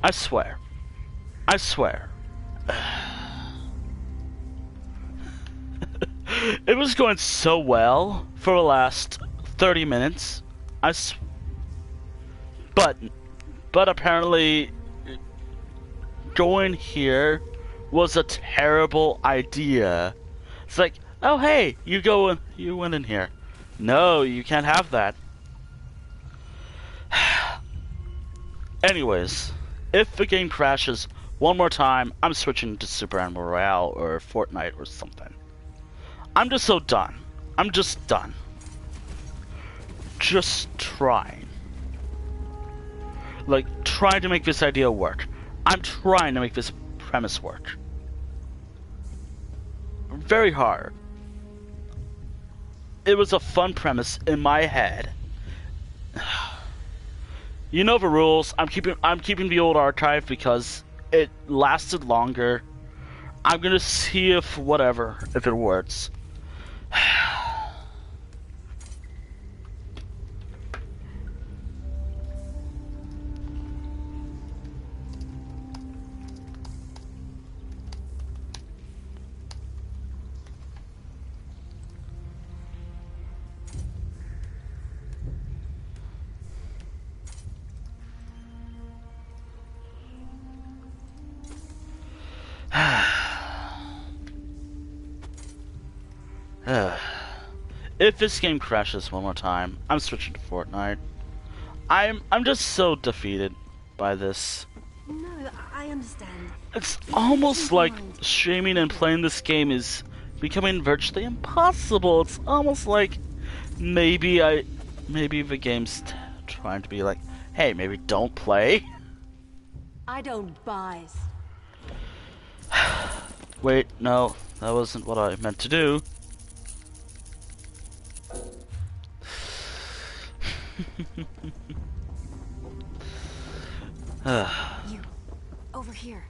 I swear. I swear. It was going so well for the last 30 minutes. But apparently going here was a terrible idea. It's like, oh hey, you went in here. No, you can't have that. Anyways, if the game crashes one more time, I'm switching to Super Animal Royale or Fortnite or something. I'm just so done. I'm just done. Just trying. Like, trying to make this idea work. I'm trying to make this premise work. Very hard. It was a fun premise in my head. You know the rules. I'm keeping the old archive because it lasted longer. I'm gonna see if it works. If this game crashes one more time, I'm switching to Fortnite. I'm just so defeated by this. No, I understand. It's almost like streaming and playing this game is becoming virtually impossible. It's almost like maybe the game's trying to be like, hey, maybe don't play. I don't buy. Wait, no, that wasn't what I meant to do. You, over here.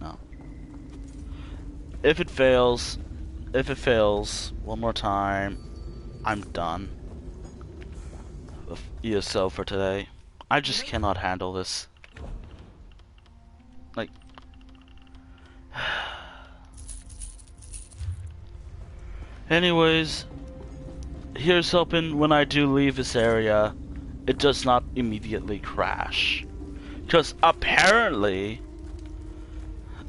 No. If it fails one more time, I'm done with ESO for today. I just cannot handle this. Like, anyways, here's hoping when I do leave this area, it does not immediately crash. Because apparently,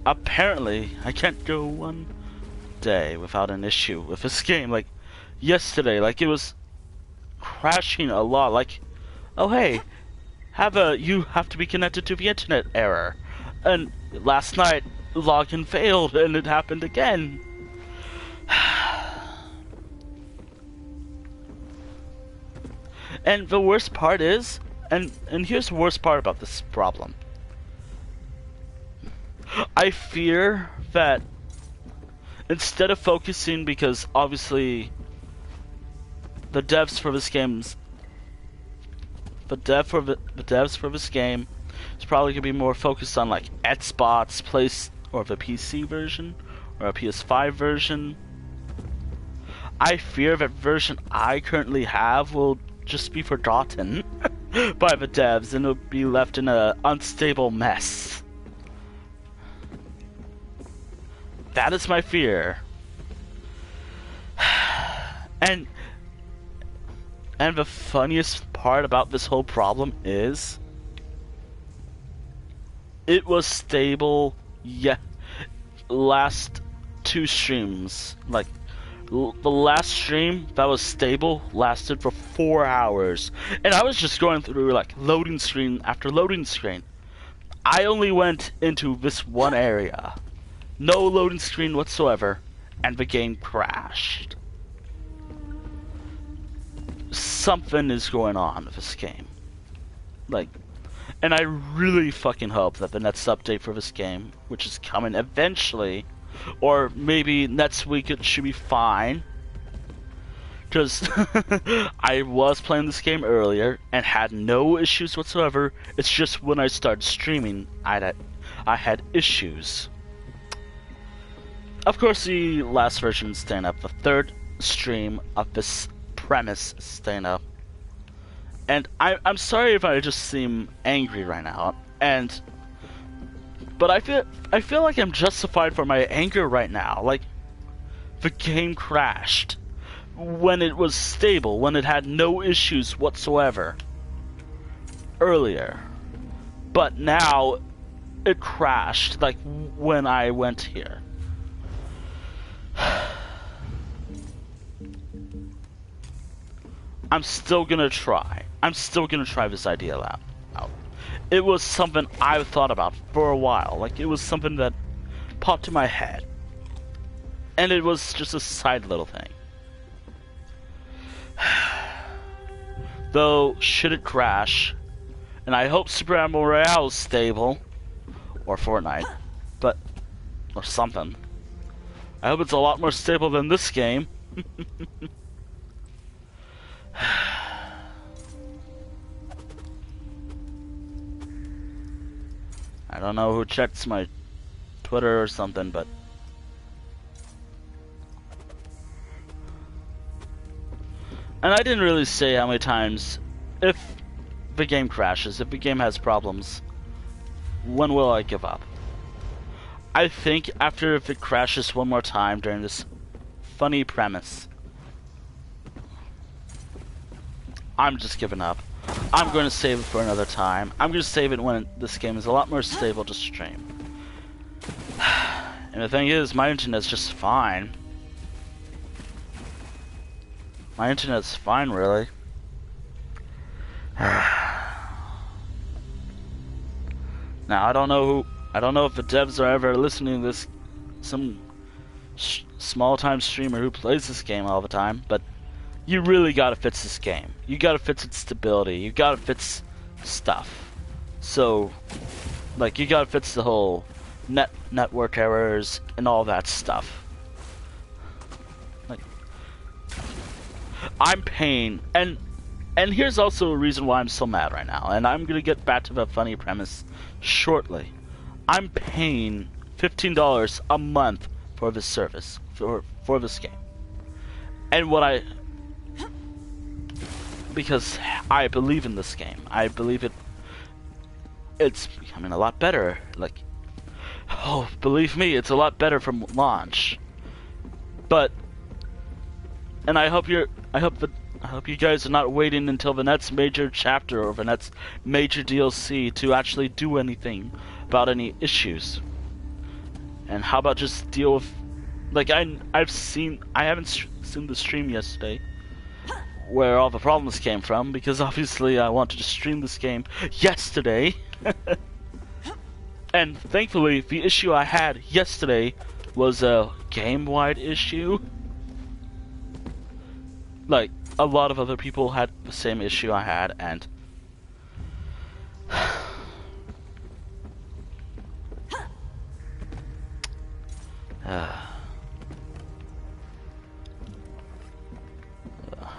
I can't go one day without an issue with this game. Like, yesterday, like, it was crashing a lot. Like, oh hey, you have to be connected to the internet error. And last night, login failed, and it happened again. And the worst part is, and here's the worst part about this problem. I fear that instead of focusing, because obviously the devs for this game is probably gonna be more focused on like Xbox, or the PC version, or a PS5 version. I fear that version I currently have will just be forgotten by the devs and it'll be left in an unstable mess. That is my fear. And the funniest part about this whole problem is it was stable, last two streams. Like, the last stream that was stable lasted for 4 hours. And I was just going through, like, loading screen after loading screen. I only went into this one area. No loading screen whatsoever. And the game crashed. Something is going on with this game. Like, and I really fucking hope that the next update for this game, which is coming eventually, or maybe next week, it should be fine. Because I was playing this game earlier and had no issues whatsoever. It's just when I started streaming, I had issues. Of course, the last version is staying up. The third stream of this premise is staying up. And I'm sorry if I just seem angry right now. And But I feel like I'm justified for my anger right now. Like, the game crashed when it was stable, when it had no issues whatsoever earlier. But now it crashed, like, when I went here. I'm still gonna try. I'm still gonna try this idea out. It was something I thought about for a while. Like, it was something that popped in my head. And it was just a side little thing. Though, should it crash, and I hope Super Animal Royale is stable, or Fortnite, but, or something. I hope it's a lot more stable than this game. I don't know who checks my Twitter or something, but and I didn't really say how many times, if the game crashes, if the game has problems, when will I give up? I think after if it crashes one more time during this funny premise, I'm just giving up. I'm going to save it for another time. I'm going to save it when this game is a lot more stable to stream. And the thing is, my internet's just fine. My internet's fine, really. Now, I don't know if the devs are ever listening to this, some small-time streamer who plays this game all the time, but you really gotta fix this game. You gotta fix its stability. You gotta fix stuff. So, like, you gotta fix the whole network errors and all that stuff. Like, I'm paying, and here's also a reason why I'm so mad right now, and I'm gonna get back to the funny premise shortly. I'm paying $15 a month for this service, for this game. And because I believe in this game. I believe it's becoming a lot better. Like, oh, believe me, it's a lot better from launch. But, and I hope you guys are not waiting until the next major chapter or the next major DLC to actually do anything about any issues. And how about just deal with, like, I haven't seen the stream yesterday where all the problems came from, because obviously I wanted to stream this game yesterday. And thankfully, the issue I had yesterday was a game-wide issue. Like, a lot of other people had the same issue I had, and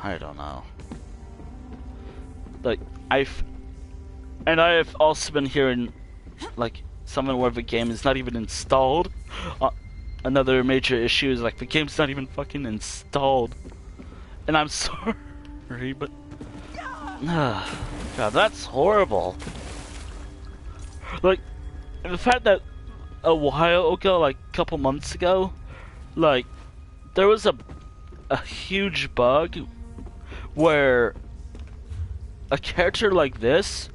I don't know. Like, I have also been hearing, like, something where the game is not even installed. Another major issue is, like, the game's not even fucking installed. And I'm sorry, but God, that's horrible. Like, the fact that a while ago, like a couple months ago, like, there was a huge bug where a character like this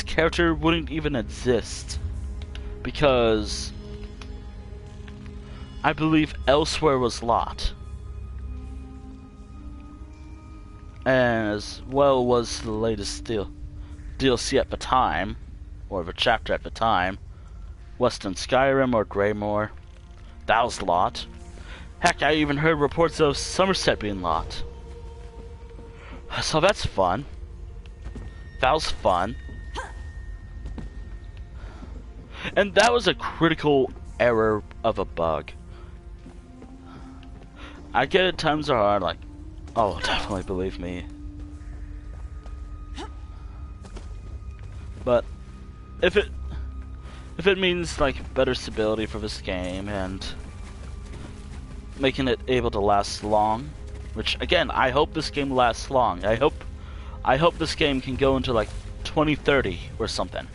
character wouldn't even exist, because I believe Elsewhere was locked, as well was the latest DLC at the time, or the chapter at the time, Western Skyrim or Greymore. That was locked. Heck, I even heard reports of Somerset being locked. So that's fun. That was fun. And that was a critical error of a bug. I get it, times are hard, like, oh, definitely believe me. But if it means, like, better stability for this game and making it able to last long, which, again, I hope this game lasts long. I hope this game can go into, like, 2030 or something,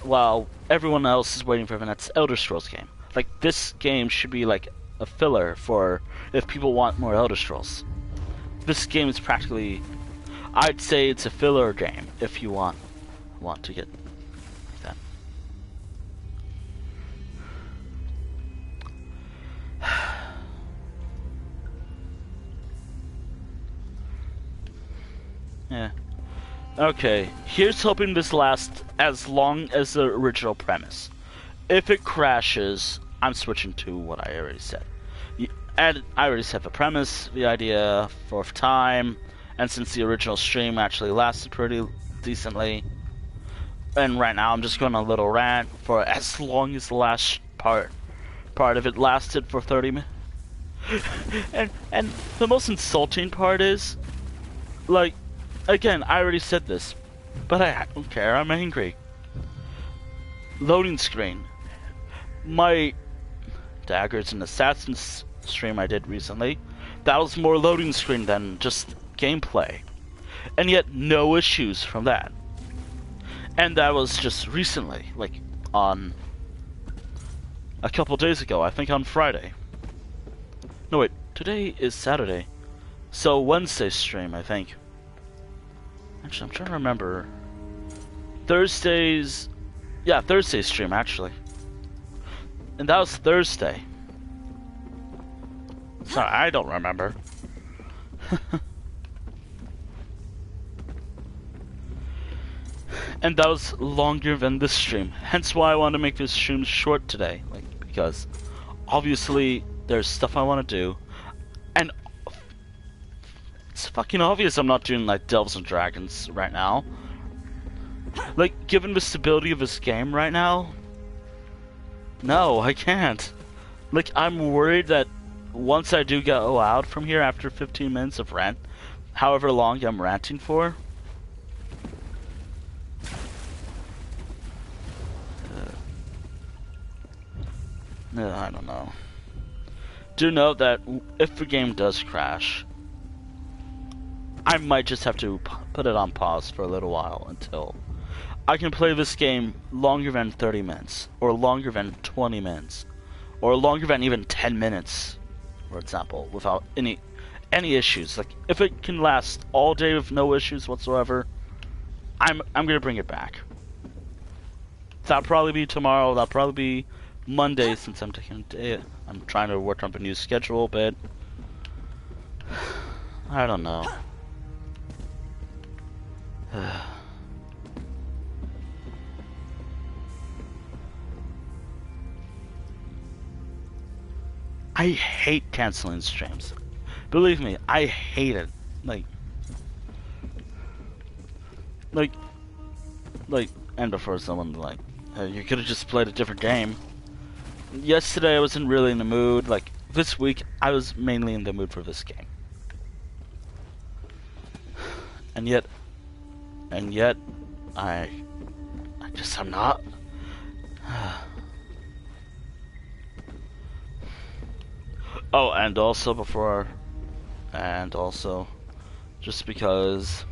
while everyone else is waiting for the next Elder Scrolls game. Like, this game should be like a filler for if people want more Elder Scrolls. This game is practically, I'd say it's a filler game if you want to get like that. Yeah. Okay, here's hoping this lasts as long as the original premise. If it crashes, I'm switching to what I already said. And I already set the premise, the idea for time, and since the original stream actually lasted pretty decently, and right now I'm just going on a little rant for as long as the last part of it lasted for 30 minutes. and the most insulting part is, like, again, I already said this, but I don't care, I'm angry. Loading screen. My Daggers and Assassins stream I did recently, that was more loading screen than just gameplay. And yet, no issues from that. And that was just recently, like, on a couple days ago, I think on Friday. No wait, today is Saturday. So Wednesday's stream, I think. Actually, I'm trying to remember. Thursday's stream, actually. And that was Thursday. Sorry, I don't remember. And that was longer than this stream. Hence why I wanted to make this stream short today. Like, because obviously there's stuff I want to do. And it's fucking obvious I'm not doing like Delves and Dragons right now. Like, given the stability of this game right now, no, I can't. Like, I'm worried that once I do go out from here after 15 minutes of rant, however long I'm ranting for, I don't know. Do note that if the game does crash, I might just have to put it on pause for a little while until I can play this game longer than 30 minutes, or longer than 20 minutes, or longer than even 10 minutes, for example, without any issues. Like, if it can last all day with no issues whatsoever, I'm gonna bring it back. That'll probably be tomorrow. That'll probably be Monday, since I'm taking a day. I'm trying to work on the new schedule a bit. I don't know. I hate canceling streams. Believe me, I hate it. And before someone you could have just played a different game. Yesterday I wasn't really in the mood. Like, this week I was mainly in the mood for this game. And yet I'm not. Oh, and also just because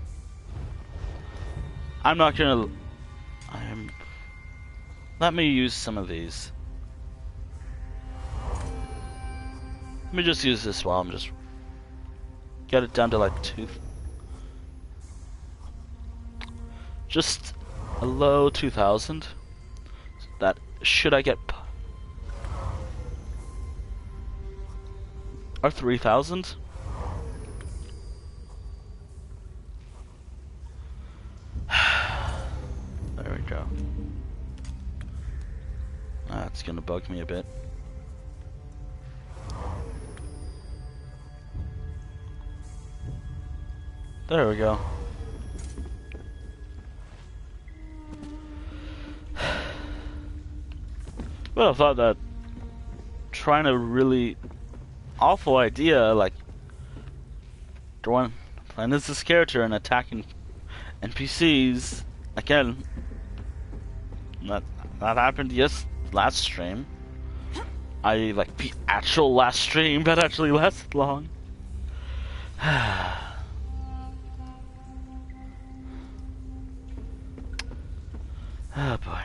let me use some of these. Let me just use this while I'm just get it down to like just a low 2,000. That should I get or 3,000? There we go. That's gonna bug me a bit. There we go. Well, I thought that trying a really awful idea, like playing as this character and attacking NPCs again. That happened last stream. The actual last stream that actually lasted long. Oh boy.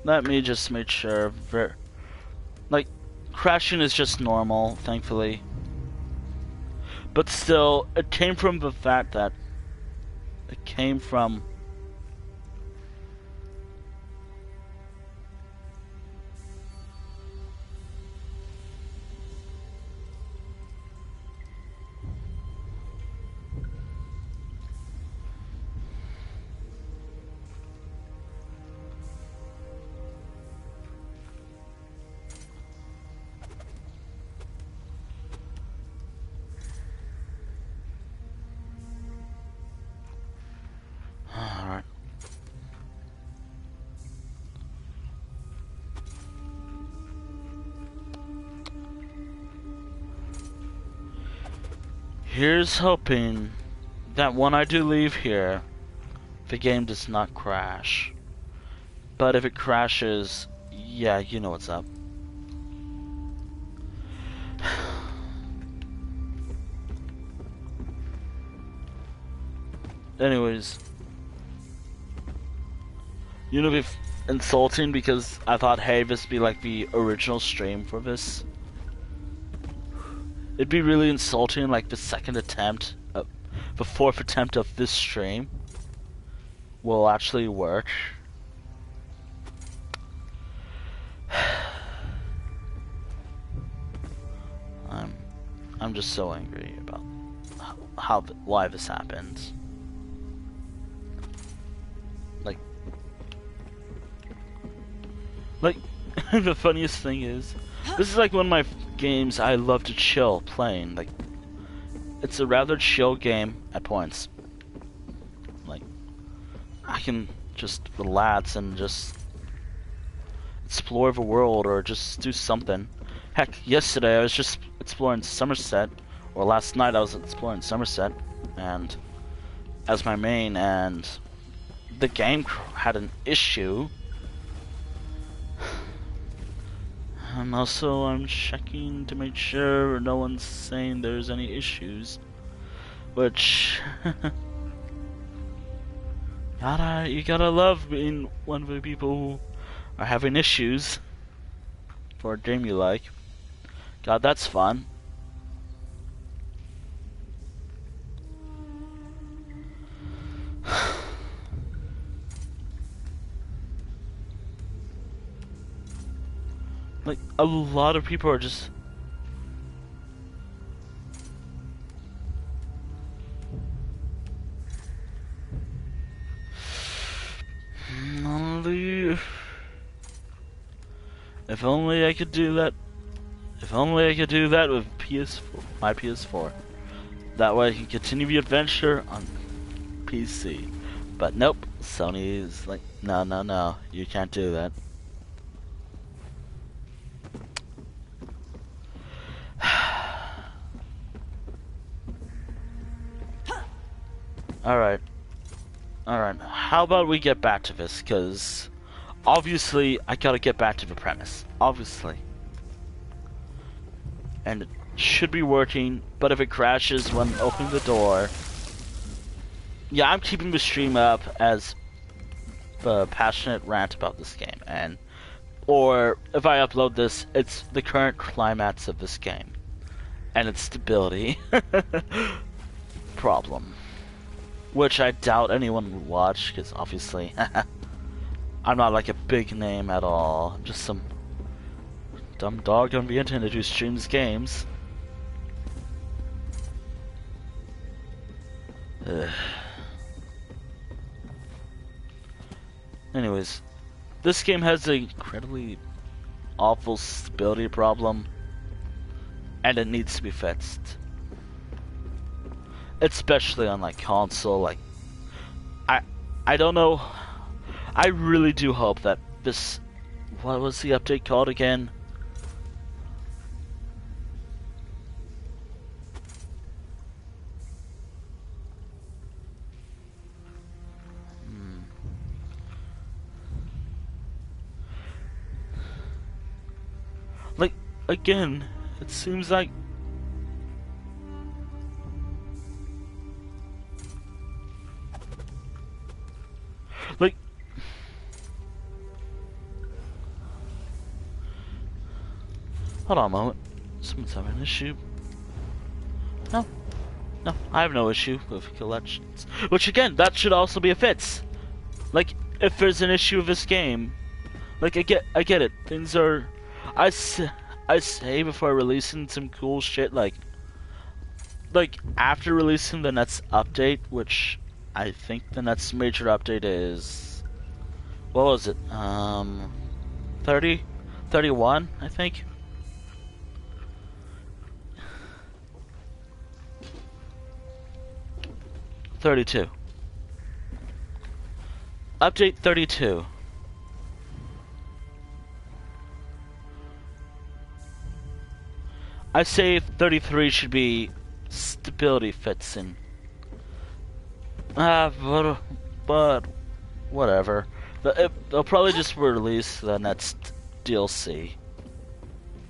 Let me just make sure. Like, crashing is just normal, thankfully. But still, it came from the fact that it came from alright. Here's hoping that when I do leave here, the game does not crash. But if it crashes, yeah, you know what's up. Anyways, you know, it's insulting because I thought, hey, this would be like the original stream for this. It'd be really insulting, like the second attempt, the fourth attempt of this stream will actually work. I'm just so angry about why this happened. Like, the funniest thing is, this is like one of my games I love to chill playing. Like, it's a rather chill game at points. Like, I can just relax and just explore the world or just do something. Heck, yesterday I was just exploring Somerset, or last night I was exploring Somerset, and as my main, and the game had an issue. And also I'm checking to make sure no one's saying there's any issues, which you gotta love being one of the people who are having issues for a game you like. God, that's fun. Like, a lot of people are just... If only I could do that. If only I could do that with my PS4. That way I can continue the adventure on PC. But nope, Sony's like, no, you can't do that. Alright. How about we get back to this? Because obviously I gotta get back to the premise. Obviously. And it should be working, but if it crashes when opening the door... Yeah, I'm keeping the stream up as a passionate rant about this game. Or if I upload this, it's the current climax of this game. And its stability. Problem. Which I doubt anyone would watch, because obviously I'm not like a big name at all. I'm just some dumb dog on the internet who streams games. Ugh. Anyways, this game has an incredibly awful stability problem, and it needs to be fixed. Especially on like console, like I don't know. I really do hope that this, what was the update called again? Like, again, it seems like Hold on a moment. Someone's having an issue. No. No, I have no issue with collections. Which again, that should also be a fix. Like, if there's an issue with this game, like I get it. Things are, I say before releasing some cool shit, like after releasing the next update, which I think the next major update is, what was it? 30, 31, I think. '32. Update 32. I say 33 should be stability fixing. But whatever. They'll probably just release the next DLC,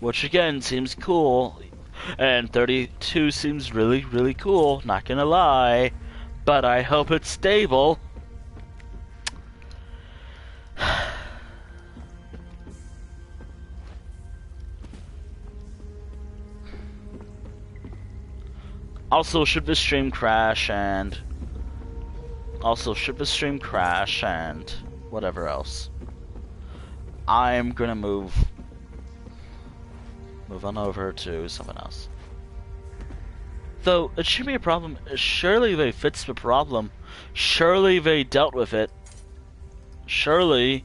which again seems cool, and 32 seems really cool. Not gonna lie, but I hope it's stable. Also, should the stream crash and whatever else, I'm gonna move on over to something else. Though it shouldn't be a problem. Surely they fixed the problem. Surely they dealt with it. Surely.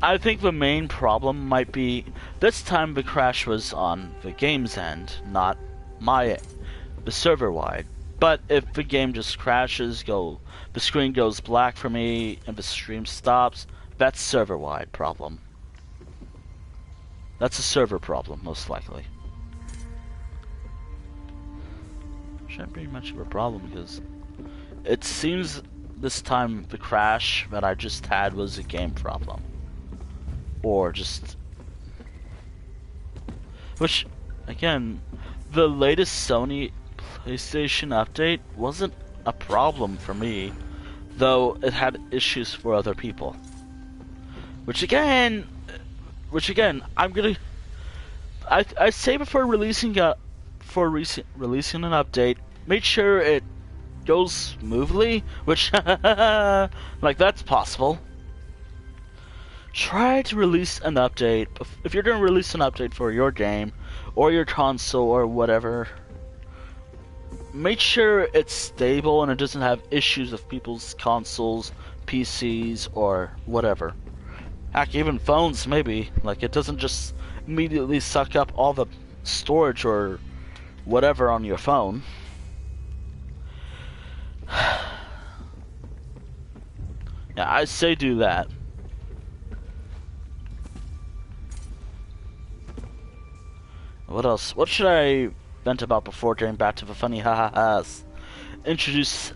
I think the main problem might be this time the crash was on the game's end, not the server wide. But if the game just crashes, the screen goes black for me and the stream stops, that's server wide problem. That's a server problem, most likely. Shouldn't be much of a problem because it seems this time the crash that I just had was a game problem. Or just... Which, again, the latest Sony PlayStation update wasn't a problem for me, though it had issues for other people. Which again, I say before releasing an update, make sure it goes smoothly, which, like, that's possible. Try to release an update. If you're going to release an update for your game, or your console, or whatever, make sure it's stable and it doesn't have issues with people's consoles, PCs, or whatever. Heck, even phones, maybe. Like, it doesn't just immediately suck up all the storage or whatever on your phone. Yeah, I say do that. What else? What should I vent about before getting back to the funny ha-ha-has? Introduce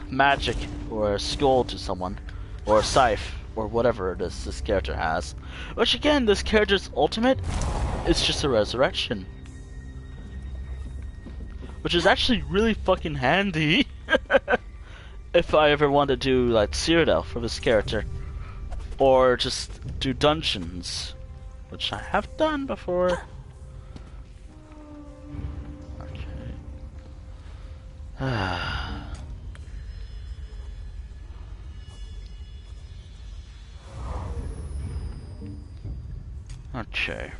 magic or a skull to someone, or a scythe, or whatever it is this character has. Which again, this character's ultimate is just a resurrection. Which is actually really fucking handy if I ever want to do like Cyrodiil for this character. Or just do dungeons, which I have done before. Okay.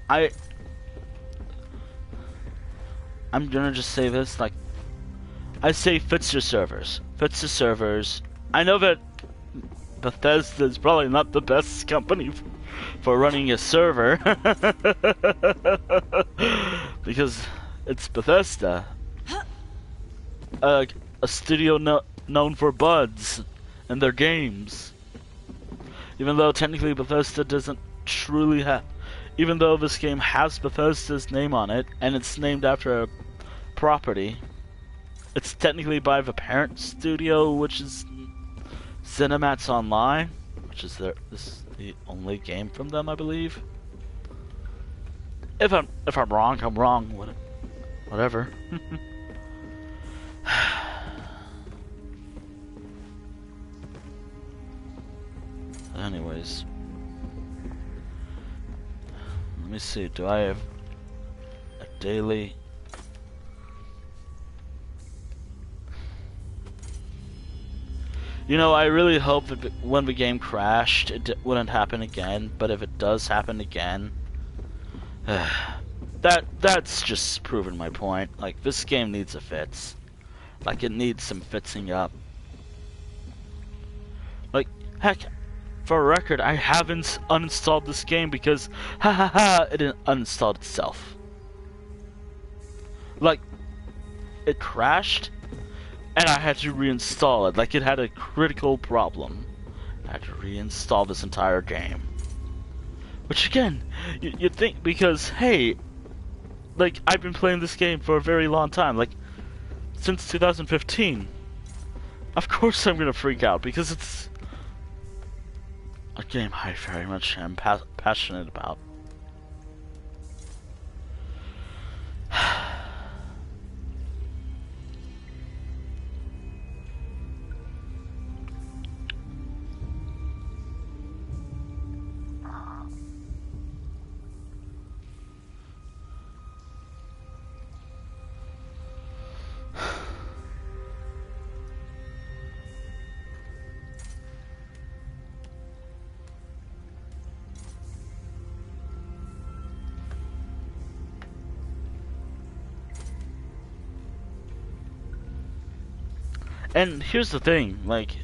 I'm gonna just say this, like, I say fix your servers. Fix the servers. I know that Bethesda is probably not the best company for running a server. Because it's Bethesda. A studio known for buds in their games. Even though technically Bethesda doesn't truly have... Even though this game has Bethesda's name on it, and it's named after a property, it's technically by the parent studio, which is Cinemats Online, which is this is the only game from them, I believe. If I'm wrong, I'm wrong. Whatever. Anyways, let me see. Do I have a daily? You know, I really hope that when the game crashed, it wouldn't happen again. But if it does happen again, that's just proving my point. Like, this game needs a fix. Like, it needs some fixing up. Like, heck, for a record, I haven't uninstalled this game because, it uninstalled itself. Like, it crashed, and I had to reinstall it. Like, it had a critical problem. I had to reinstall this entire game. Which, again, you think, because, hey, like, I've been playing this game for a very long time. Like, since 2015. Of course I'm gonna freak out, because it's a game I very much am passionate about. And here's the thing, like,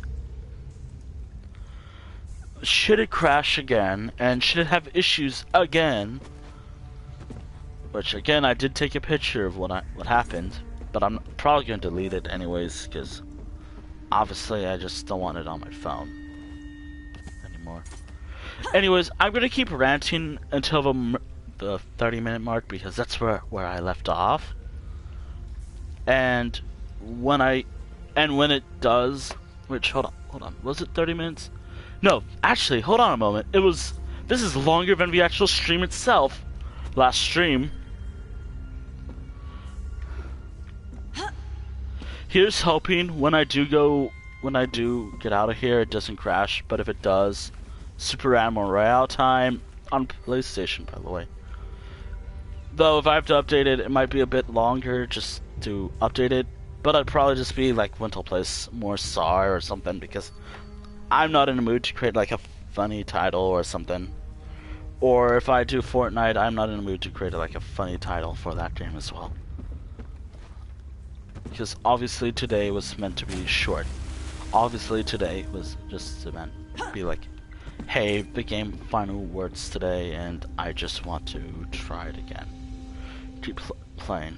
should it crash again, and should it have issues again, which again, I did take a picture of what happened, but I'm probably going to delete it anyways, because obviously I just don't want it on my phone anymore. Anyways, I'm going to keep ranting until the 30-minute mark, because that's where I left off. And when it does, which, hold on, was it 30 minutes? No, actually, hold on a moment. This is longer than the actual stream itself. Last stream. Here's hoping when I do get out of here, it doesn't crash, but if it does, Super Animal Royale time on PlayStation, by the way. Though, if I have to update it, it might be a bit longer just to update it. But I'd probably just be like, Wintel plays more SAR or something, because I'm not in the mood to create like a funny title or something. Or if I do Fortnite, I'm not in the mood to create like a funny title for that game as well. Because obviously today was meant to be short. Obviously today was just meant to be like, hey, the game final words today, and I just want to try it again. Keep playing.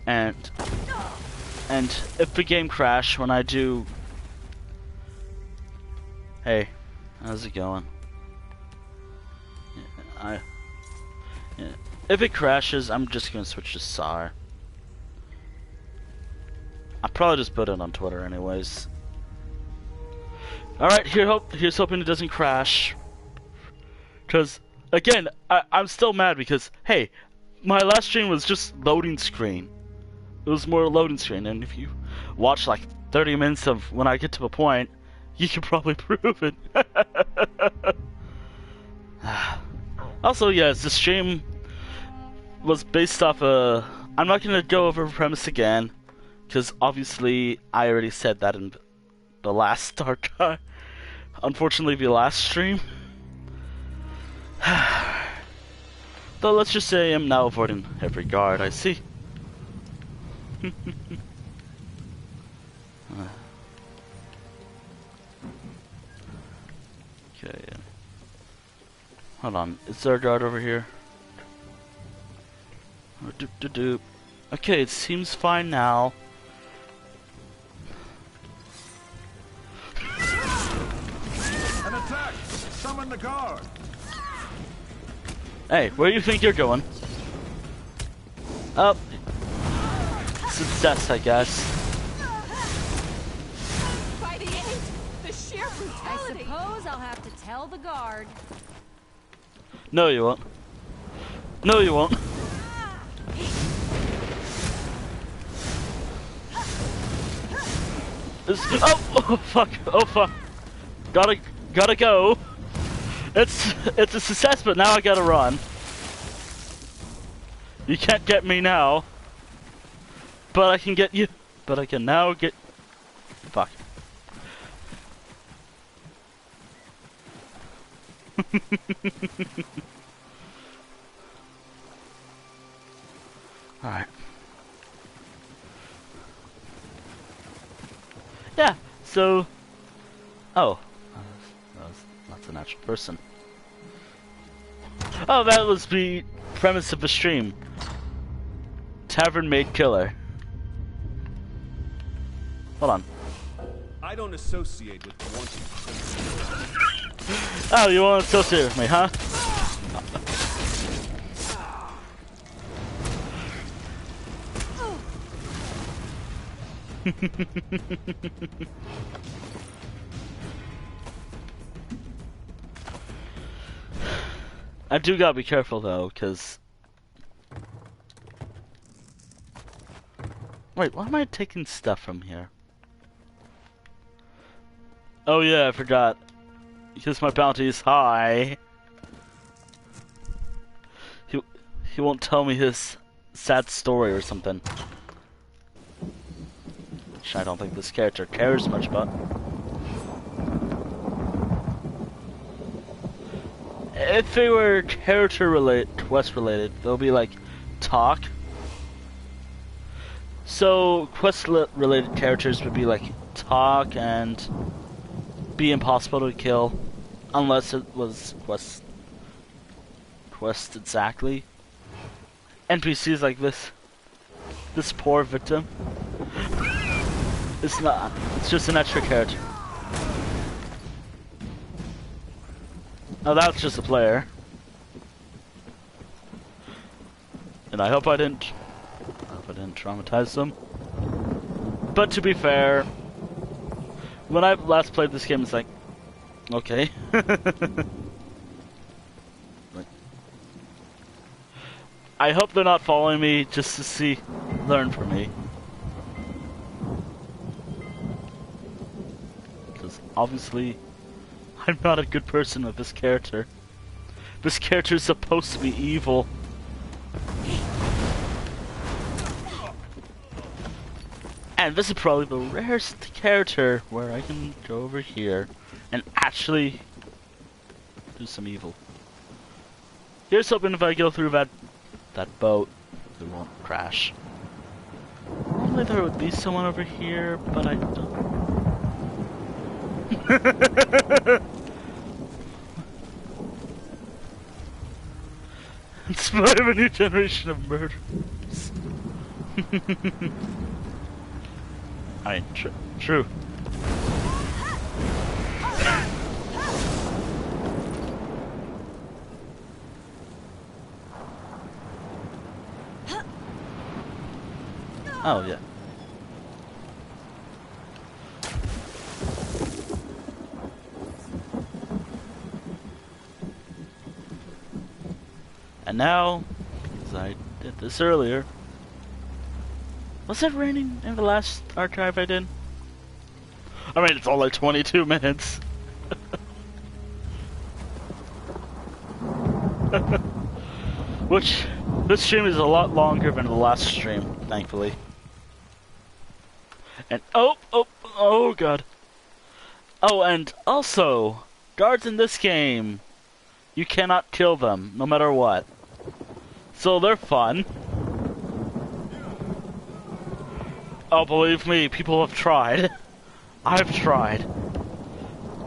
And if the game crash when I do... Hey, how's it going? Yeah, if it crashes, I'm just gonna switch to SAR. I'll probably just put it on Twitter anyways. Alright, here's hoping it doesn't crash. Because, again, I'm still mad because, hey, my last stream was just loading screen. It was more loading screen, and if you watch like 30 minutes of when I get to a point, you can probably prove it. Also, yes, the stream was based off I'm not going to go over the premise again, because obviously I already said that in the last Unfortunately, the last stream. Though let's just say I'm now avoiding every guard I see. Okay. Hold on. Is there a guard over here? Oh, doop doop doop. Okay, it seems fine now. An attack! Summon the guard! Hey, where do you think you're going? Oh. Success, I guess. By the eight, the sheer brutality. I suppose I'll have to tell the guard. No, you won't. No, you won't. Oh fuck! Oh fuck! Gotta go. It's a success, but now I gotta run. You can't get me now. But I can get you. But I can now get. Fuck. Alright. Yeah, so... Oh. That's a natural person. Oh, that was the premise of the stream. Tavern Maid Killer. Hold on. I don't associate with the wanting. Oh, you want to associate with me, huh? I do gotta be careful though, cause... Wait, why am I taking stuff from here? Oh yeah, I forgot. Because my bounty is high. He won't tell me his sad story or something. Which I don't think this character cares much about. If they were quest related, they'll be like talk. So quest related characters would be like talk and be impossible to kill, unless it was quest exactly. NPCs like this poor victim. It's not. It's just an extra character. Oh, that's just a player. And I hope I didn't traumatize them. But to be fair, when I last played this game, it's like, okay. I hope they're not following me just to learn from me. Because obviously, I'm not a good person with this character. This character is supposed to be evil. And this is probably the rarest character where I can go over here and actually do some evil. Here's hoping if I go through that boat, it won't crash. Normally there would be someone over here, but I don't. In spite of a new generation of murderers. I mean, true. Oh, yeah. And now, because I did this earlier, was it raining in the last archive I did? I mean, it's only 22 minutes. Which, this stream is a lot longer than the last stream, thankfully. And oh god. Oh, and also, guards in this game, you cannot kill them, no matter what. So they're fun. Oh, believe me, people have tried. I've tried.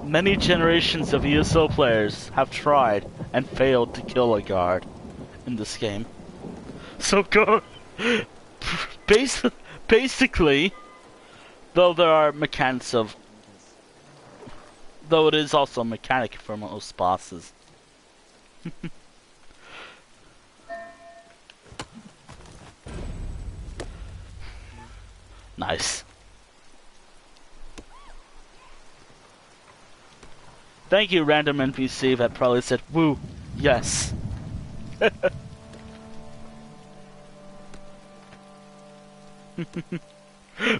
Many generations of ESO players have tried and failed to kill a guard in this game. So go... Basically, though there are mechanics of... Though it is also a mechanic for most bosses. Nice. Thank you, random NPC that probably said, woo, yes.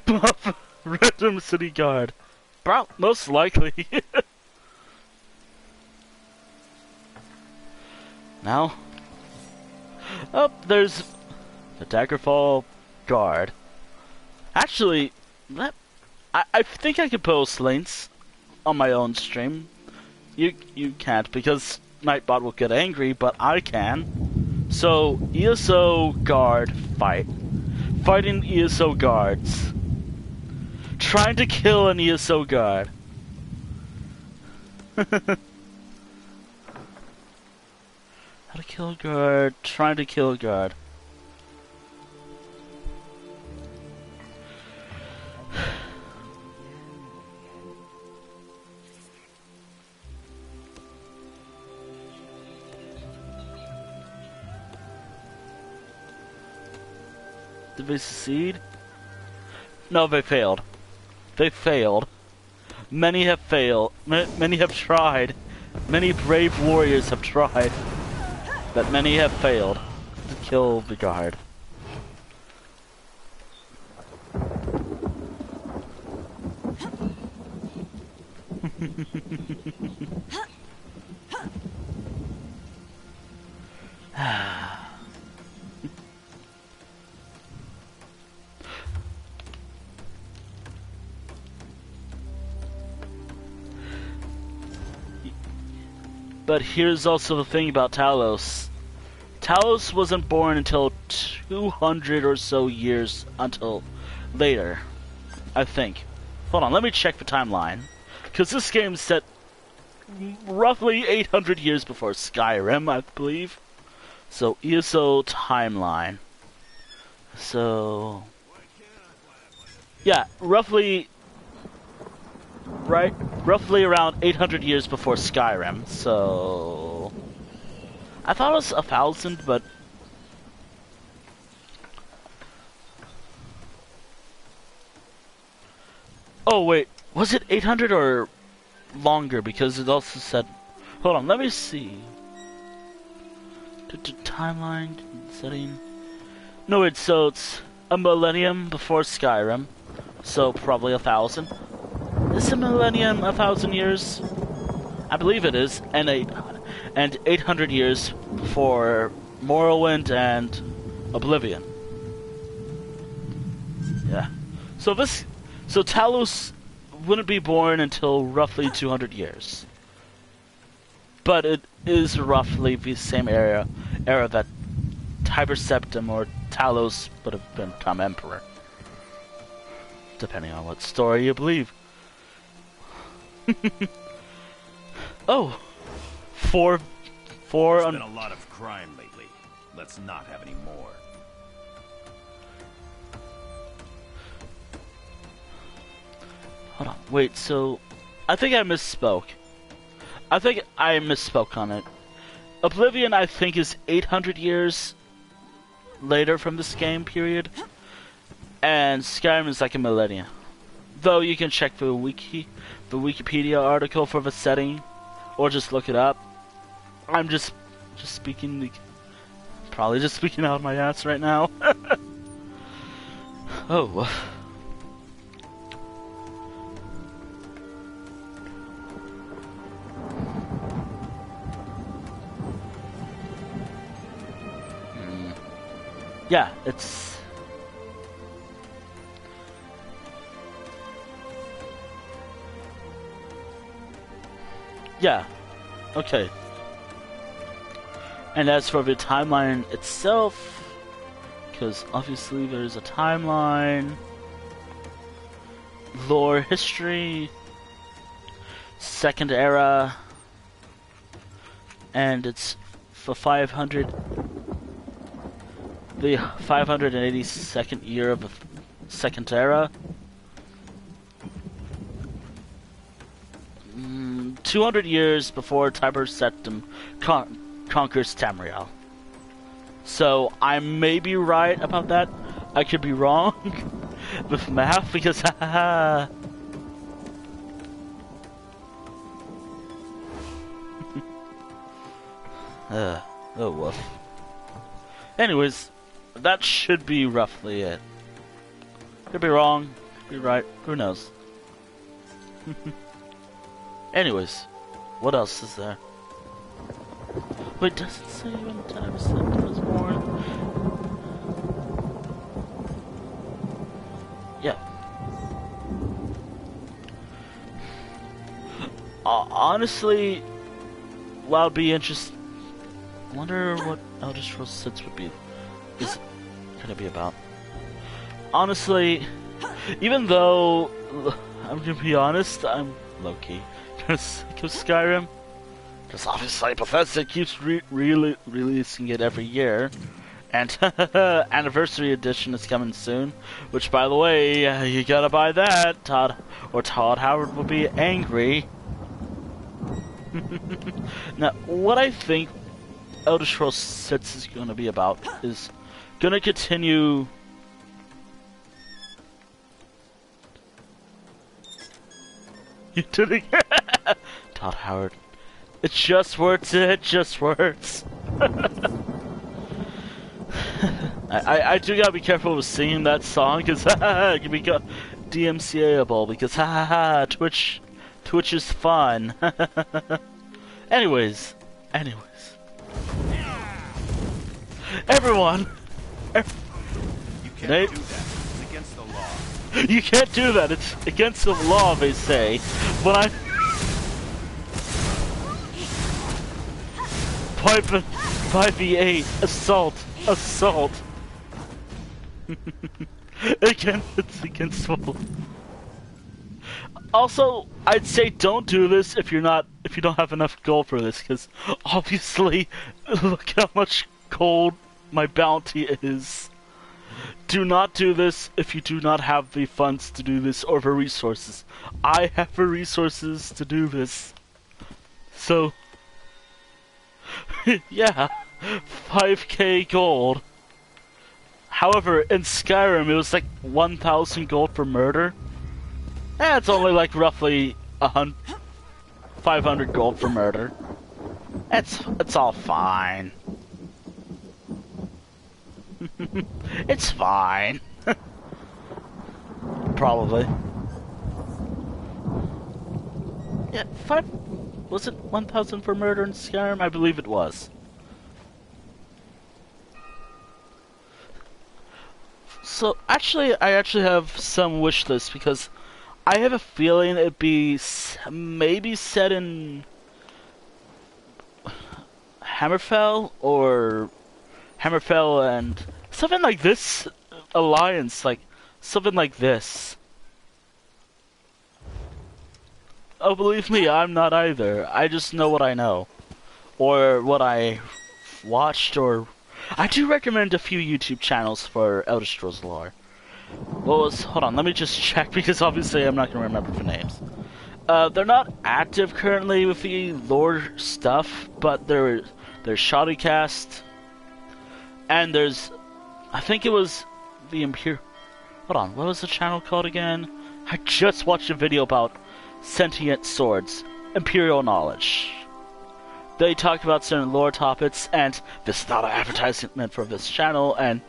Buff, random city guard. Most likely. Now, there's the Daggerfall guard. Actually, I think I could post links on my own stream. You can't because Nightbot will get angry, but I can. So ESO guard fight. Fighting ESO guards. Trying to kill an ESO guard. How to kill a guard. Trying to kill a guard. Did they succeed? No, they failed. They failed. Many have failed. Many have tried. Many brave warriors have tried. But many have failed to kill the guard. But here's also the thing about Talos. Talos wasn't born until 200 or so years until later, I think. Hold on, let me check the timeline. Because this game's set roughly 800 years before Skyrim, I believe. So, ESO timeline. So... yeah, roughly around 800 years before Skyrim, so... I thought it was 1,000, but... oh, wait, was it 800 or longer? Because it also said... hold on, let me see. Timeline, setting... no, it's a millennium before Skyrim, so probably 1,000. Is a millennium 1,000 years? I believe it is, and 800 years for Morrowind and Oblivion. Yeah. So Talos wouldn't be born until roughly 200 years. But it is roughly the same era that Tiber Septim or Talos would have become emperor. Depending on what story you believe. Oh, There's been a lot of crime lately. Let's not have any more. hold on, wait, so I think I misspoke. I think I misspoke on it. Oblivion, I think, is 800 years later from this game period, and Skyrim is like a millennia. Though you can check the Wikipedia article for the setting, or just look it up. I'm just speaking, probably just speaking out of my ass right now. Oh. Yeah, it's... Yeah. Okay. And as for the timeline itself, because obviously there's a timeline, lore, history, second era, and it's for the 582nd year of the second era. 200 years before Tiber Septim conquers Tamriel. So I may be right about that. I could be wrong with math because haha. Oh woof. Anyways, that should be roughly it. Could be wrong, could be right, who knows. Anyways, what else is there? Wait, does it say when Tiber Septim was born? Yeah. Honestly, well, I'd be interested. I wonder what Elder Scrolls 6 would be. Is gonna be about. Honestly, even though I'm gonna be honest, I'm low-key sick of Skyrim. Because obviously Bethesda keeps releasing it every year. And Anniversary Edition is coming soon. Which, by the way, you gotta buy that, Todd Howard will be angry. Now, what I think Elder Scrolls 6 is gonna be about is gonna continue... You did it again! Todd Howard. It just works, it just works. I do gotta be careful with singing that song, because it can be DMCA-able, because Twitch is fun. Anyways. Everyone! You can't do that. It's against the law. You can't do that, it's against the law, they say. But I'm... 5v8, assault. Again, it's against the law. Also, I'd say don't do this if you don't have enough gold for this, because obviously, look how much gold my bounty is. Do not do this if you do not have the funds to do this or the resources. I have the resources to do this. So, yeah, 5k gold. However, in Skyrim it was like 1,000 gold for murder. It's only like roughly 500 gold for murder. It's all fine. It's fine. Probably. Yeah, was it 1,000 for murder in Skyrim? I believe it was. So, I actually have some wish lists because I have a feeling it'd be maybe set in Hammerfell or Hammerfell and something like this alliance, like something like this. Oh, believe me, I'm not either. I just know what I know, or what I watched, or I do recommend a few YouTube channels for Elder Scrolls lore. Hold on, let me just check because obviously I'm not gonna remember the names. They're not active currently with the lore stuff, but there's Shoddycast. And there's, I think it was the Imperial. Hold on, what was the channel called again? I just watched a video about sentient swords, Imperial Knowledge. They talk about certain lore topics, and this is not an advertisement for this channel. And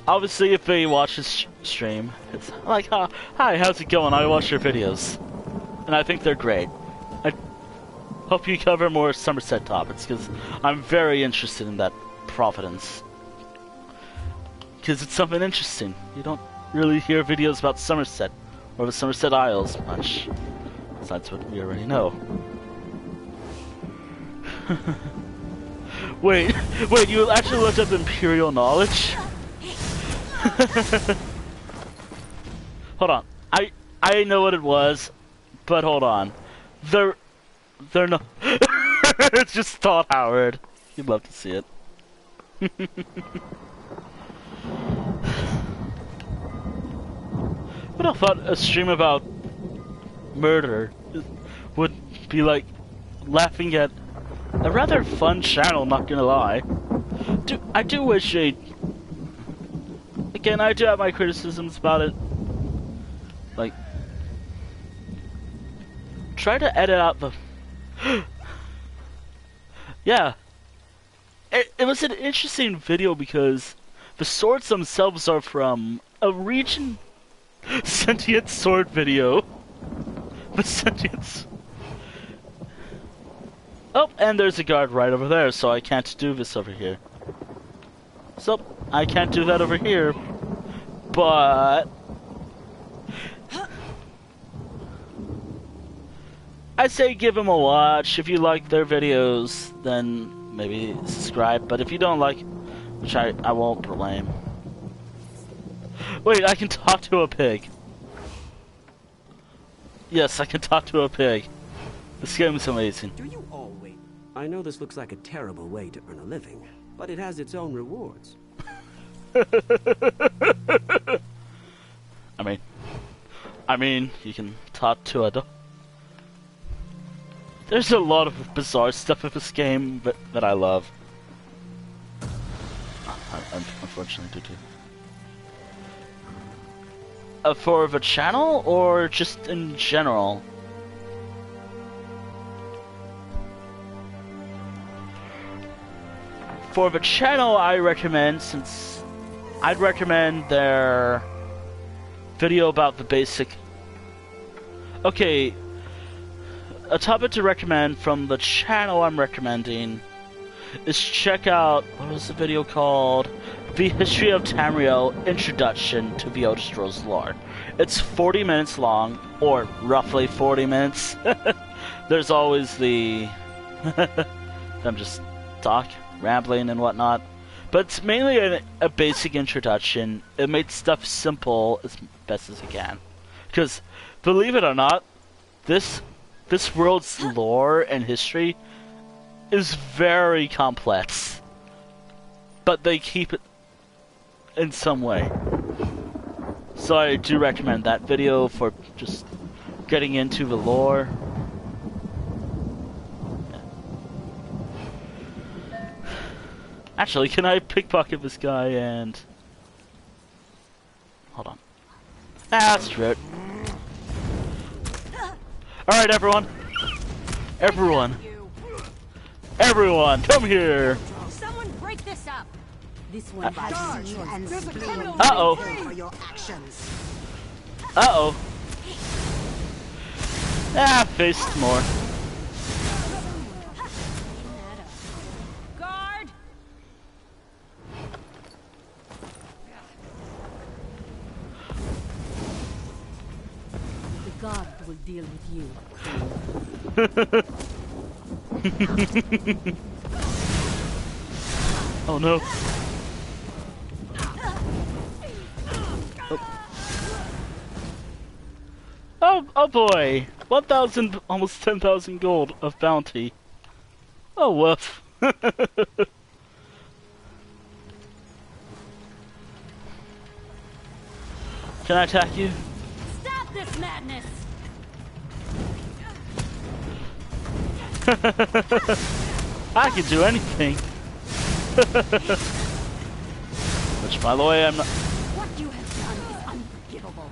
obviously, if they watch this stream, it's like, hi, how's it going? I watch your videos, and I think they're great. I hope you cover more Somerset topics because I'm very interested in that Providence. Because it's something interesting. You don't really hear videos about Somerset or the Somerset Isles much, besides what we already know. Wait, you actually looked up Imperial knowledge? Hold on. I know what it was, but hold on. They're not. It's just Todd Howard. You'd love to see it. But I thought a stream about murder would be like laughing at a rather fun channel, not gonna lie. I do wish they... Again, I do have my criticisms about it. Like... Try to edit out the... Yeah. It was an interesting video because the swords themselves are from a region... Sentient sword video. The sentience... Oh, and there's a guard right over there, so I can't do this over here. So, I can't do that over here. But... I say give them a watch. If you like their videos, then maybe subscribe. But if you don't like... Which I won't blame. Wait, I can talk to a pig. Yes, I can talk to a pig. This game is amazing. Do you always... I know this looks like a terrible way to earn a living, but it has its own rewards. I mean, you can talk to a dog. There's a lot of bizarre stuff in this game that I love. I unfortunately do too. For the channel or just in general? For the channel, I recommend, since I'd recommend their video about the basic. Okay, a topic to recommend from the channel I'm recommending is check out, what was the video called? The History of Tamriel Introduction to the Elder Scrolls Lore. It's 40 minutes long, or roughly 40 minutes. There's always the... I'm just talk. Rambling and whatnot, but it's mainly a basic introduction. It made stuff simple as best as it can, because believe it or not, this world's lore and history is very complex, but they keep it in some way. So I do recommend that video for just getting into the lore. Actually, can I pickpocket this guy and... Hold on. Ah, screw it. Alright, everyone. Everyone, come here. Someone break this up. This one bites you and Uh-oh. for your actions. Uh-oh. Ah, faced more. Guard. The god will deal with you. Oh no. Oh boy! 1,000, almost 10,000 gold of bounty. Oh woof. Can I attack you? Stop this madness. I can do anything. Which, by the way, I'm not... What you have done is unforgivable.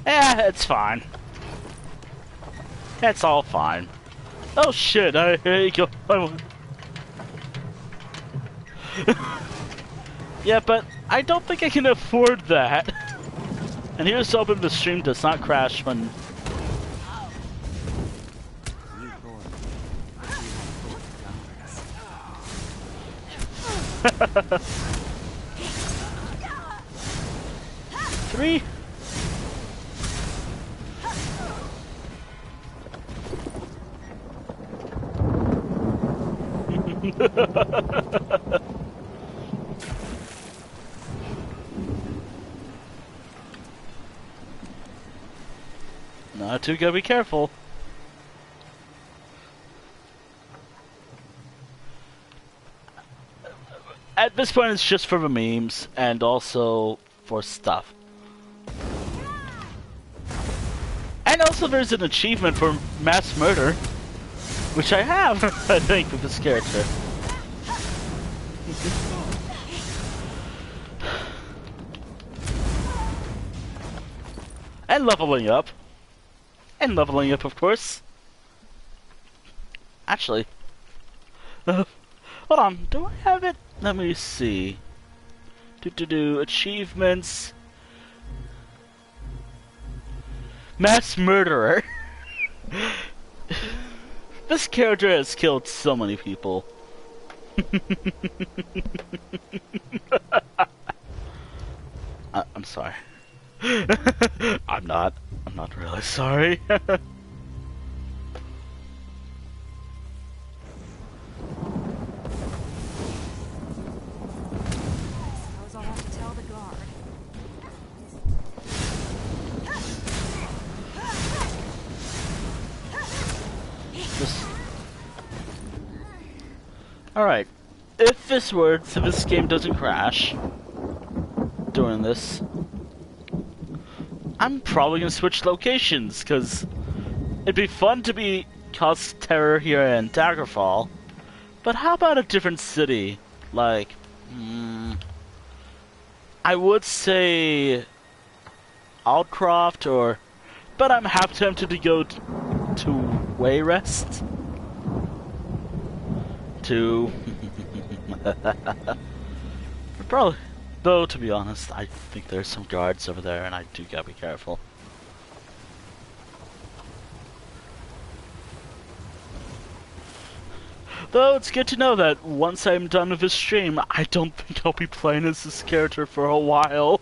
It's fine. It's all fine. Oh shit, here you go. Yeah, but I don't think I can afford that. And here's hoping the stream does not crash when... Three. Not too gotta be careful. At this point, it's just for the memes and also for stuff. And also, there's an achievement for mass murder, which I have, I think, with this character. And leveling up. And leveling up, of course. Actually, hold on, do I have it? Let me see. Achievements. Mass murderer. This character has killed so many people. I'm sorry. I'm not really sorry. I'll have to tell the guard. Alright. If this game doesn't crash during this, I'm probably gonna switch locations, because it'd be fun to cause terror here in Daggerfall, but how about a different city? Like, I would say Aldcroft, but I'm half tempted to go to Wayrest. Probably. Though, to be honest, I think there's some guards over there, and I do gotta be careful. Though, it's good to know that once I'm done with this stream, I don't think I'll be playing as this character for a while.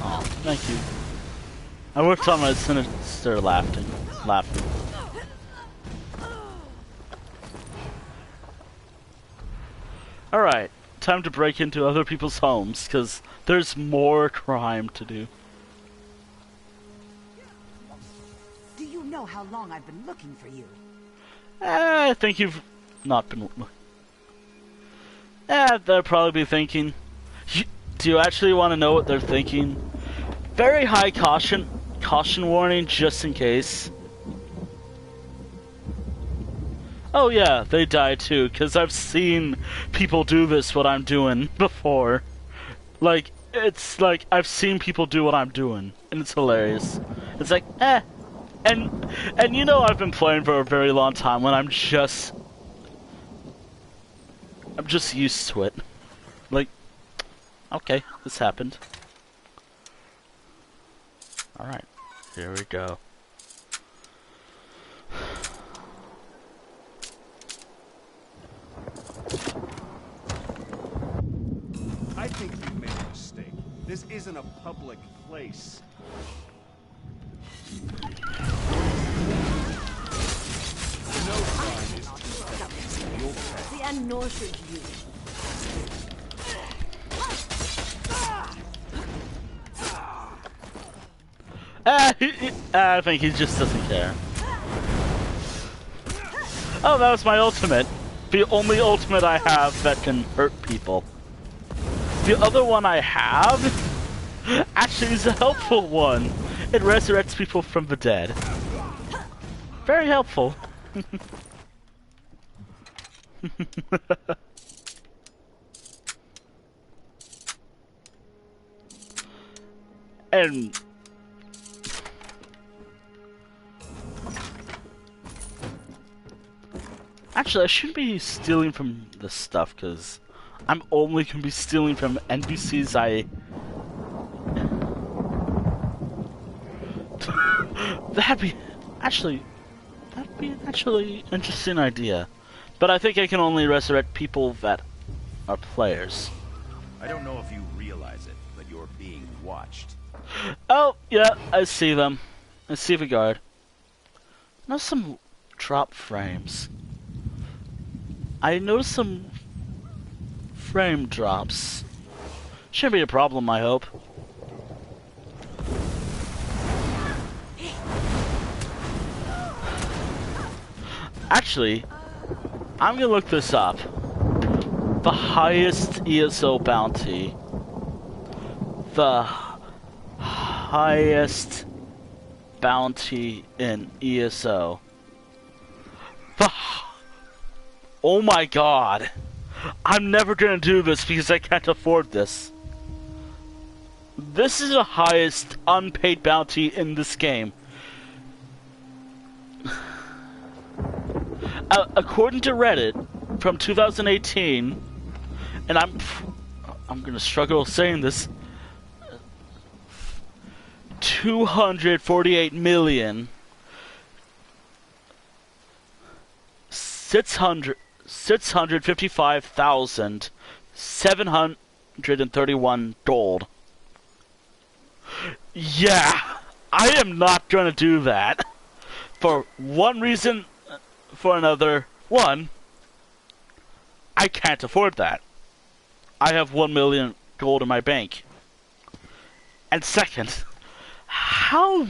Oh, thank you. I worked on my sinister laughing. Alright, time to break into other people's homes, because there's more crime to do. Do you know how long I've been looking for you? I think you've not been... they'll probably be thinking... Do you actually want to know what they're thinking? Very high caution warning, just in case. Oh yeah, they die too, because I've seen people do this, what I'm doing, before. Like, it's like, I've seen people do what I'm doing, and it's hilarious. It's like, And you know I've been playing for a very long time when I'm just used to it. Like, okay, this happened. Alright, here we go. I think you made a mistake. This isn't a public place. No crime is too heavy. You'll pay. And nor should you. I think he just doesn't care. Oh, that was my ultimate. The only ultimate I have that can hurt people. The other one I have actually is a helpful one. It resurrects people from the dead. Very helpful. And actually, I shouldn't be stealing from this stuff, because I'm only going to be stealing from NPCs That'd be an actually interesting idea. But I think I can only resurrect people that are players. I don't know if you realize it, but you're being watched. Oh, yeah, I see them. I see the guard. Now some drop frames. I noticed some frame drops. Shouldn't be a problem, I hope. Actually, I'm gonna look this up. The highest ESO bounty. The highest bounty in ESO. Oh my god. I'm never gonna do this because I can't afford this. This is the highest unpaid bounty in this game. According to Reddit from 2018, and I'm gonna struggle saying this, 248 million 655,731 gold. Yeah, I am not gonna do that. For one reason, for another. One, I can't afford that. I have 1 million gold in my bank. And second, how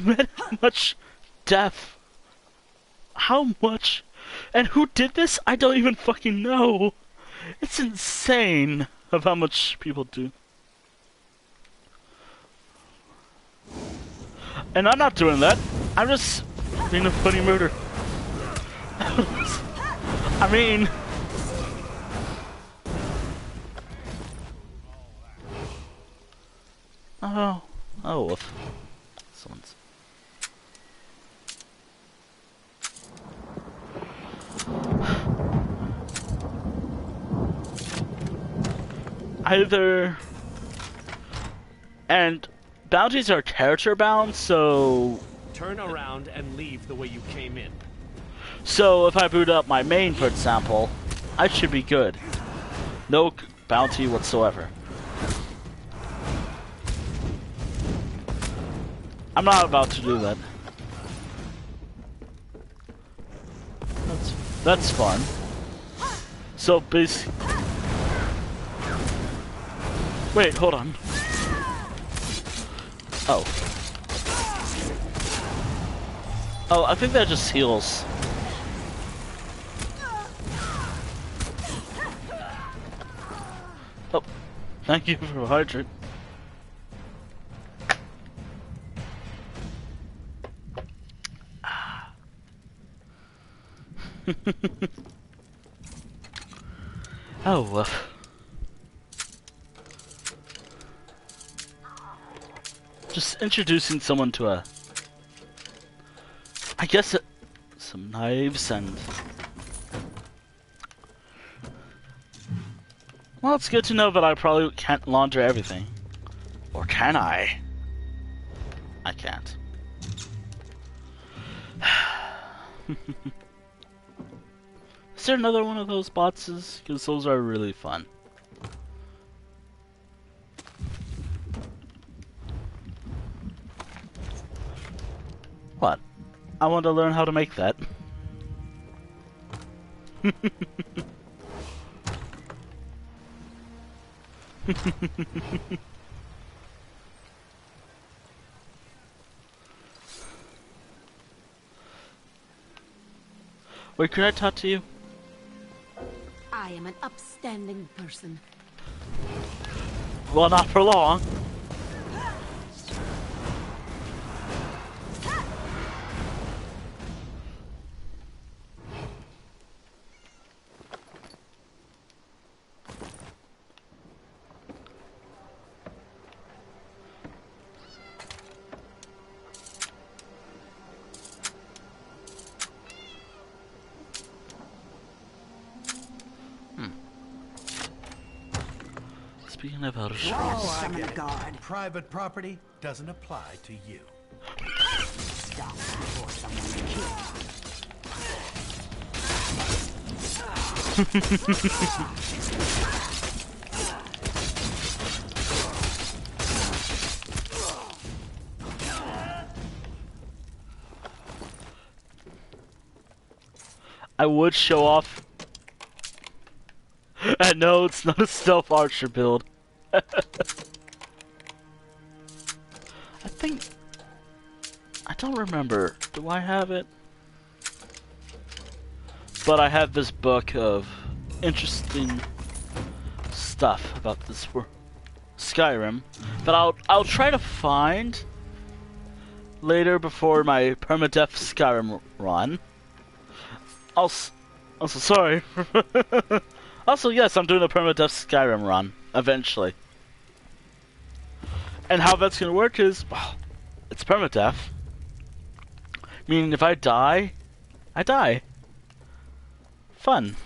much death? How much? And who did this? I don't even fucking know. It's insane of how much people do. And I'm not doing that. I'm just being a funny murder. I mean... Oh, woof. Someone's... Either... And bounties are character bound, so... Turn around and leave the way you came in. So if I boot up my main, for example, I should be good. No bounty whatsoever. I'm not about to do that. That's fun. So basically... Wait, hold on. Oh. Oh, I think that just heals. Oh, thank you for hydrate. Oh, woof. Just introducing someone to a... I guess some knives and... Well, it's good to know that I probably can't launder everything. Or can I? I can't. Is there another one of those boxes? Because those are really fun. What? I want to learn how to make that. Wait, could I talk to you? I am an upstanding person. Well, not for long. Speaking of Elder Scrolls. Summon a guard. Private property doesn't apply to you. Stop before someone kills. I would show off. And no, it's not a stealth archer build. I think... I don't remember. Do I have it? But I have this book of interesting stuff about this Skyrim that I'll try to find later before my permadeath Skyrim run. Also sorry. Also, yes, I'm doing a permadeath Skyrim run eventually. And how that's gonna work is, well, it's permadeath. Meaning if I die, I die. Fun.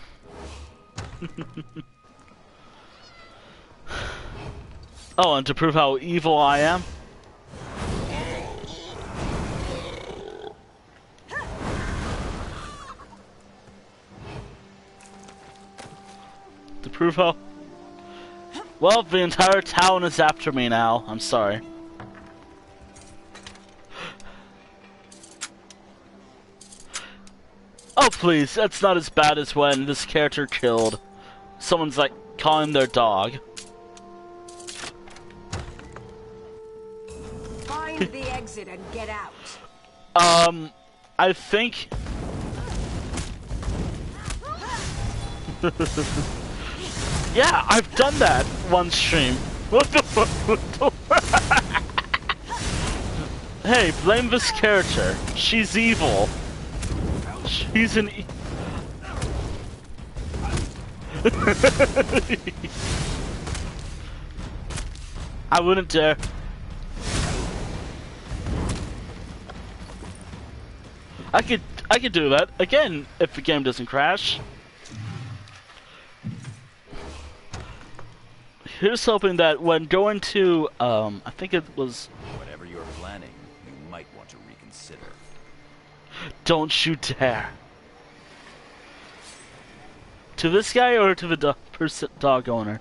Oh, and to prove how evil I am. To prove how... Well, the entire town is after me now. I'm sorry. Oh please, that's not as bad as when this character killed someone's like calling their dog. Find the exit and get out. I think yeah, I've done that one stream. What the fuck? Hey, blame this character. She's evil. She's an I wouldn't dare. I could do that again if the game doesn't crash. Here's hoping that when going to I think it was Whatever you're planning, you might want to reconsider. don't you dare. To this guy or to the dog owner?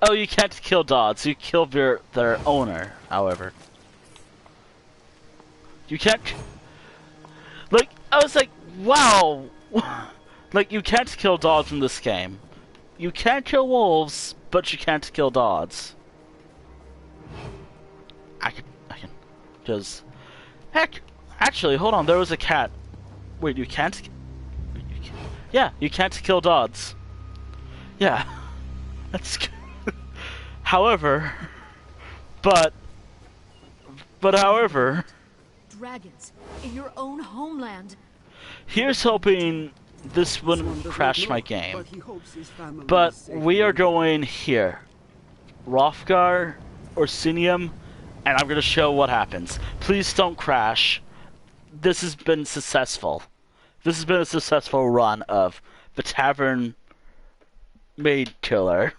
Oh, you can't kill dogs. You kill their owner, however. You can't... Like, I was like, wow! Like, you can't kill dogs in this game. You can kill wolves, but you can't kill dogs. I can... Because... Heck! Actually, hold on, there was a cat. Wait, you can't... Yeah, you can't kill dogs. Yeah. That's... However... however... Dragons in your own homeland. Here's hoping this wouldn't crash my game. But we are going here. Hrothgar, Orsinium, and I'm going to show what happens. Please don't crash. This has been successful. This has been a successful run of the Tavern Maid Killer.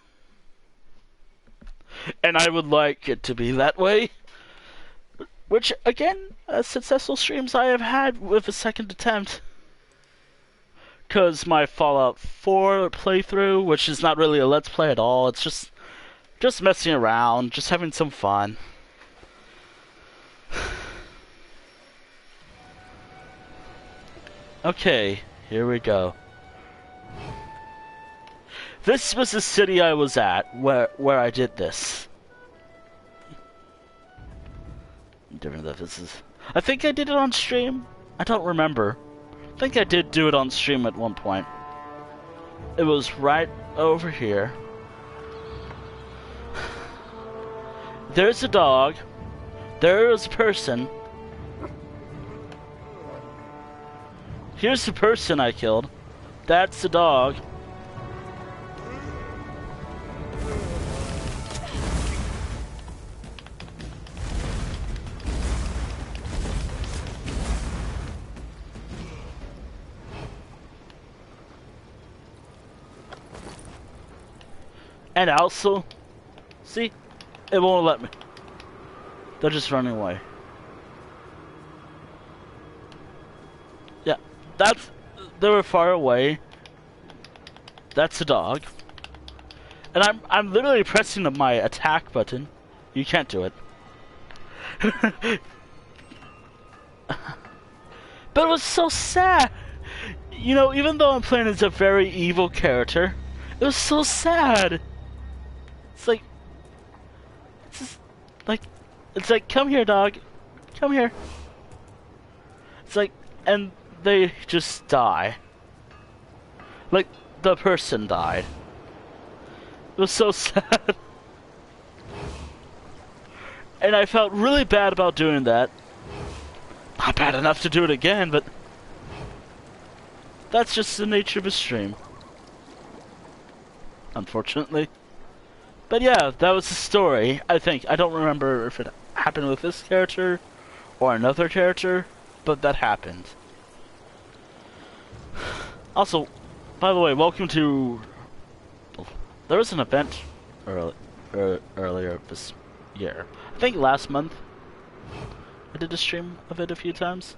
And I would like it to be that way. Which, again, successful streams I have had with a second attempt. Because my Fallout 4 playthrough, which is not really a Let's Play at all, it's just messing around, just having some fun. Okay, here we go. This was the city I was at, where I did this. Different that this is... I think I did it on stream. I don't remember. I think I did do it on stream at one point. It was right over here. There's a dog. There is a person. Here's the person I killed. That's the dog. And also, see, it won't let me. They're just running away. Yeah, they were far away. That's a dog. And I'm literally pressing my attack button. You can't do it. But it was so sad. You know, even though I'm playing as a very evil character, it was so sad. It's like, it's like, come here, dog, come here. It's like, and they just die. Like, the person died. It was so sad. And I felt really bad about doing that. Not bad enough to do it again, but that's just the nature of a stream. Unfortunately. But yeah, that was the story, I think. I don't remember if it happened with this character or another character, but that happened. Also, by the way, welcome to... There was an event earlier this year. I think last month. I did a stream of it a few times.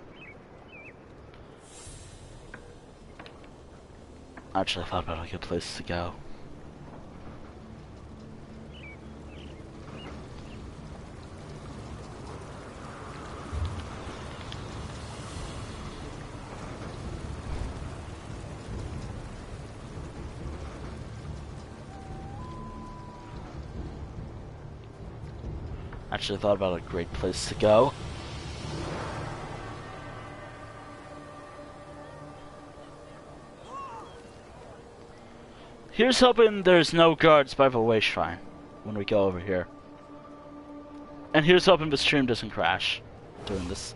Actually, I thought about a good place to go. Actually, thought about a great place to go. Here's hoping there's no guards by the way shrine when we go over here. And here's hoping the stream doesn't crash doing this.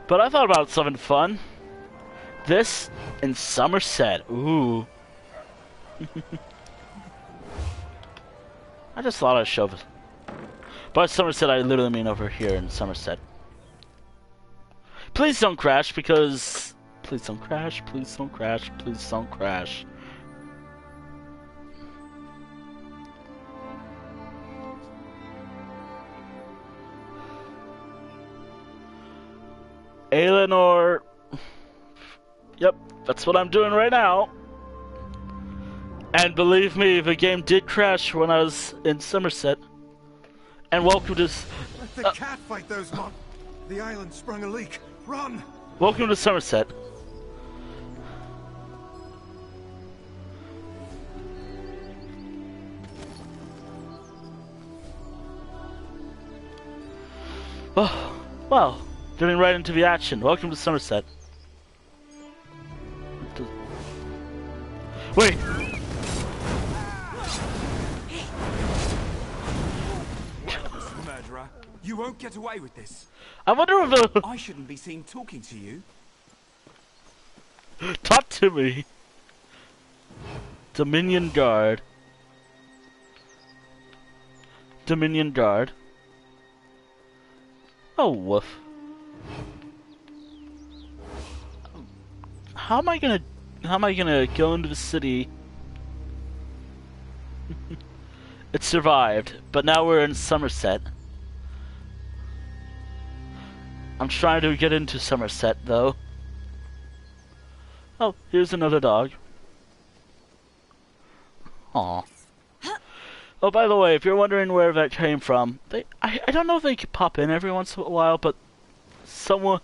But I thought about something fun. This in Somerset. Ooh. I just thought I'd show this. By Somerset, I literally mean over here in Somerset. Please don't crash, because... Please don't crash, please don't crash, please don't crash. Eleanor... Yep, that's what I'm doing right now. And believe me, the game did crash when I was in Somerset. And welcome to... Let the cat fight those mon... The island sprung a leak. Run! Welcome to Somerset. Oh, well, getting right into the action. Welcome to Somerset. Wait! Murderer, you won't get away with this. I wonder if the... I shouldn't be seen talking to you. Talk to me! Dominion Guard. Dominion Guard. Oh, woof. How am I gonna go into the city? It survived, but now we're in Somerset. I'm trying to get into Somerset, though. Oh, here's another dog. Aw. Oh, by the way, if you're wondering where that came from, I don't know if they could pop in every once in a while, but someone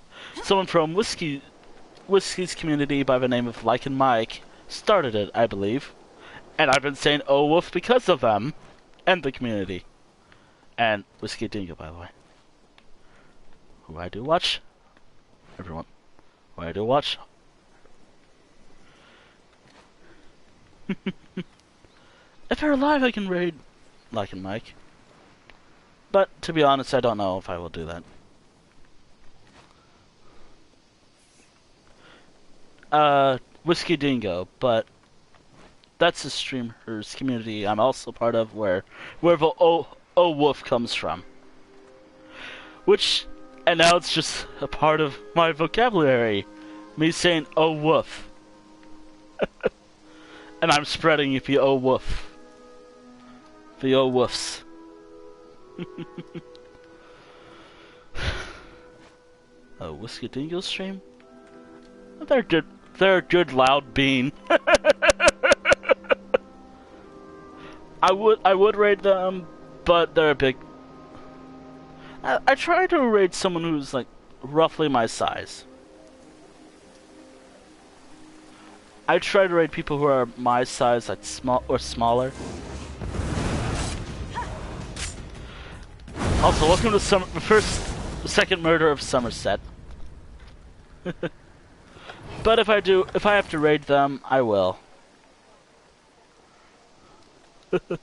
from Whiskey's community by the name of Like and Mike started it, I believe. And I've been saying oh woof because of them and the community. And Whiskey Dingo, by the way. Who I do watch. Everyone. Who I do watch. If they're alive, I can raid Like and Mike. But, to be honest, I don't know if I will do that. Whiskey Dingo, but that's the streamer's community I'm also part of, where the oh woof comes from. Which, and now it's just a part of my vocabulary. Me saying oh woof. And I'm spreading the oh woof. The oh woofs. A Whiskey Dingo stream? They're a good loud bean. I would raid them, but they're a big. I try to raid someone who's like roughly my size. I try to raid people who are my size, like small or smaller. Also, welcome to the second murder of Somerset. But if I have to raid them, I will. I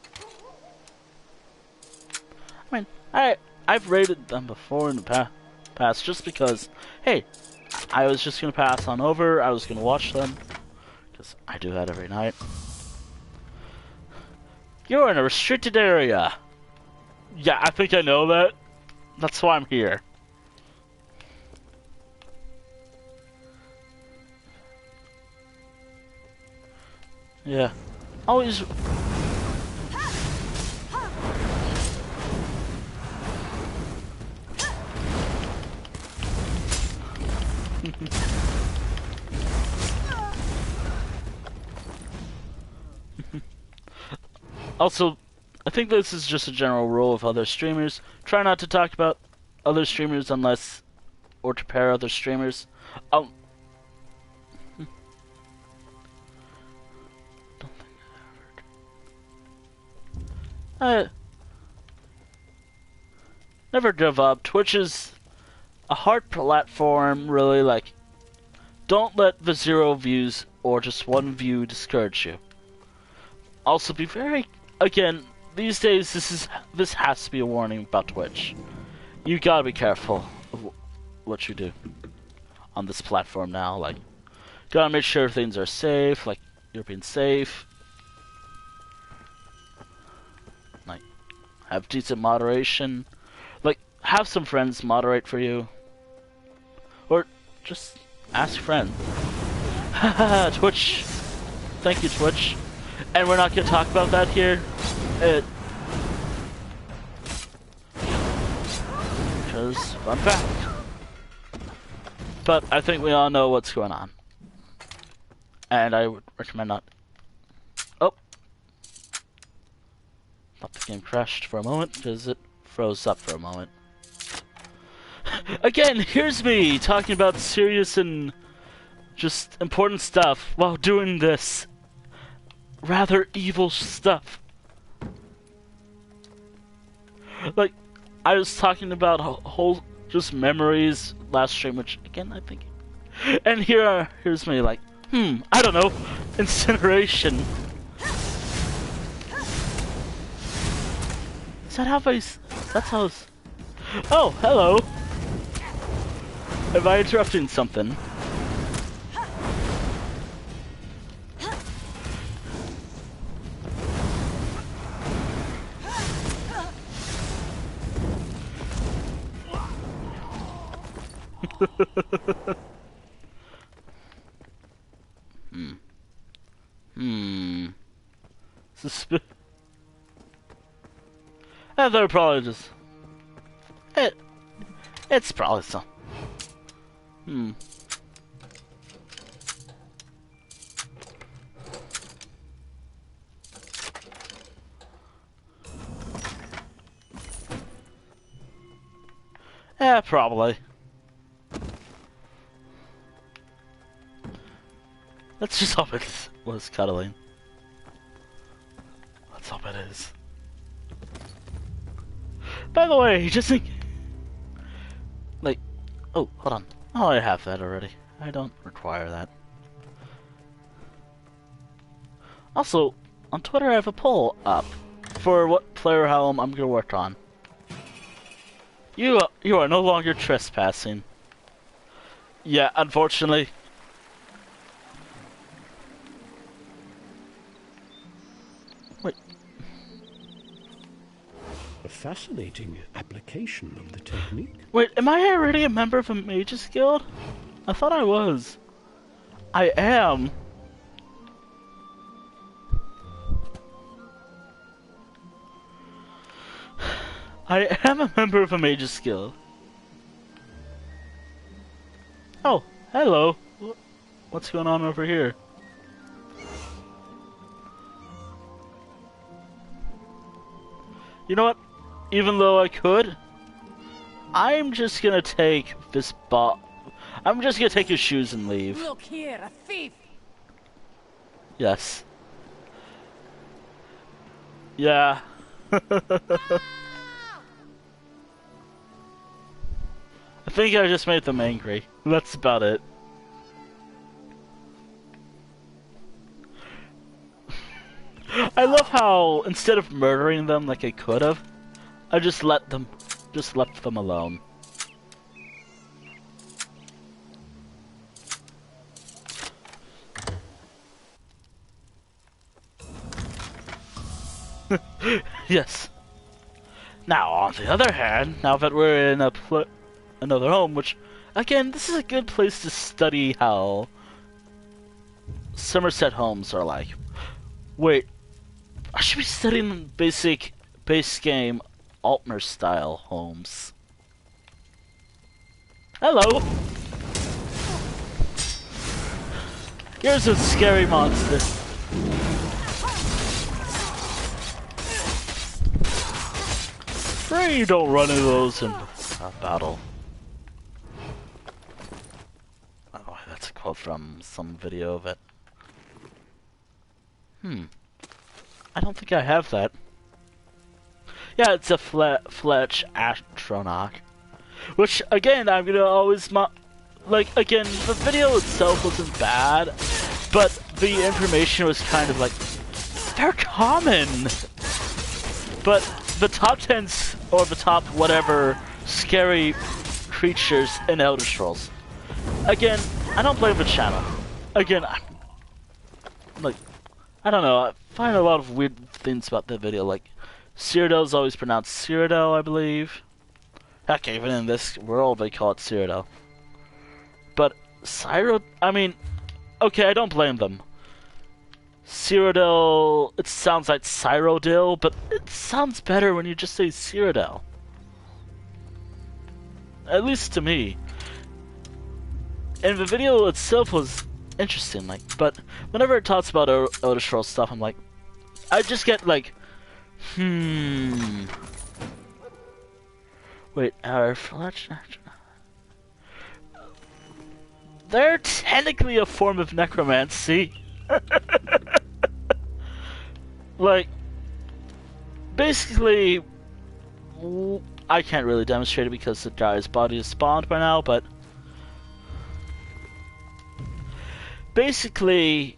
mean, I've raided them before in the past just because, hey, I was just gonna pass on over. I was gonna watch them because I do that every night. You're in a restricted area. Yeah, I think I know that. That's why I'm here. Yeah. Always. Also, I think this is just a general rule of other streamers. Try not to talk about other streamers or to pair other streamers. Don't think I never give up. Twitch is a hard platform, really. Like, don't let the 0 views or just 1 view discourage you. Also, be very, again, these days this has to be a warning about Twitch. You gotta be careful of what you do on this platform now. Like, gotta make sure things are safe. Like, you're being safe. Like, have decent moderation. Like, have some friends moderate for you. Or just ask friends. Haha, Twitch. Thank you, Twitch. And we're not gonna talk about that here. Because fun fact. But I think we all know what's going on. And I would recommend not. Oh. Thought the game crashed for a moment because it froze up for a moment. Again, here's me talking about serious and just important stuff while doing this rather evil stuff. Like, I was talking about whole just memories last stream, which again I think, and here's me like, I don't know, incineration. Is that how that's how? Oh, hello. Am I interrupting something? They're probably just. It's probably so. Yeah, probably. Let's just hope it was cuddling. Let's hope it is. By the way, just think. Like, oh, hold on. Oh, I have that already. I don't require that. Also, on Twitter I have a poll up for what player helm I'm gonna work on. You are no longer trespassing. Yeah, unfortunately. Wait. A fascinating application of the technique. Wait, am I already a member of a Mages Guild? I thought I was. I am. I am a member of a Mages Guild. Oh, hello. What's going on over here? You know what? Even though I could, I'm just gonna take this I'm just gonna take your shoes and leave. Look here, a thief! Yes. Yeah. I think I just made them angry. That's about it. I love how instead of murdering them like I could have, I just left them alone. Yes. Now, on the other hand, now that we're in another home, which, again, this is a good place to study how Somerset homes are like. Wait, I should be studying base game Altmer style homes. Hello. Here's a scary monster. Pray you don't run into those in battle. Oh, that's a quote from some video of it. I don't think I have that. Yeah, it's a Fletch Astronach. Which, again, I'm gonna always again, the video itself wasn't bad, but the information was kind of like, they're common! But the top 10s, or the top whatever, scary creatures in Elder Scrolls. Again, I don't blame the channel. Again, I don't know, I find a lot of weird things about the video, like, Cyrodiil's always pronounced Cyrodiil, I believe. Heck, even in this world they call it Cyrodiil. But, I mean, okay, I don't blame them. Cyrodiil, it sounds like Cyrodiil, but it sounds better when you just say Cyrodiil. At least to me. And the video itself was interesting, but whenever it talks about Elder Scrolls stuff, I'm like, I just get like, Wait, our Fletch... They're technically a form of necromancy. Basically, I can't really demonstrate it because the guy's body is spawned by now, but basically,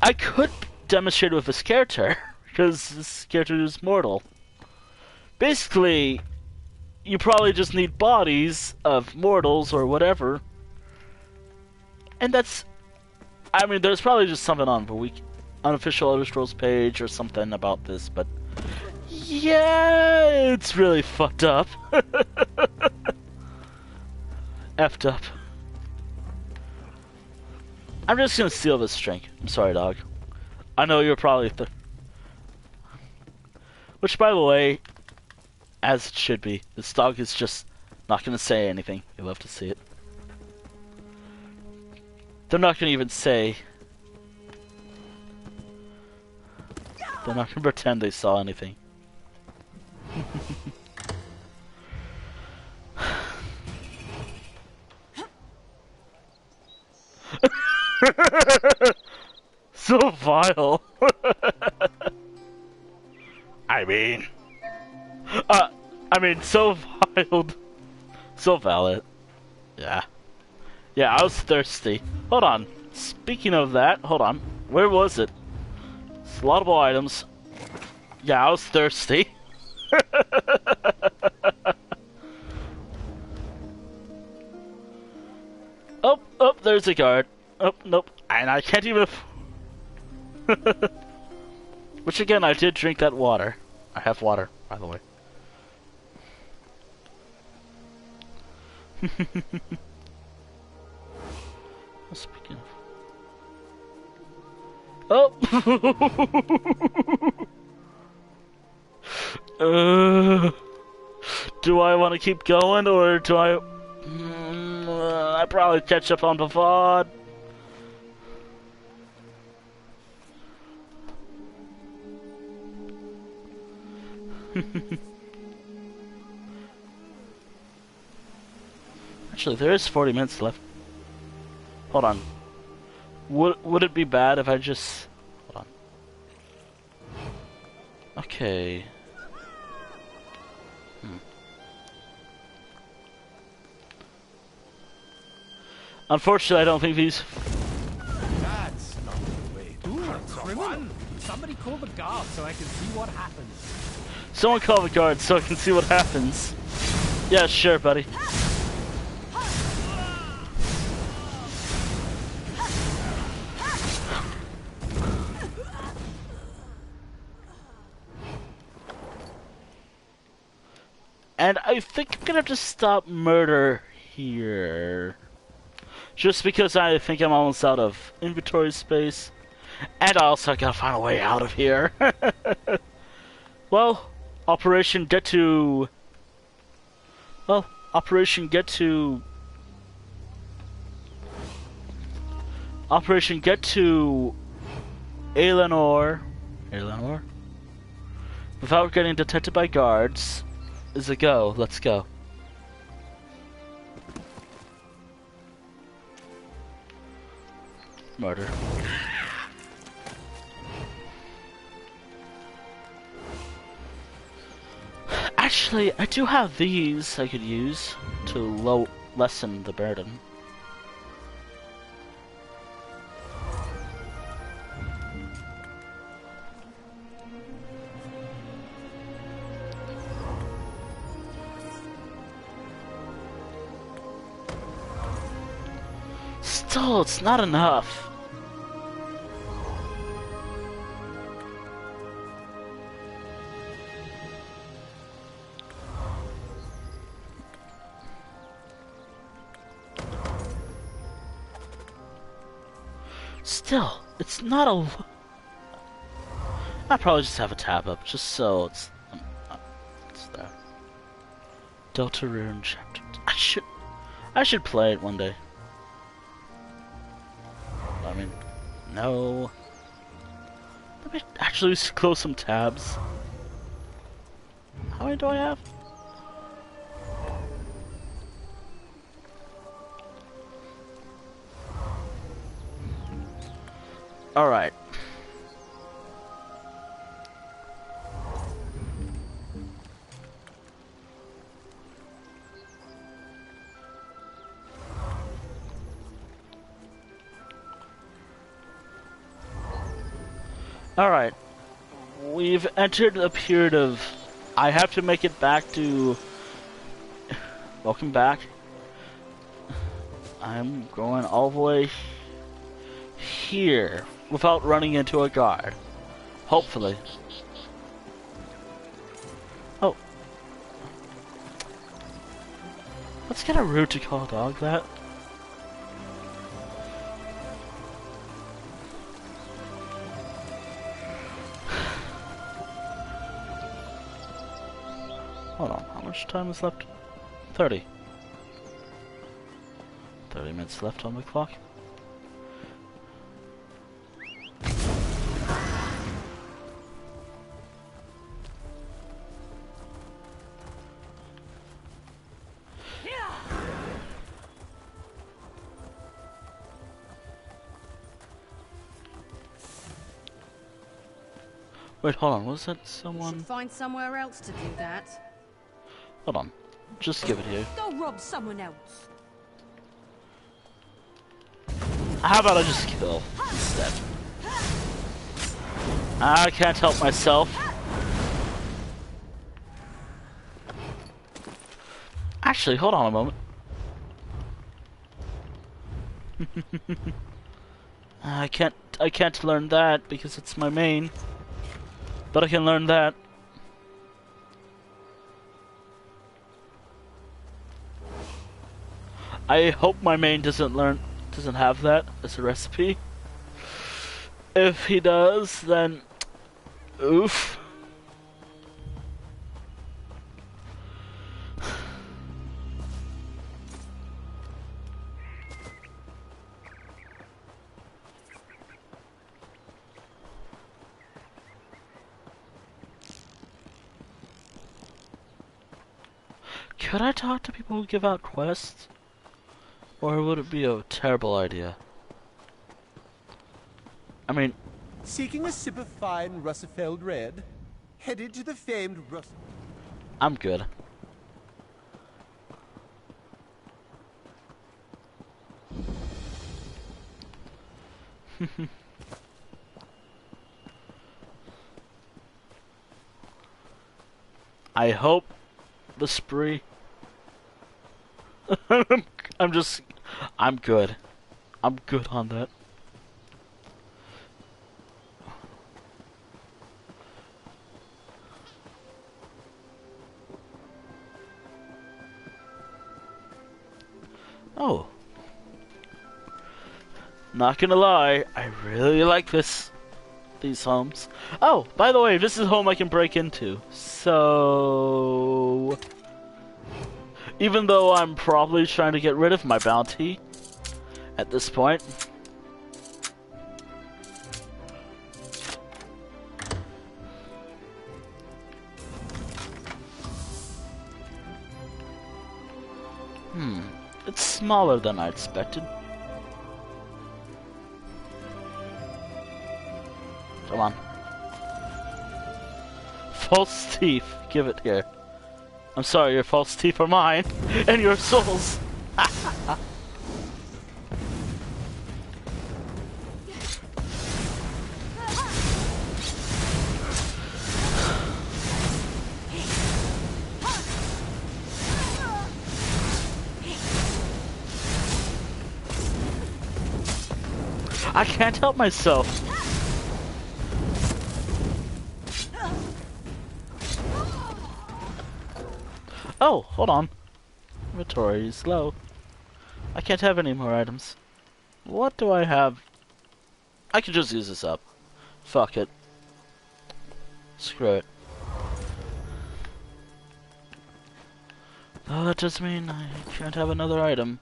I could demonstrate it with this character, because this character is mortal. Basically, you probably just need bodies of mortals or whatever, and that's, I mean, there's probably just something on the unofficial Elder Scrolls page or something about this, but yeah, it's really fucked up. Effed up. I'm just gonna steal this drink. I'm sorry, dog. I know you're probably which, by the way, as it should be, this dog is just not gonna say anything. You'll have to see it. They're not gonna even say. They're not gonna pretend they saw anything. So vile. I mean, so vile. So valid. Yeah. Yeah, I was thirsty. Hold on. Speaking of that, hold on. Where was it? Slottable items. Yeah, I was thirsty. Oh, there's a guard. Oh, nope. And I can't even... Which, again, I did drink that water. I have water, by the way. Speaking of... Oh! Do I want to keep going, or do I... I probably catch up on the VOD. Actually, there is 40 minutes left. Hold on. Would it be bad if I just... Hold on. Okay. Unfortunately, I don't think these... That's not the way to hurt someone. Somebody call the guard so I can see what happens. Someone call the guard so I can see what happens. Yeah, sure, buddy. And I think I'm gonna have to stop murder here. Just because I think I'm almost out of inventory space. And also I gotta find a way out of here. Well, Operation Get to... Well, Operation Get to... Operation Get to... Eleanor... Without getting detected by guards... is a go. Let's go. Murder. Actually, I do have these I could use to lessen the burden. Still, it's not enough. Still, it's not a... I'll probably just have a tab up, just so it's there. Deltarune chapter... I should play it one day. I mean, no. Let me actually close some tabs. How many do I have? Alright. Alright. We've entered a period of... I have to make it back to... Welcome back. I'm going all the way here without running into a guard. Hopefully. Oh. Let's get a rude to call a dog that. Hold on, how much time is left? 30. 30 minutes left on the clock. Wait, hold on, was that someone? Should find somewhere else to do that. Hold on, just give it here. Go rob someone else. How about I just kill instead? I can't help myself. Actually, hold on a moment. I can't learn that because it's my main. But I can learn that. I hope my main doesn't have that as a recipe. If he does, then oof. Could I talk to people who give out quests? Or would it be a terrible idea? I mean... Seeking a sip of fine Russifeld Red? Headed to the famed I'm good. I hope the spree... I'm good. I'm good on that. Oh. Not gonna lie, I really like these homes. Oh, by the way, this is a home I can break into. So... even though I'm probably trying to get rid of my bounty at this point. It's smaller than I expected. Come on. False teeth. Give it here. I'm sorry, your false teeth are mine, and your souls. I can't help myself. Oh, hold on. Inventory is low. I can't have any more items. What do I have? I can just use this up. Fuck it. Screw it. Oh, that does mean I can't have another item.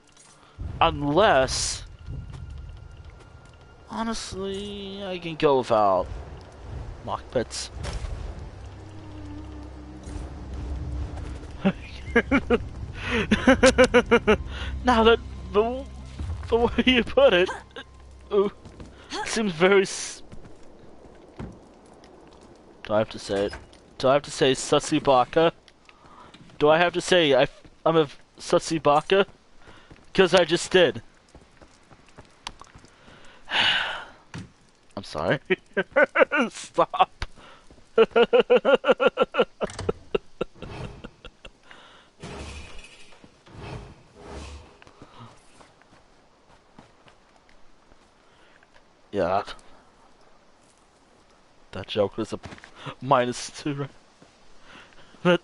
Unless... honestly, I can go without lockpicks. Now that the way you put it, seems very. Do I have to say it? Do I have to say sussy baka? Do I have to say I'm a sussy baka? Because I just did. I'm sorry. Stop. Yeah. That joke was a -2, right?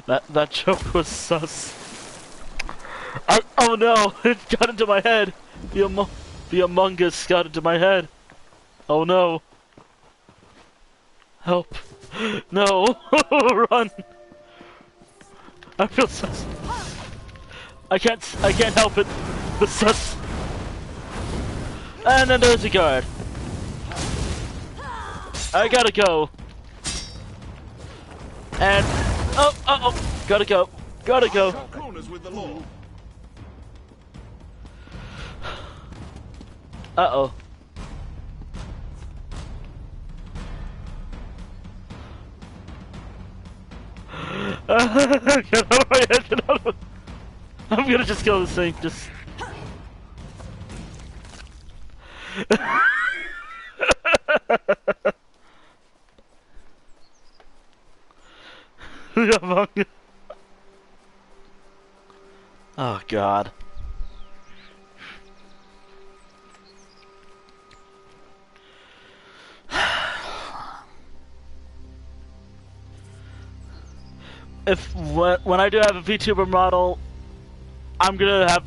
That joke was sus. Oh no! It got into my head! The Among Us got into my head! Oh no! Help! No! Run! I feel sus. I can't help it! The sus! And then there's a guard. I gotta go. And... oh! Gotta go. Gotta go. Uh-oh. Get out of my head, get out of... I'm gonna just kill this thing, just... Oh god. When I do have a VTuber model, I'm gonna have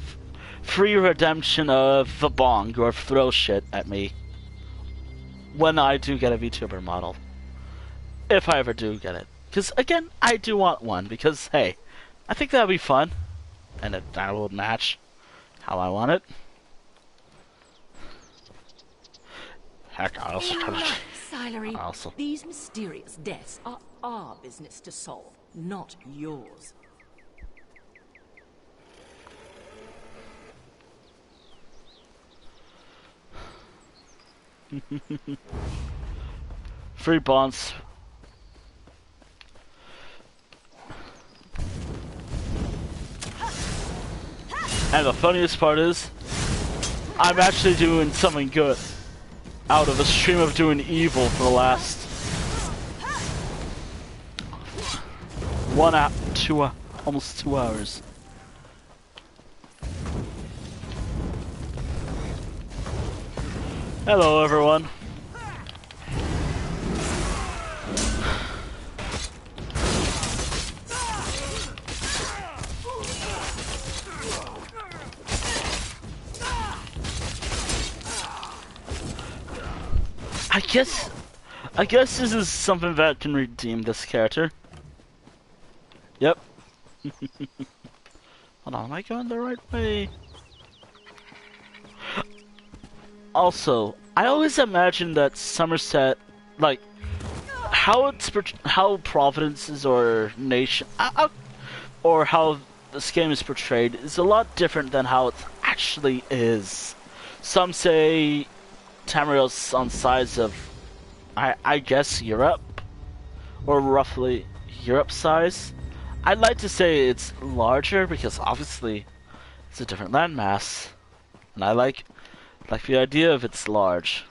free redemption of the bong or throw shit at me when I do get a VTuber model. If I ever do get it. Because, again, I do want one. Because, hey, I think that would be fun. And that will match how I want it. Heck, I also... Silary, these mysterious deaths are our business to solve, not yours. Free bonds. And the funniest part is, I'm actually doing something good out of a stream of doing evil for the last 1 hour, 2, almost 2 hours. Hello, everyone. I guess this is something that can redeem this character. Yep. Hold on, am I going the right way? Also, I always imagine that Somerset, like, how Providence's or nation, or how this game is portrayed is a lot different than how it actually is. Some say Tamriel's on size of, I guess, Europe, or roughly Europe size. I'd like to say it's larger because obviously it's a different landmass, and I like the idea of it's large.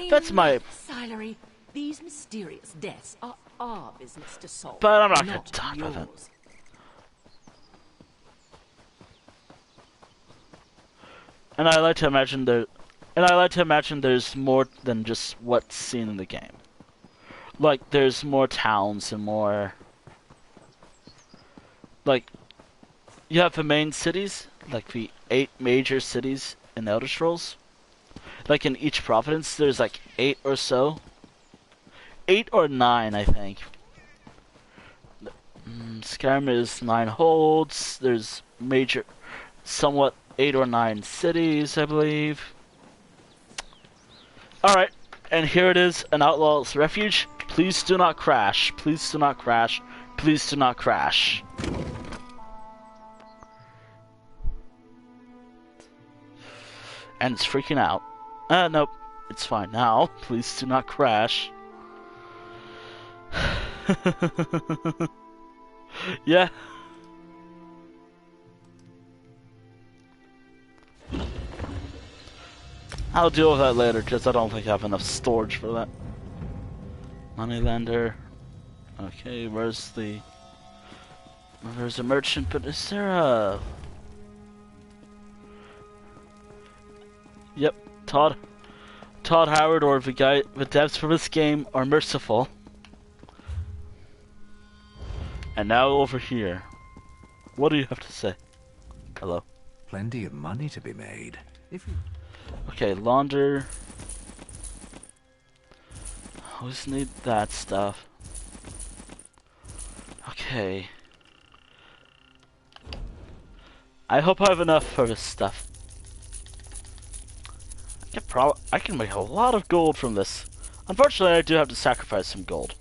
That's my. Salary. These mysterious deaths are our business to solve. But I'm not going to talk about it. And I like to imagine there's more than just what's seen in the game. Like there's more towns and more. Like you have the main cities, like the 8 major cities in Elder Scrolls. Like in each Providence, there's like 8 or so. 8 or 9, I think. Skyrim is 9 holds. There's major, somewhat 8 or 9 cities, I believe. Alright, and here it is, an outlaw's refuge. Please do not crash. Please do not crash. Please do not crash. And it's freaking out. Nope. It's fine now. Please do not crash. Yeah. I'll deal with that later, because I don't think I have enough storage for that. Moneylender. Okay, where's the... There's a merchant, but is there a... Yep, Todd Howard, or the devs for this game are merciful. And now over here. What do you have to say? Hello. Plenty of money to be made. If you... Okay, launder. Always need that stuff. Okay. I hope I have enough for this stuff. I can make a lot of gold from this. Unfortunately, I do have to sacrifice some gold.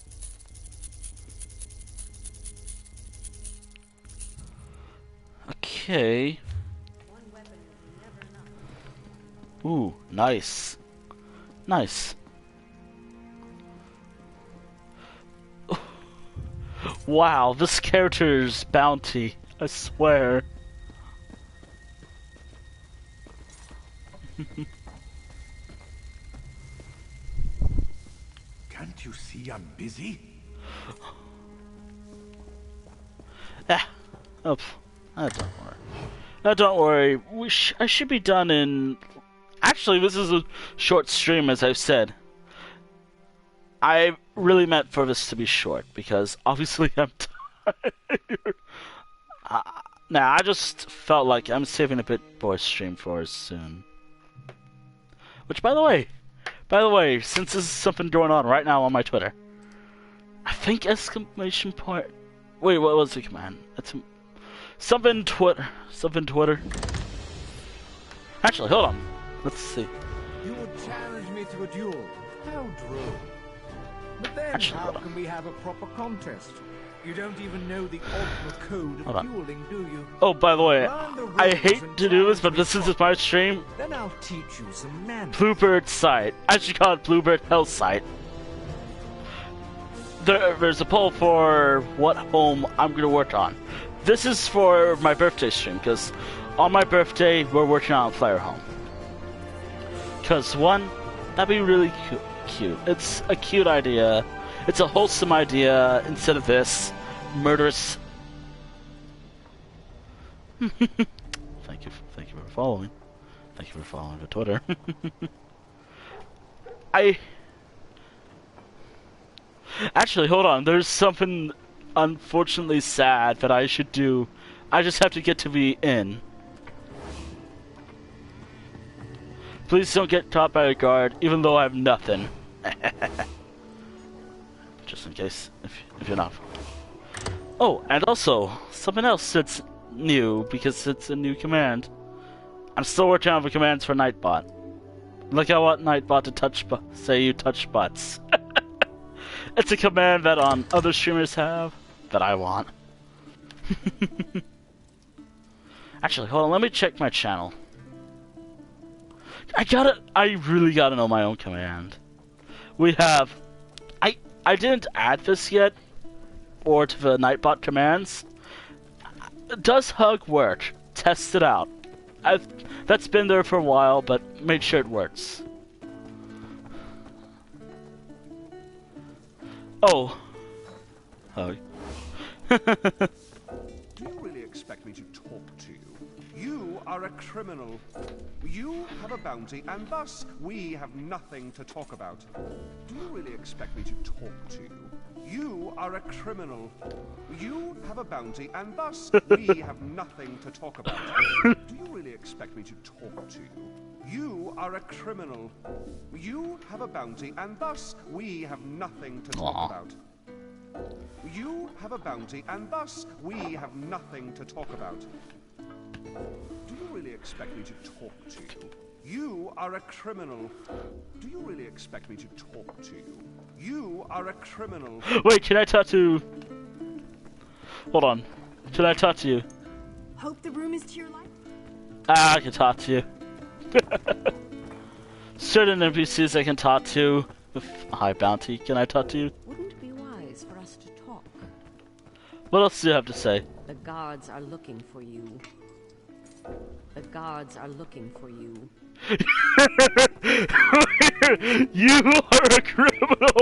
Okay. Ooh, nice. Nice. Wow, this character's bounty, I swear. Can't you see I'm busy? Oops. Don't worry. Don't worry. I should be done in... Actually, this is a short stream, as I've said. I really meant for this to be short, because obviously I'm tired. Nah, I just felt like I'm saving a bit for a stream for soon. Which, by the way, since this is something going on right now on my Twitter, I think exclamation point... Wait, what was the command? That's something Twitter. Actually, hold on. Let's see. You would challenge me to a duel. How droll. But there Actually, How can we have a proper contest? You don't even know the ultimate code of dueling, do you? Oh, by the way, Learn the I rules hate and to do this, try but this is my stream. Then I'll teach you some manners. Bluebird site. I should call it Bluebird Hell site. There's a poll for what home I'm going to work on. This is for my birthday stream, because on my birthday, we're working on a player home. Because, one, that'd be really cute. It's a cute idea. It's a wholesome idea instead of this murderous. Thank you for following. Thank you for following the Twitter. Actually, hold on. There's something unfortunately sad that I should do. I just have to get to the inn. Please don't get caught by a guard, even though I have nothing. Just in case, if you're not. Oh, and also, something else that's new, because it's a new command. I'm still working on the commands for Nightbot. Look, I want Nightbot to say you touch butts. It's a command that other streamers have, that I want. Actually, hold on, let me check my channel. I really gotta know my own command. We have, I didn't add this yet, or to the Nightbot commands. Does hug work? Test it out. That's been there for a while, but make sure it works. Oh. Hug. Do you really expect me to talk to you? You are a criminal. You have a bounty, and thus we have nothing to talk about. Do you really expect me to talk to you? You are a criminal. You have a bounty, and thus we have nothing to talk about. Do you really expect me to talk to you? You are a criminal. You have a bounty, and thus we have nothing to talk about. You have a bounty, and thus we have nothing to talk about. Do you really expect me to talk to you? You are a criminal. Do you really expect me to talk to you? You are a criminal. Wait, can I talk to... Hold on. Can I talk to you? Hope the room is to your liking. I can talk to you. Certain NPCs I can talk to with high bounty. Can I talk to you? Wouldn't it be wise for us to talk? What else do you have to say? The guards are looking for you. The guards are looking for you. You are a criminal!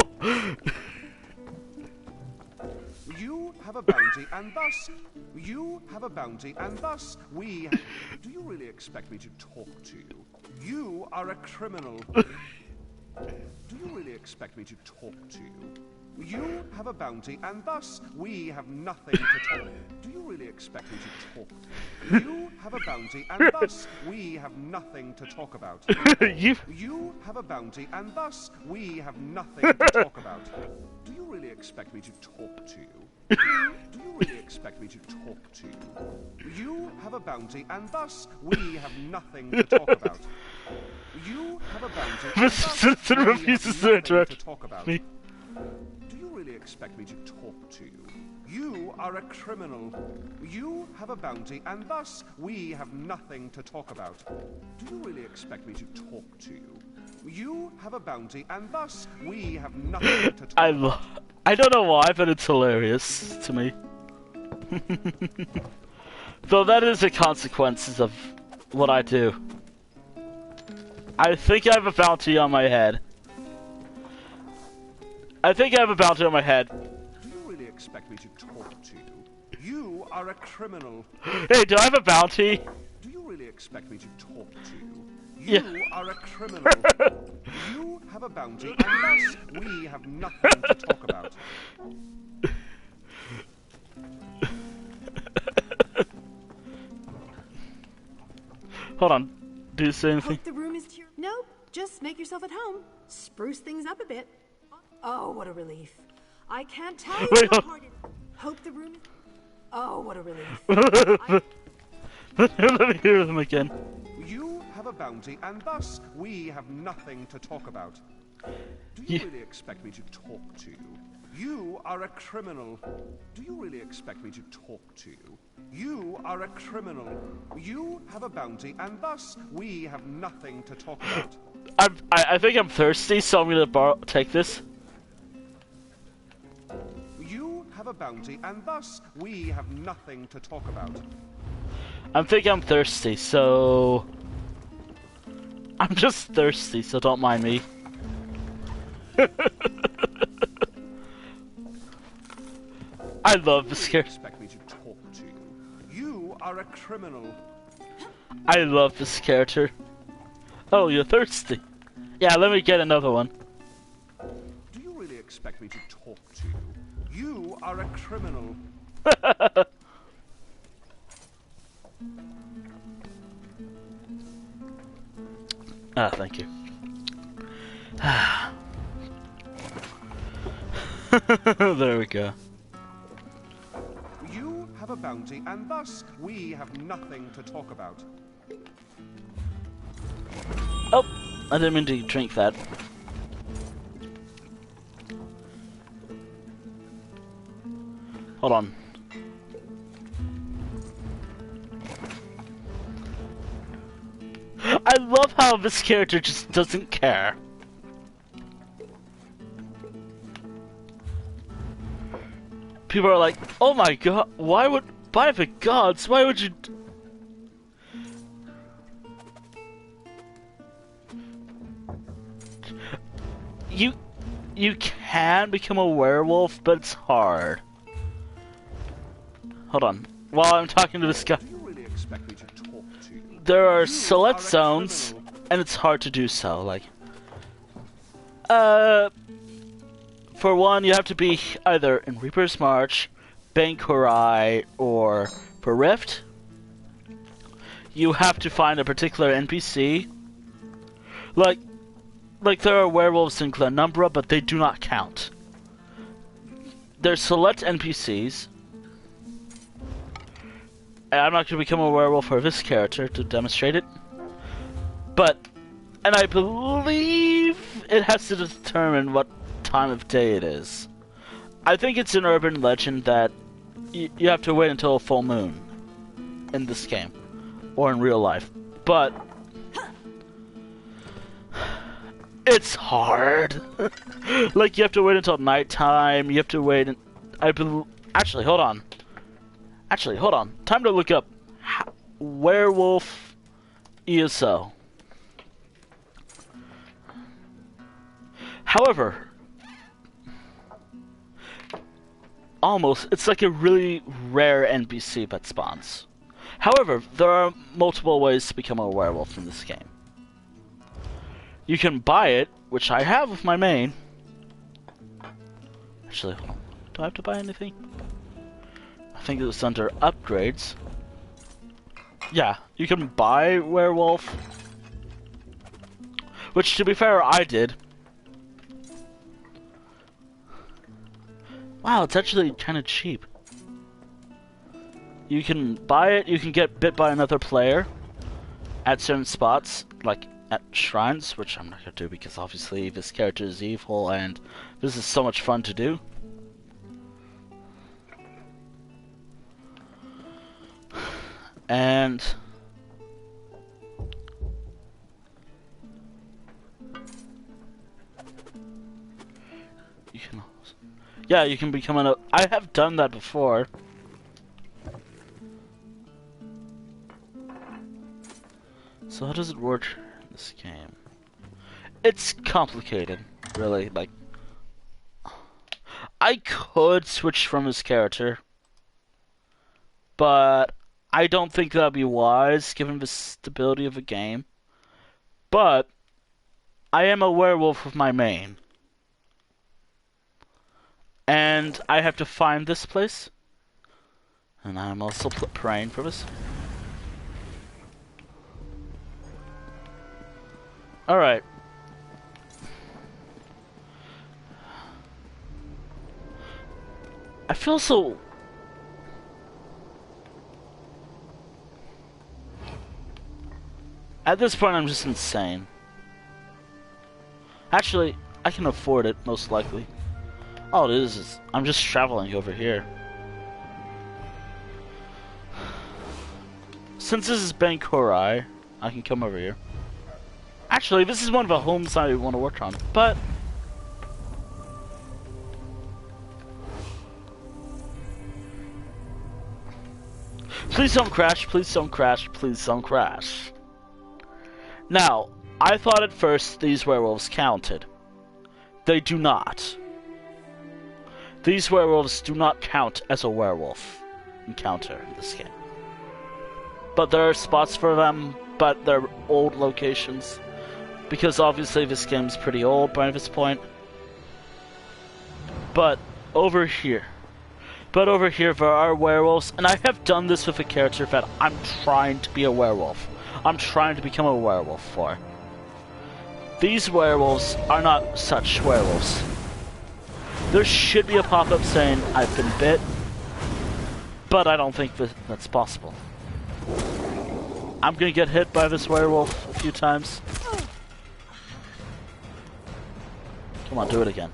You have a bounty, and thus... You have a bounty, and thus we... Do you really expect me to talk to you? You are a criminal. Do you really expect me to talk to you? You have a bounty, and thus we have nothing to talk. Do you really expect me to talk? You have a bounty, and thus we have nothing to talk about. You have a bounty, and thus we have nothing to talk about. Do you really expect me to talk to you? Do you really expect me to talk to you? You have a bounty, and thus we have nothing to talk about. You have a bounty, and thus we have refuses to nothing interact to talk about. me. Do you really expect me to talk to you? You are a criminal. You have a bounty, and thus we have nothing to talk about. Do you really expect me to talk to you? You have a bounty, and thus we have nothing to talk about. I don't know why, but it's hilarious to me. Though that is the consequences of what I do. I think I have a bounty on my head. I think I have a bounty on my head. Do you really expect me to talk to you? You are a criminal. Hey, do I have a bounty? Do you really expect me to talk to you? Yeah. You are a criminal. You have a bounty, and thus we have nothing to talk about. Hold on. Do you say anything? Hope the room is to your... Nope, just make yourself at home. Spruce things up a bit. Oh, what a relief. I can't tell you how hard it is. Hope the room is... Oh, what a relief. Let me hear them again. You have a bounty, and thus we have nothing to talk about. Do you really expect me to talk to you? You are a criminal. Do you really expect me to talk to you? You are a criminal. You have a bounty, and thus we have nothing to talk about. I think I'm thirsty, so I'm gonna take this. You have a bounty, and thus we have nothing to talk about. I think I'm thirsty, so I'm just thirsty, so don't mind me. I love this character. Expect me to talk to you. You are a criminal. I love this character. Oh, you're thirsty. Yeah, let me get another one. Do you really expect me to talk to you? You are a criminal. Ah, thank you. There we go. You have a bounty, and thus we have nothing to talk about. Oh, I didn't mean to drink that. Hold on. I love how this character just doesn't care. People are like, oh my god, why would, by the gods, why would you... You can become a werewolf, but it's hard. Hold on. While I'm talking to this guy, there are select zones, and it's hard to do so. Like, for one, you have to be either in Reaper's March, Bankurai, or for Rift. You have to find a particular NPC. Like there are werewolves in Glenumbra, but they do not count. There's select NPCs. And I'm not going to become a werewolf for this character to demonstrate it. But, and I believe it has to determine what time of day it is. I think it's an urban legend that you have to wait until a full moon in this game. Or in real life. But it's hard. Like, you have to wait until nighttime. You have to wait. Actually, hold on. Time to look up werewolf ESO. However, it's like a really rare NPC that spawns. However, there are multiple ways to become a werewolf in this game. You can buy it, which I have with my main. Actually, hold on. Do I have to buy anything? I think it was under upgrades. Yeah, you can buy werewolf. Which, to be fair, I did. Wow, it's actually kind of cheap. You can buy it, you can get bit by another player at certain spots, like at shrines, which I'm not going to do because obviously this character is evil and this is so much fun to do. And you can also, yeah, you can become I have done that before. So how does it work in this game? It's complicated, really. Like, I could switch from his character, but I don't think that'd be wise given the stability of the game. But I am a werewolf with my main. And I have to find this place. And I'm also praying for this. Alright. I feel so... At this point, I'm just insane. Actually, I can afford it, most likely. All it is I'm just traveling over here. Since this is Bankorai, I can come over here. Actually, this is one of the homes I want to work on, but... Please don't crash, please don't crash, please don't crash. Now, I thought at first these werewolves counted. They do not. These werewolves do not count as a werewolf encounter in this game. But there are spots for them, but they're old locations. Because obviously this game's pretty old by this point. But over here there are werewolves, and I have done this with a character that I'm trying to be a werewolf. I'm trying to become a werewolf for. These werewolves are not such werewolves. There should be a pop-up saying, I've been bit, but I don't think that's possible. I'm gonna get hit by this werewolf a few times. Come on, do it again.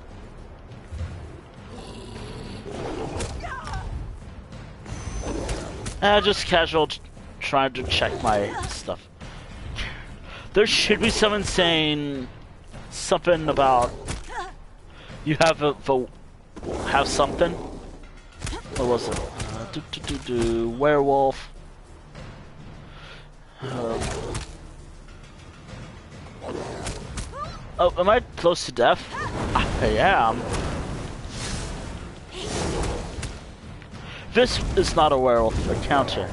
Just casual trying to check my stuff. There should be someone saying something about you have have something. What was it? Werewolf. Oh, am I close to death? I am. This is not a werewolf encounter,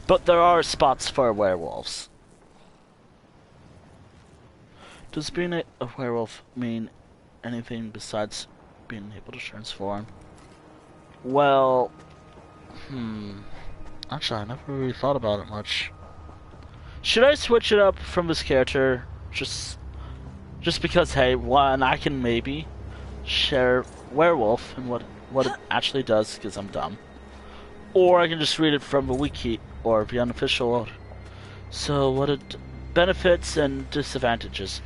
but there are spots for werewolves. Does being a werewolf mean anything besides being able to transform? Well, actually, I never really thought about it much. Should I switch it up from this character? Just because, hey, one, I can maybe share werewolf and what it actually does, because I'm dumb. Or I can just read it from the wiki or the unofficial order. So what it benefits and disadvantages.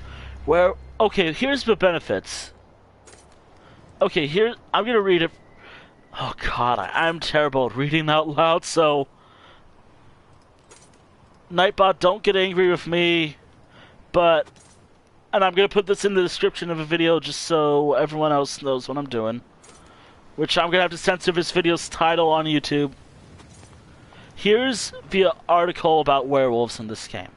Okay, here's the benefits. Okay, here I'm gonna read it. Oh god, I'm terrible at reading out loud, so Nightbot, don't get angry with me, and I'm gonna put this in the description of the video just so everyone else knows what I'm doing. Which I'm gonna have to censor this video's title on YouTube. Here's the article about werewolves in this game.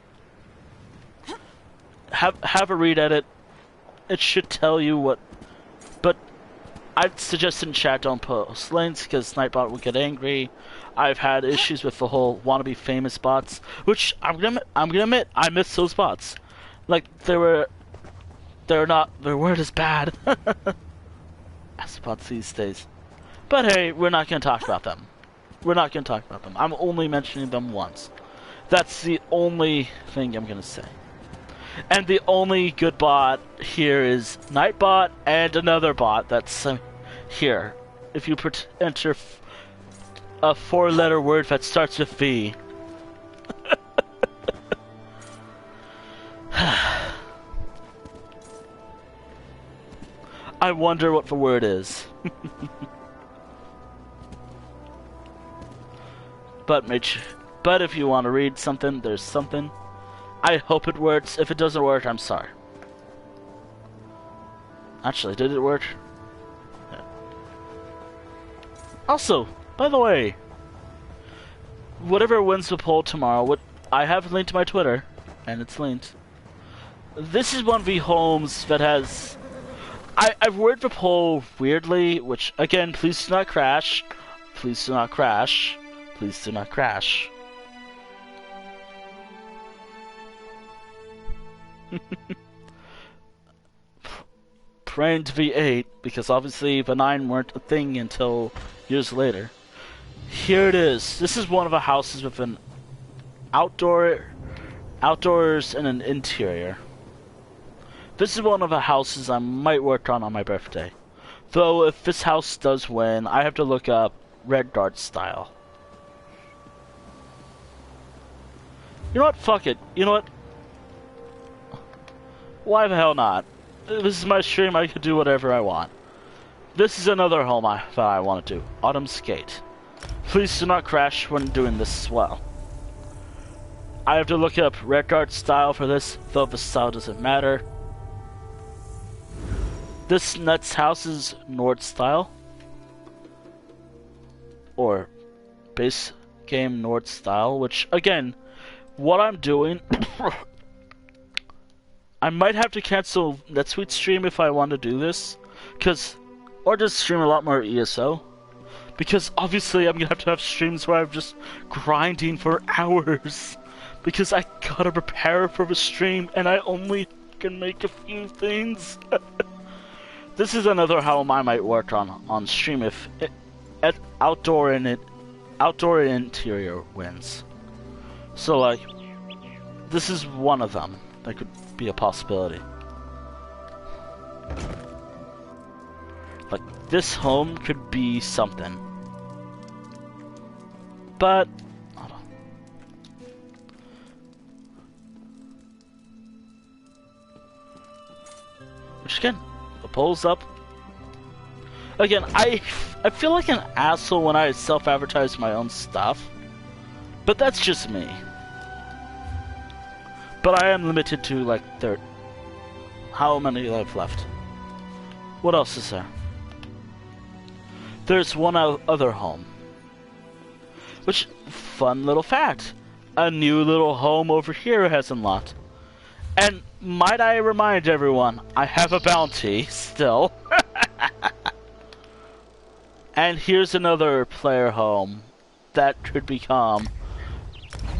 Have a read at it. It should tell you what, but I'd suggest in chat don't post links because Nightbot will get angry. I've had issues with the whole wannabe famous bots, which I'm gonna admit I miss those bots. Like their word is bad. As bots these days. But hey, we're not gonna talk about them. I'm only mentioning them once. That's the only thing I'm gonna say. And the only good bot here is Nightbot and another bot that's here. If you enter a 4-letter word that starts with V. I wonder what the word is. But if you want to read something, there's something. I hope it works. If it doesn't work, I'm sorry. Actually, did it work? Yeah. Also, by the way, whatever wins the poll tomorrow, I have linked to my Twitter, and it's linked. This is one of the homes that has... I've worded the poll weirdly, which, again, please do not crash. Please do not crash. Please do not crash. Praying to be 8, because obviously the 9 weren't a thing until years later. Here it is. This is one of the houses with an outdoors and an interior. This is one of the houses I might work on my birthday. Though if this house does win, I have to look up Red Dart style. You know what? Fuck it. You know what? Why the hell not? this is my stream, I could do whatever I want. This is another home that I want to do. Autumn's Gate. Please do not crash when doing this as well. I have to look up Redguard style for this, though the style doesn't matter. This Nuts house is Nord style. Or base game Nord style, which again, what I'm doing, I might have to cancel NetSuite stream if I want to do this, or just stream a lot more ESO, because obviously I'm gonna have to have streams where I'm just grinding for hours, because I gotta prepare for the stream and I only can make a few things. This is another how I might work on stream if outdoor and interior wins. So like, this is one of them that could be a possibility. Like, this home could be something. But, hold on. Which again, the poll's up. Again, I feel like an asshole when I self-advertise my own stuff. But that's just me. But I am limited to like how many I've left. What else is there? There's one other home. Which, fun little fact. A new little home over here has unlocked. And might I remind everyone, I have a bounty still. And here's another player home that could become,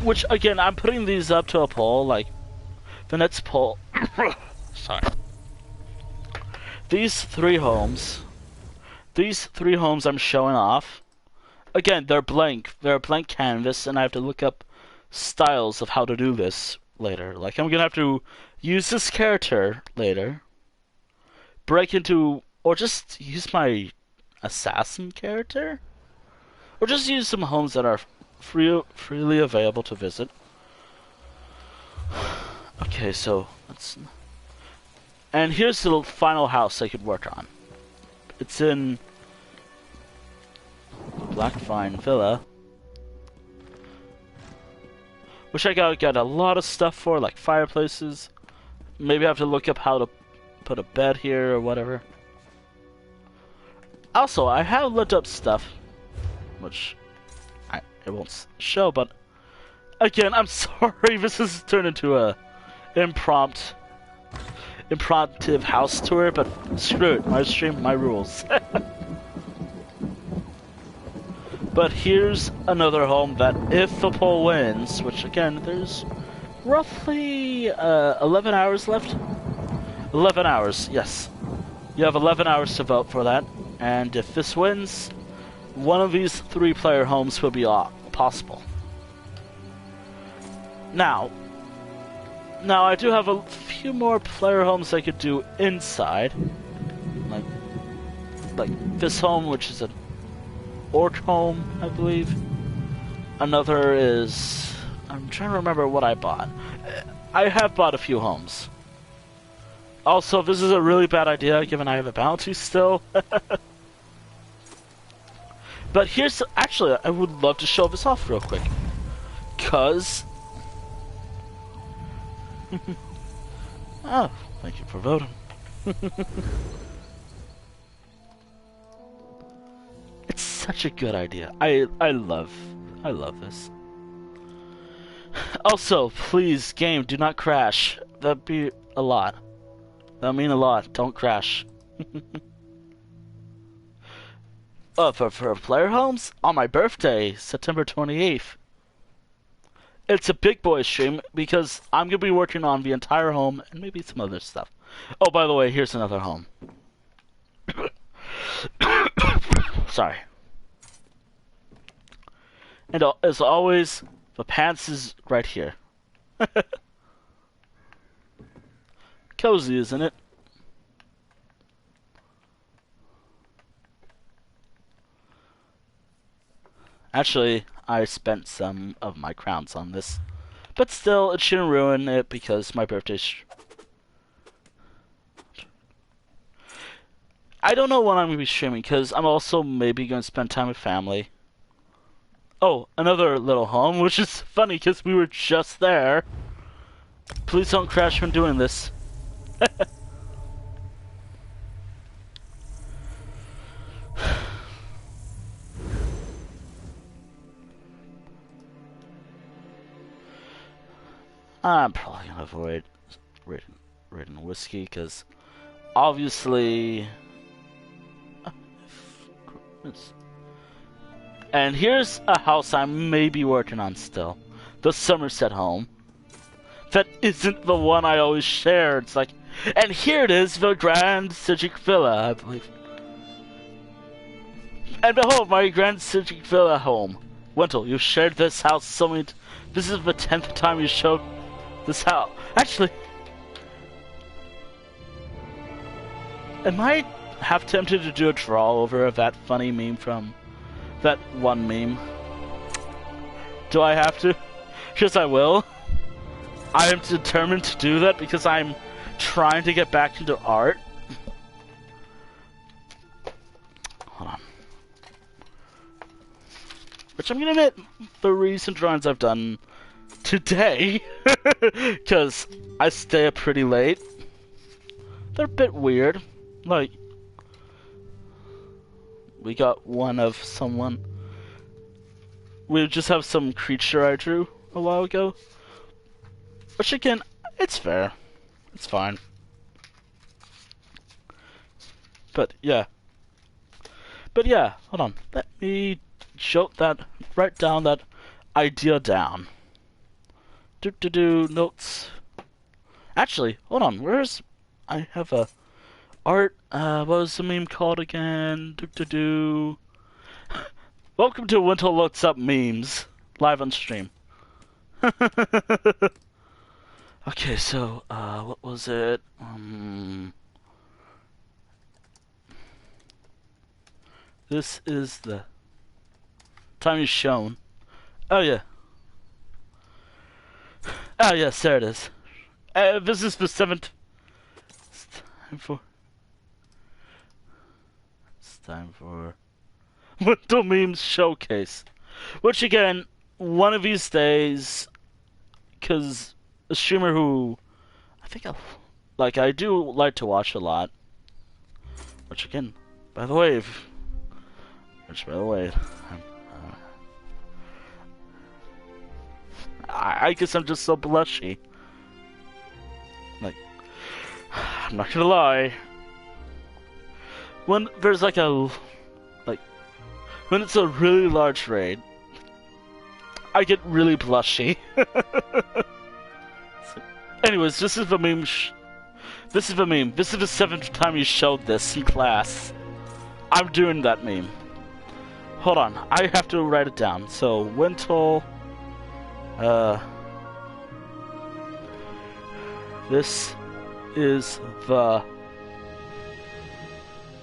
which again, I'm putting these up to a poll, like the next poll. Sorry. These three homes I'm showing off. Again, they're blank. They're a blank canvas, and I have to look up styles of how to do this later. Like, I'm gonna have to use this character later, break into, or just use my assassin character, or just use some homes that are freely available to visit. Okay, so let's. And here's the final house I could work on. It's in Blackvine Villa, which I gotta get a lot of stuff for, like fireplaces. Maybe I have to look up how to put a bed here or whatever. Also, I have looked up stuff, which it won't show, but again, I'm sorry, this has turned into a impromptu house tour, but screw it, my stream, my rules. But here's another home that, if the poll wins, which again, there's roughly 11 hours left. 11 hours, yes. You have 11 hours to vote for that, and if this wins, one of these 3-player homes will be possible. Now I do have a few more player homes I could do inside, like this home, which is an orc home, I believe. Another is, I'm trying to remember what I bought. I have bought a few homes. Also, this is a really bad idea, given I have a bounty still. But here's, actually, I would love to show this off real quick. Cause... oh, thank you for voting. It's such a good idea. I love this. Also, please, game, do not crash. That'd be a lot. That'd mean a lot. Don't crash. Oh, for player homes? On my birthday, September 28th. It's a big boy stream because I'm going to be working on the entire home and maybe some other stuff. Oh, by the way, here's another home. Sorry. And as always, the pants is right here. Cozy, isn't it? Actually, I spent some of my crowns on this. But still, it shouldn't ruin it because my birthday's... I don't know when I'm going to be streaming, because I'm also maybe going to spend time with family. Oh, another little home, which is funny, because we were just there. Please don't crash when doing this. I'm probably going to avoid rating whiskey, because obviously... And here's a house I may be working on still. The Somerset home. That isn't the one I always share. It's like... And here it is, the Grand Citric Villa, I believe. And behold, my Grand Citric Villa home. Wintle, you've shared this house so many... This is the 10th time you showed this house. Actually... Am I half tempted to do a draw over of that funny meme from... That one meme? Do I have to? Yes, I will. I am determined to do that because I'm trying to get back into art. Hold on. Which I'm gonna admit, the recent drawings I've done today, because I stay up pretty late, they're a bit weird. Like, we got one of someone. We just have some creature I drew a while ago. Which again, it's fair. It's fine. But yeah. Hold on. Let me write down that idea down. Notes. Actually, hold on. I have a art, what was the meme called again? Welcome to Wintle Looks Up Memes, live on stream. Okay, so, what was it? This is the time is shown. Oh yeah. Oh yes, there it is. This is the 7th. It's time for Wintle Memes Showcase. Which again, one of these days, because a streamer who I do like to watch a lot. Which again, by the way, I guess I'm just so blushy. Like, I'm not gonna lie. When there's when it's a really large raid, I get really blushy. Anyways, this is the meme. This is the meme. This is the 7th time you showed this in class. I'm doing that meme. Hold on, I have to write it down. So, Wintle, this is the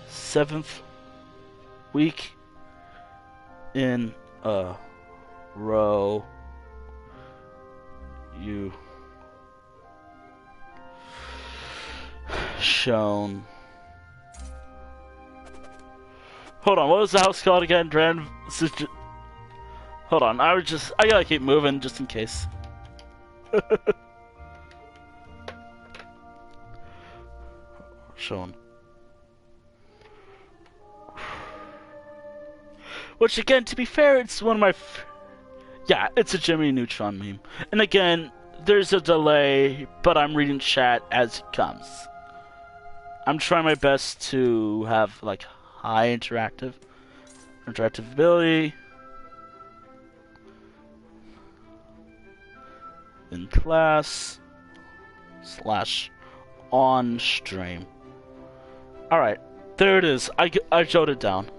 7th week in a row you shown. Hold on, what was the house called again? Hold on, I gotta keep moving just in case. Shown. Which again, to be fair, it's one of my... Yeah, it's a Jimmy Neutron meme. And again, there's a delay, but I'm reading chat as it comes. I'm trying my best to have, like, high interactability in class / on stream. Alright, there it is. I jotted it down.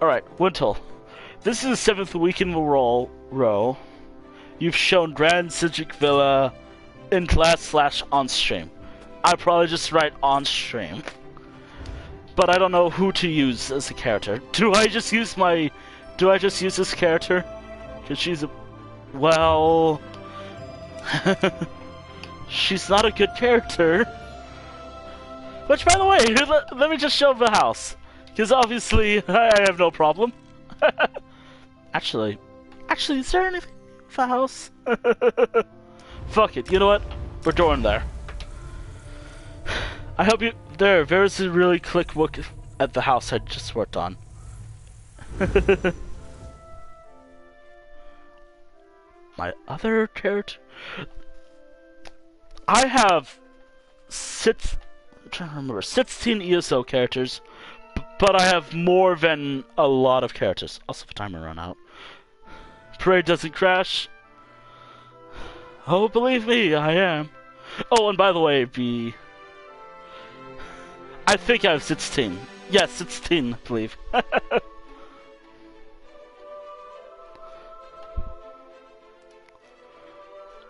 Alright, Wintle. This is the 7th week in the row. You've shown Grand Citric Villa in class / on stream. I probably just write on stream. But I don't know who to use as a character. Do I just use this character? Because she's a... Well... she's not a good character. Which, by the way, let me just show the house. Because obviously, I have no problem. Actually, is there anything with the house? Fuck it, you know what? We're going there. I hope you... There's a really quick look at the house I just worked on. My other character... I have... I'm trying to remember, 16 ESO characters, but I have more than a lot of characters. Also, the timer run out. Parade doesn't crash. Oh, believe me, I am. Oh, and by the way, I think I have 16. Yes, 16, I believe.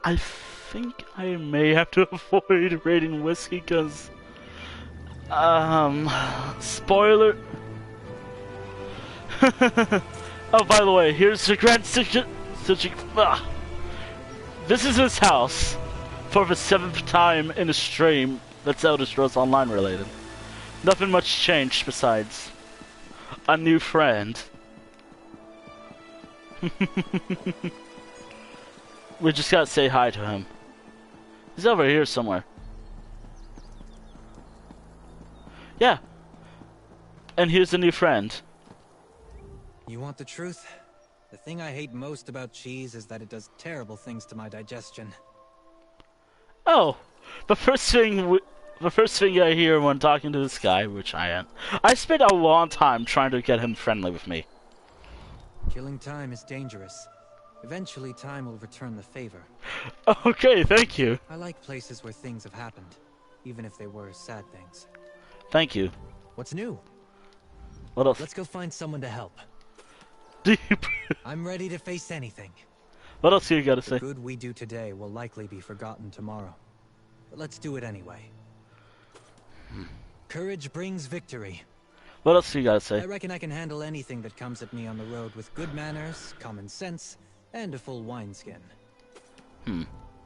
I think I may have to avoid raiding whiskey because... spoiler... Oh, by the way, here's the grand this is his house for the 7th time in a stream that's Elder Scrolls Online related. Nothing much changed besides a new friend. We just gotta say hi to him. He's over here somewhere. Yeah. And here's a new friend. You want the truth? The thing I hate most about cheese is that it does terrible things to my digestion. Oh, the first thing I hear when talking to this guy, which I spent a long time trying to get him friendly with me. Killing time is dangerous. Eventually, time will return the favor. Okay, thank you. I like places where things have happened, even if they were sad things. Thank you. What's new? What else? Let's go find someone to help. Deep. I'm ready to face anything. What else you gotta say? The good we do today will likely be forgotten tomorrow. But let's do it anyway. Courage brings victory. What else you gotta say? I reckon I can handle anything that comes at me on the road with good manners, common sense, and a full wineskin.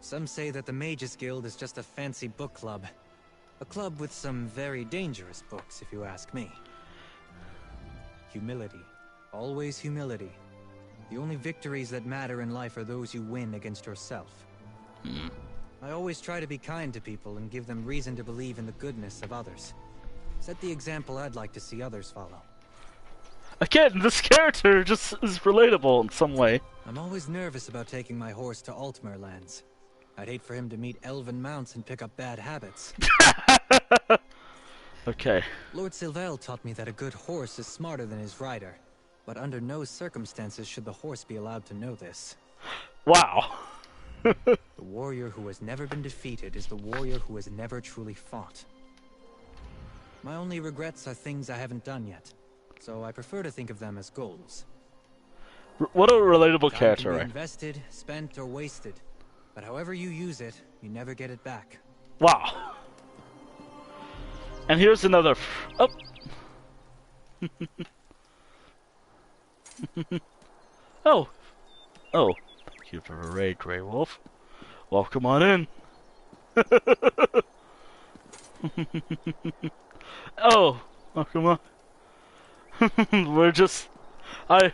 Some say that the Mages Guild is just a fancy book club. A club with some very dangerous books, if you ask me. Humility. Always humility. The only victories that matter in life are those you win against yourself. I always try to be kind to people and give them reason to believe in the goodness of others. Set the example I'd like to see others follow. Again, this character just is relatable in some way. I'm always nervous about taking my horse to Altmer lands. I'd hate for him to meet elven mounts and pick up bad habits. Okay. Lord Sylvel taught me that a good horse is smarter than his rider. But under no circumstances should the horse be allowed to know this. Wow. The warrior who has never been defeated is the warrior who has never truly fought. My only regrets are things I haven't done yet, so I prefer to think of them as goals. What a relatable character, Time right? can be invested, spent, or wasted. But however you use it, you never get it back. Wow. And here's another... Oh. Oh. Oh. Thank you for the raid, Grey Wolf. Welcome on in. Oh. Welcome on. We're just... Oh,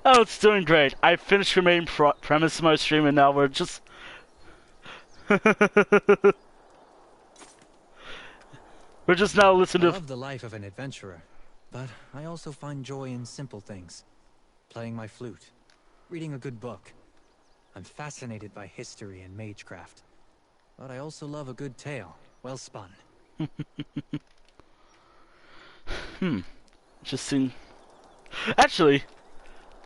it's doing great. I finished the main premise of my stream and now we're just... We're just now listening to... I love the life of an adventurer, but I also find joy in simple things. Playing my flute, reading a good book. I'm fascinated by history and magecraft, but I also love a good tale, well spun. Interesting. Actually,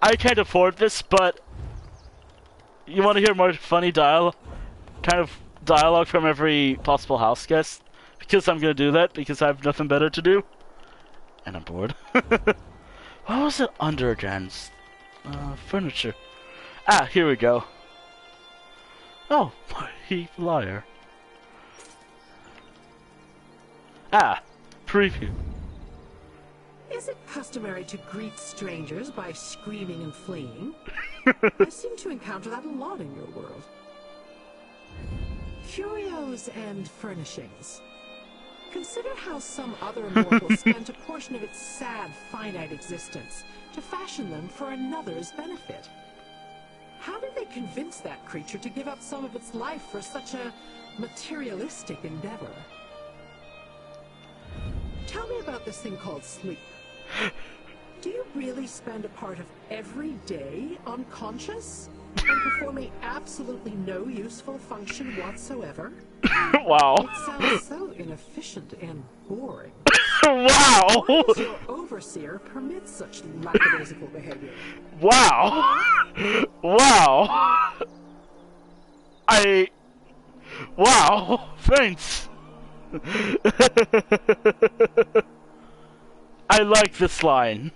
I can't afford this, but you want to hear more funny dialogue from every possible house guest? Because I'm gonna do that, because I have nothing better to do. And I'm bored. What was it under again? Furniture. Ah, here we go. Oh, he liar. Ah, preview. Is it customary to greet strangers by screaming and fleeing? I seem to encounter that a lot in your world. Curios and furnishings. Consider how some other mortal spent a portion of its sad, finite existence to fashion them for another's benefit. How did they convince that creature to give up some of its life for such a materialistic endeavor? Tell me about this thing called sleep. Do you really spend a part of every day unconscious and performing absolutely no useful function whatsoever? Wow. It sounds so inefficient and boring. Wow. Why does your overseer permit such lackadaisical behavior? Wow. Wow. Wow. Thanks. I like this line.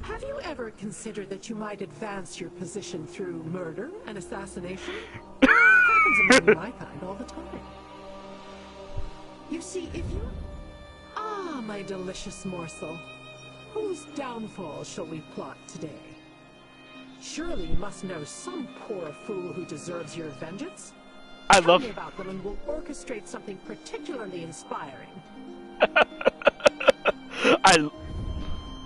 Have you ever considered that you might advance your position through murder and assassination? It happens among my kind all the time. You see, if you... Ah, my delicious morsel. Whose downfall shall we plot today? Surely you must know some poor fool who deserves your vengeance. Tell me about them and we'll orchestrate something particularly inspiring. I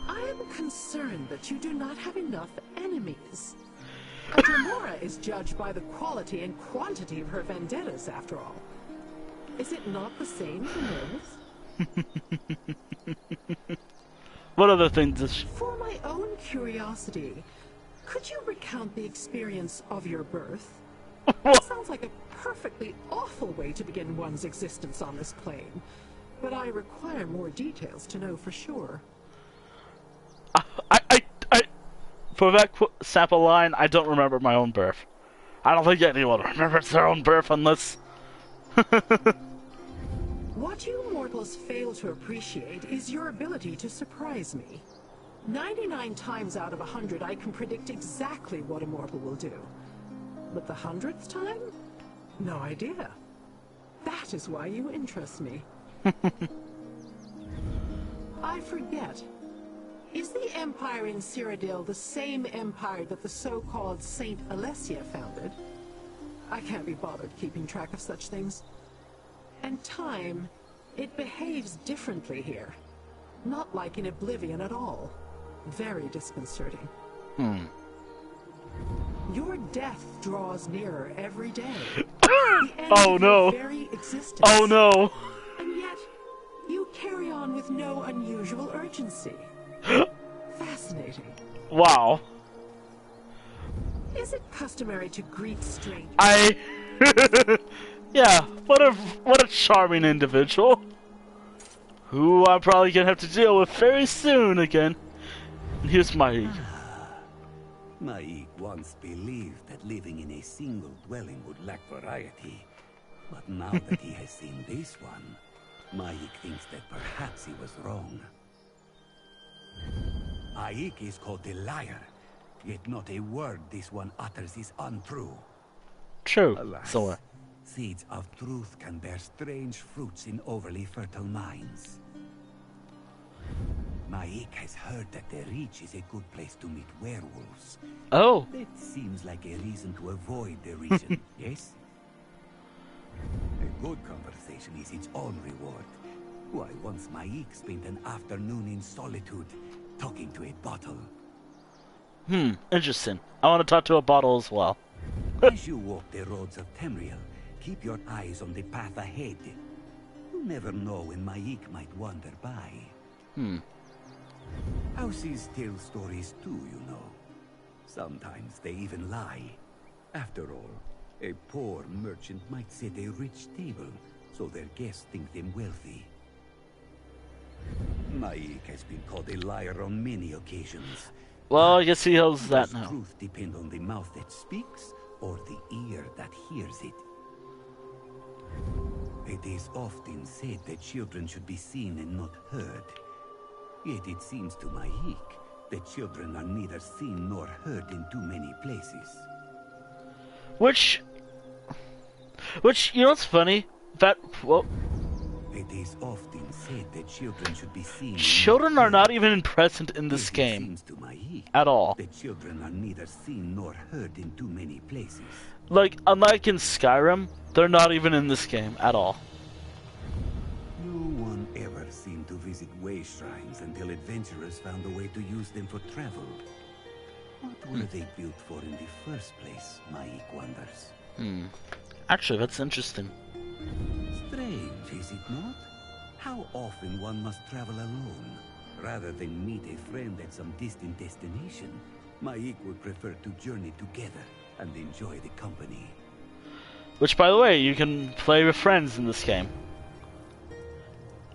am concerned that you do not have enough enemies. A Dremora is judged by the quality and quantity of her vendettas, after all. Is it not the same for Nerys? What other things is... For my own curiosity, could you recount the experience of your birth? It sounds like a perfectly awful way to begin one's existence on this plane, but I require more details to know for sure. For that sample line, I don't remember my own birth. I don't think anyone remembers their own birth unless... What you mortals fail to appreciate is your ability to surprise me. 99 times out of 100, I can predict exactly what a mortal will do. But the 100th time? No idea. That is why you interest me. I forget. Is the Empire in Cyrodiil the same empire that the so-called Saint Alessia founded? I can't be bothered keeping track of such things. And time, it behaves differently here. Not like in Oblivion at all. Very disconcerting. Your death draws nearer every day. The end Oh no! of your very existence. Oh no! And yet, you carry on with no unusual urgency. Fascinating. Wow. Is it customary to greet strangers? Yeah, what a charming individual. Who I'm probably gonna have to deal with very soon again. And here's Maid. Maid once believed that living in a single dwelling would lack variety. But now that he has seen this one, Maid thinks that perhaps he was wrong. Aik is called a liar, yet not a word this one utters is untrue. True. Alas, So seeds of truth can bear strange fruits in overly fertile minds. Maik has heard that the Reach is a good place to meet werewolves. Oh. That seems like a reason to avoid the region, yes? A good conversation is its own reward. Why, once Maik spent an afternoon in solitude, talking to a bottle. Interesting. I want to talk to a bottle as well. As you walk the roads of Tamriel, keep your eyes on the path ahead. You never know when Maik might wander by. Houses tell stories too, you know. Sometimes they even lie. After all, a poor merchant might set a rich table, so their guests think them wealthy. Maik has been called a liar on many occasions. Well, I guess he knows that Does now. truth depend on the mouth that speaks, or the ear that hears it? It is often said that children should be seen and not heard. Yet it seems to Maik that children are neither seen nor heard in too many places. Which, you know what's funny? That, well... It is often said that children should be seen. Children are not even present in this game. At all. That children are neither seen nor heard in too many places. Like, unlike in Skyrim, they're not even in this game at all. No seemed to visit way shrines until adventurers found a way to use them for travel. What were they built for in the first place, Maik wonders? Actually, that's interesting. Strange, is it not? How often one must travel alone, rather than meet a friend at some distant destination. Maik would prefer to journey together and enjoy the company. Which, by the way, you can play with friends in this game.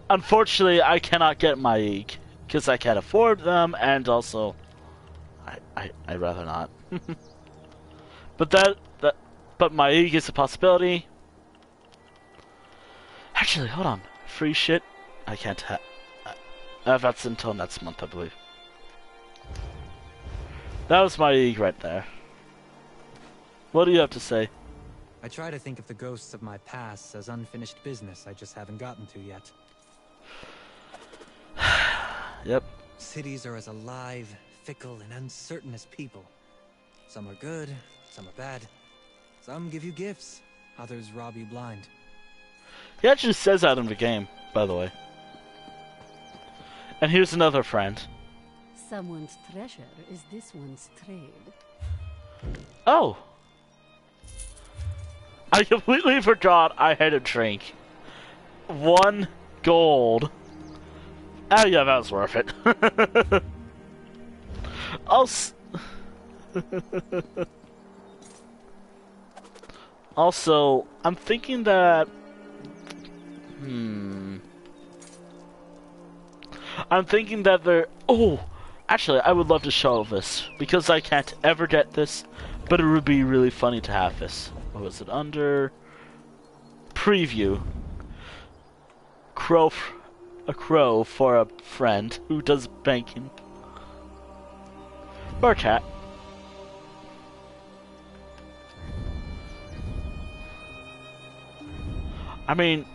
Unfortunately, I cannot get Maik, because I can't afford them, and also, I'd rather not. But but Maik is a possibility. Actually, hold on. Free shit? I can't have. That's until next month, I believe. That was Maik right there. What do you have to say? I try to think of the ghosts of my past as unfinished business I just haven't gotten to yet. Yep. Cities are as alive, fickle, and uncertain as people. Some are good, some are bad. Some give you gifts, others rob you blind. He actually says that in the game, by the way. And here's another friend. Someone's treasure is this one's trade. Oh! I completely forgot I had a drink. 1 gold. Oh yeah, that was worth it. Also, I'm thinking that... I'm thinking that there... Oh! Actually, I would love to show this. Because I can't ever get this. But it would be really funny to have this. What was it? Under... Preview. A crow for a friend who does banking. Or a cat. I mean...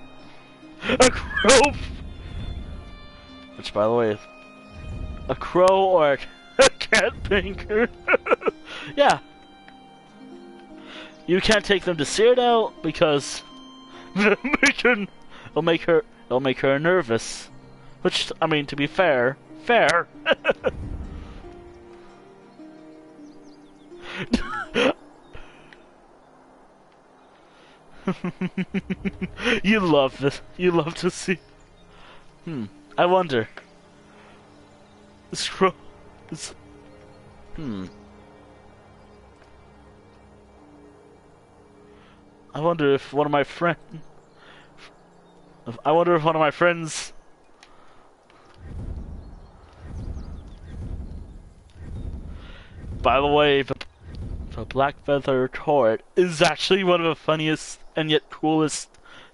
A crow... Which, by the way, a crow or a cat banker. Yeah. You can't take them to Cyrodiil because it'll make her nervous. Which, I mean, to be fair. You love this. You love to see. I wonder. This crow. I wonder if one of my friends. I wonder if one of my friends. By the way, the Black Feather turret is actually one of the funniest and yet coolest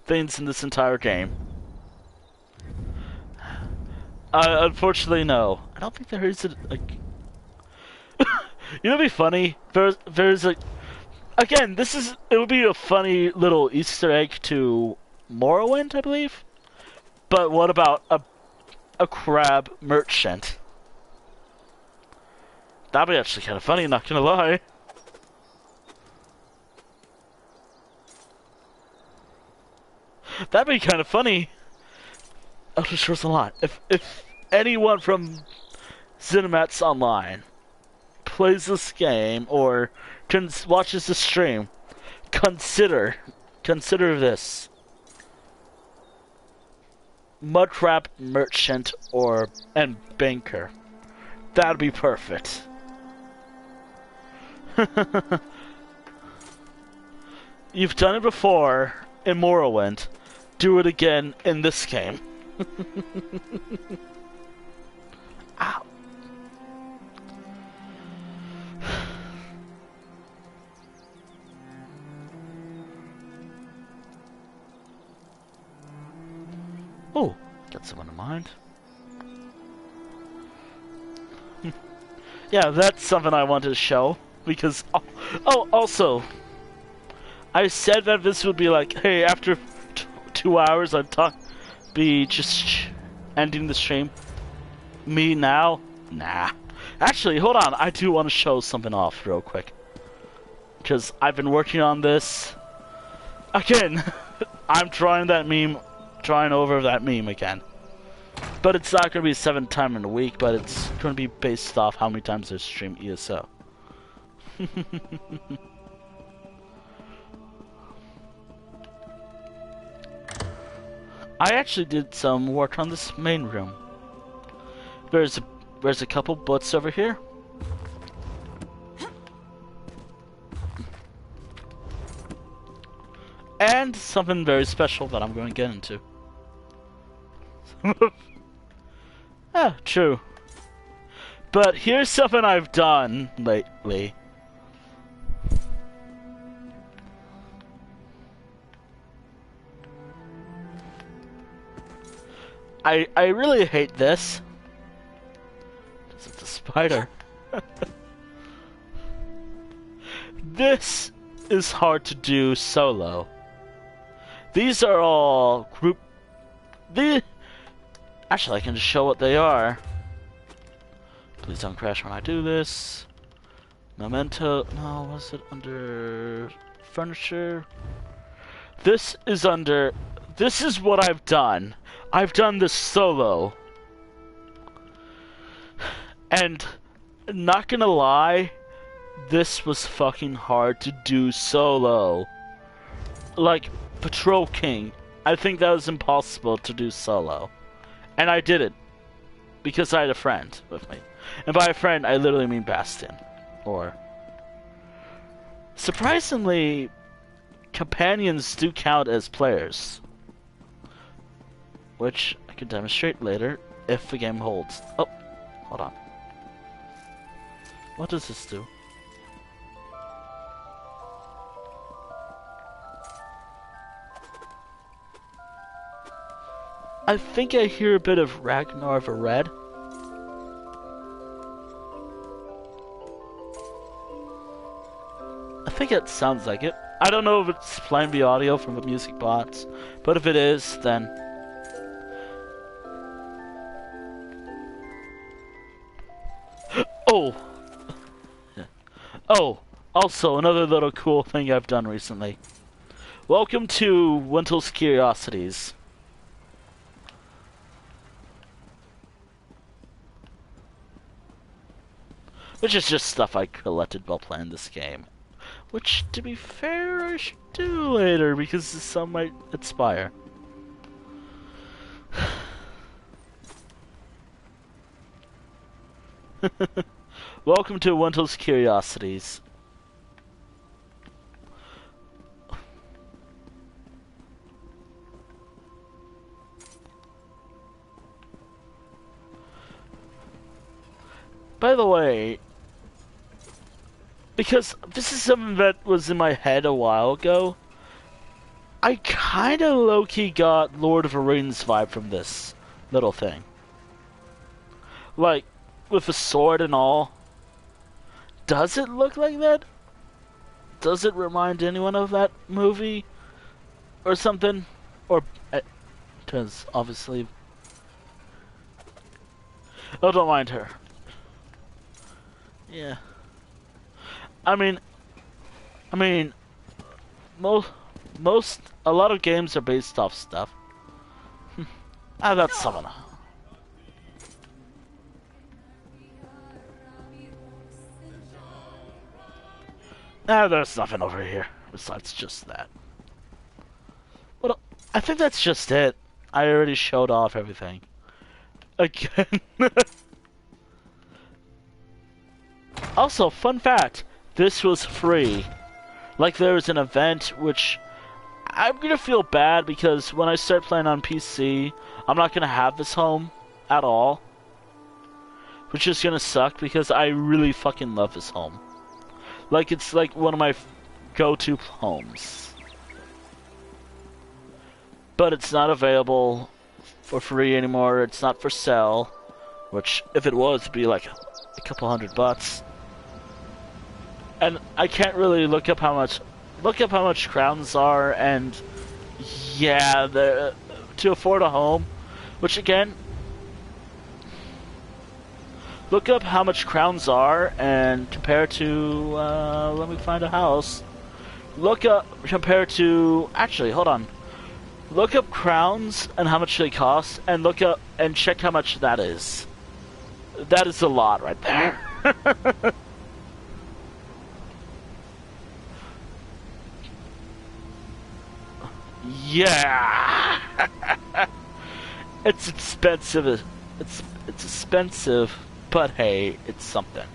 things in this entire game. Unfortunately, no. I don't think there is a you know, what'd be funny? There's a. Again, it would be a funny little Easter egg to Morrowind, I believe. But what about a crab merchant? That'd be actually kind of funny, not gonna lie. That'd be kind of funny. Elder Scrolls Online. If anyone from Cinemats Online plays this game or watches the stream, consider this: Mudcrab merchant and banker. That'd be perfect. You've done it before in Morrowind. Do it again in this game. Ow. Oh, got someone in mind. Yeah, that's something I wanted to show because also I said that this would be like, hey, after 2 hours I'd be just ending the stream. Me now? Nah. Actually, hold on, I do want to show something off real quick. Because I've been working on this. Again, I'm drawing over that meme again. But it's not going to be 7 times in a week, but it's going to be based off how many times I stream ESO. I actually did some work on this main room. There's a couple butts over here. And something very special that I'm going to get into. Ah, true. But here's something I've done lately. I really hate this. It's a spider. This is hard to do solo. These are all group. Actually, I can just show what they are. Please don't crash when I do this. Memento. No, was it under furniture? This is under. This is what I've done. I've done this solo. And not gonna lie, this was fucking hard to do solo. Like Patrol King, I think that was impossible to do solo. And I did it because I had a friend with me. And by a friend, I literally mean Bastion. Or surprisingly, companions do count as players. Which I can demonstrate later if the game holds. Oh, hold on. What does this do? I think I hear a bit of Ragnar the Red. I think it sounds like it. I don't know if it's playing the audio from the music bots, but if it is, then... Oh! Oh, also, another little cool thing I've done recently. Welcome to Wintel's Curiosities. Which is just stuff I collected while playing this game. Which, to be fair, I should do later, because some might expire. Welcome to Wintel's Curiosities. By the way, because this is something that was in my head a while ago, I kinda low-key got Lord of the Rings vibe from this little thing. Like, with the sword and all. Does it look like that? Does it remind anyone of that movie? Or something? Or, because obviously... Oh, don't mind her. Yeah. I mean, a lot of games are based off stuff. That's someone. There's nothing over here besides just that. Well, I think that's just it. I already showed off everything. Again. Also, fun fact, this was free. Like, there was an event, which I'm gonna feel bad because when I start playing on PC, I'm not gonna have this home at all. Which is gonna suck because I really fucking love this home. Like, it's like one of my go-to homes. But it's not available for free anymore, it's not for sale. Which, if it was, it'd be like a couple $100. And I can't really look up how much crowns are, and yeah, to afford a home, which again, look up how much crowns are and compare to, let me find a house. Compare to, actually, hold on. Look up crowns and how much they cost, and look up and check how much that is. That is a lot right there. Yeah. It's expensive. It's expensive, but hey, it's something.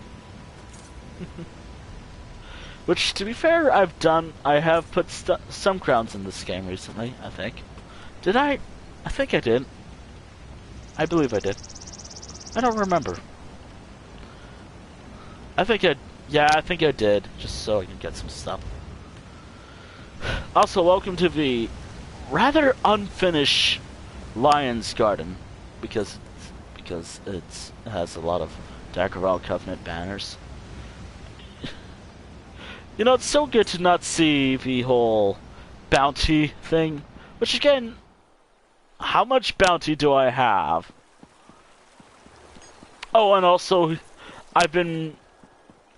Which, to be fair, I have put some crowns in this game recently, I think. Did I? I think I did. I believe I did. I don't remember. I think I did, just so I can get some stuff. Also, welcome to the rather unfinished Lion's Garden, because it has a lot of Daggerville Covenant banners. You know, it's so good to not see the whole bounty thing. Which again, how much bounty do I have? Oh, and also, I've been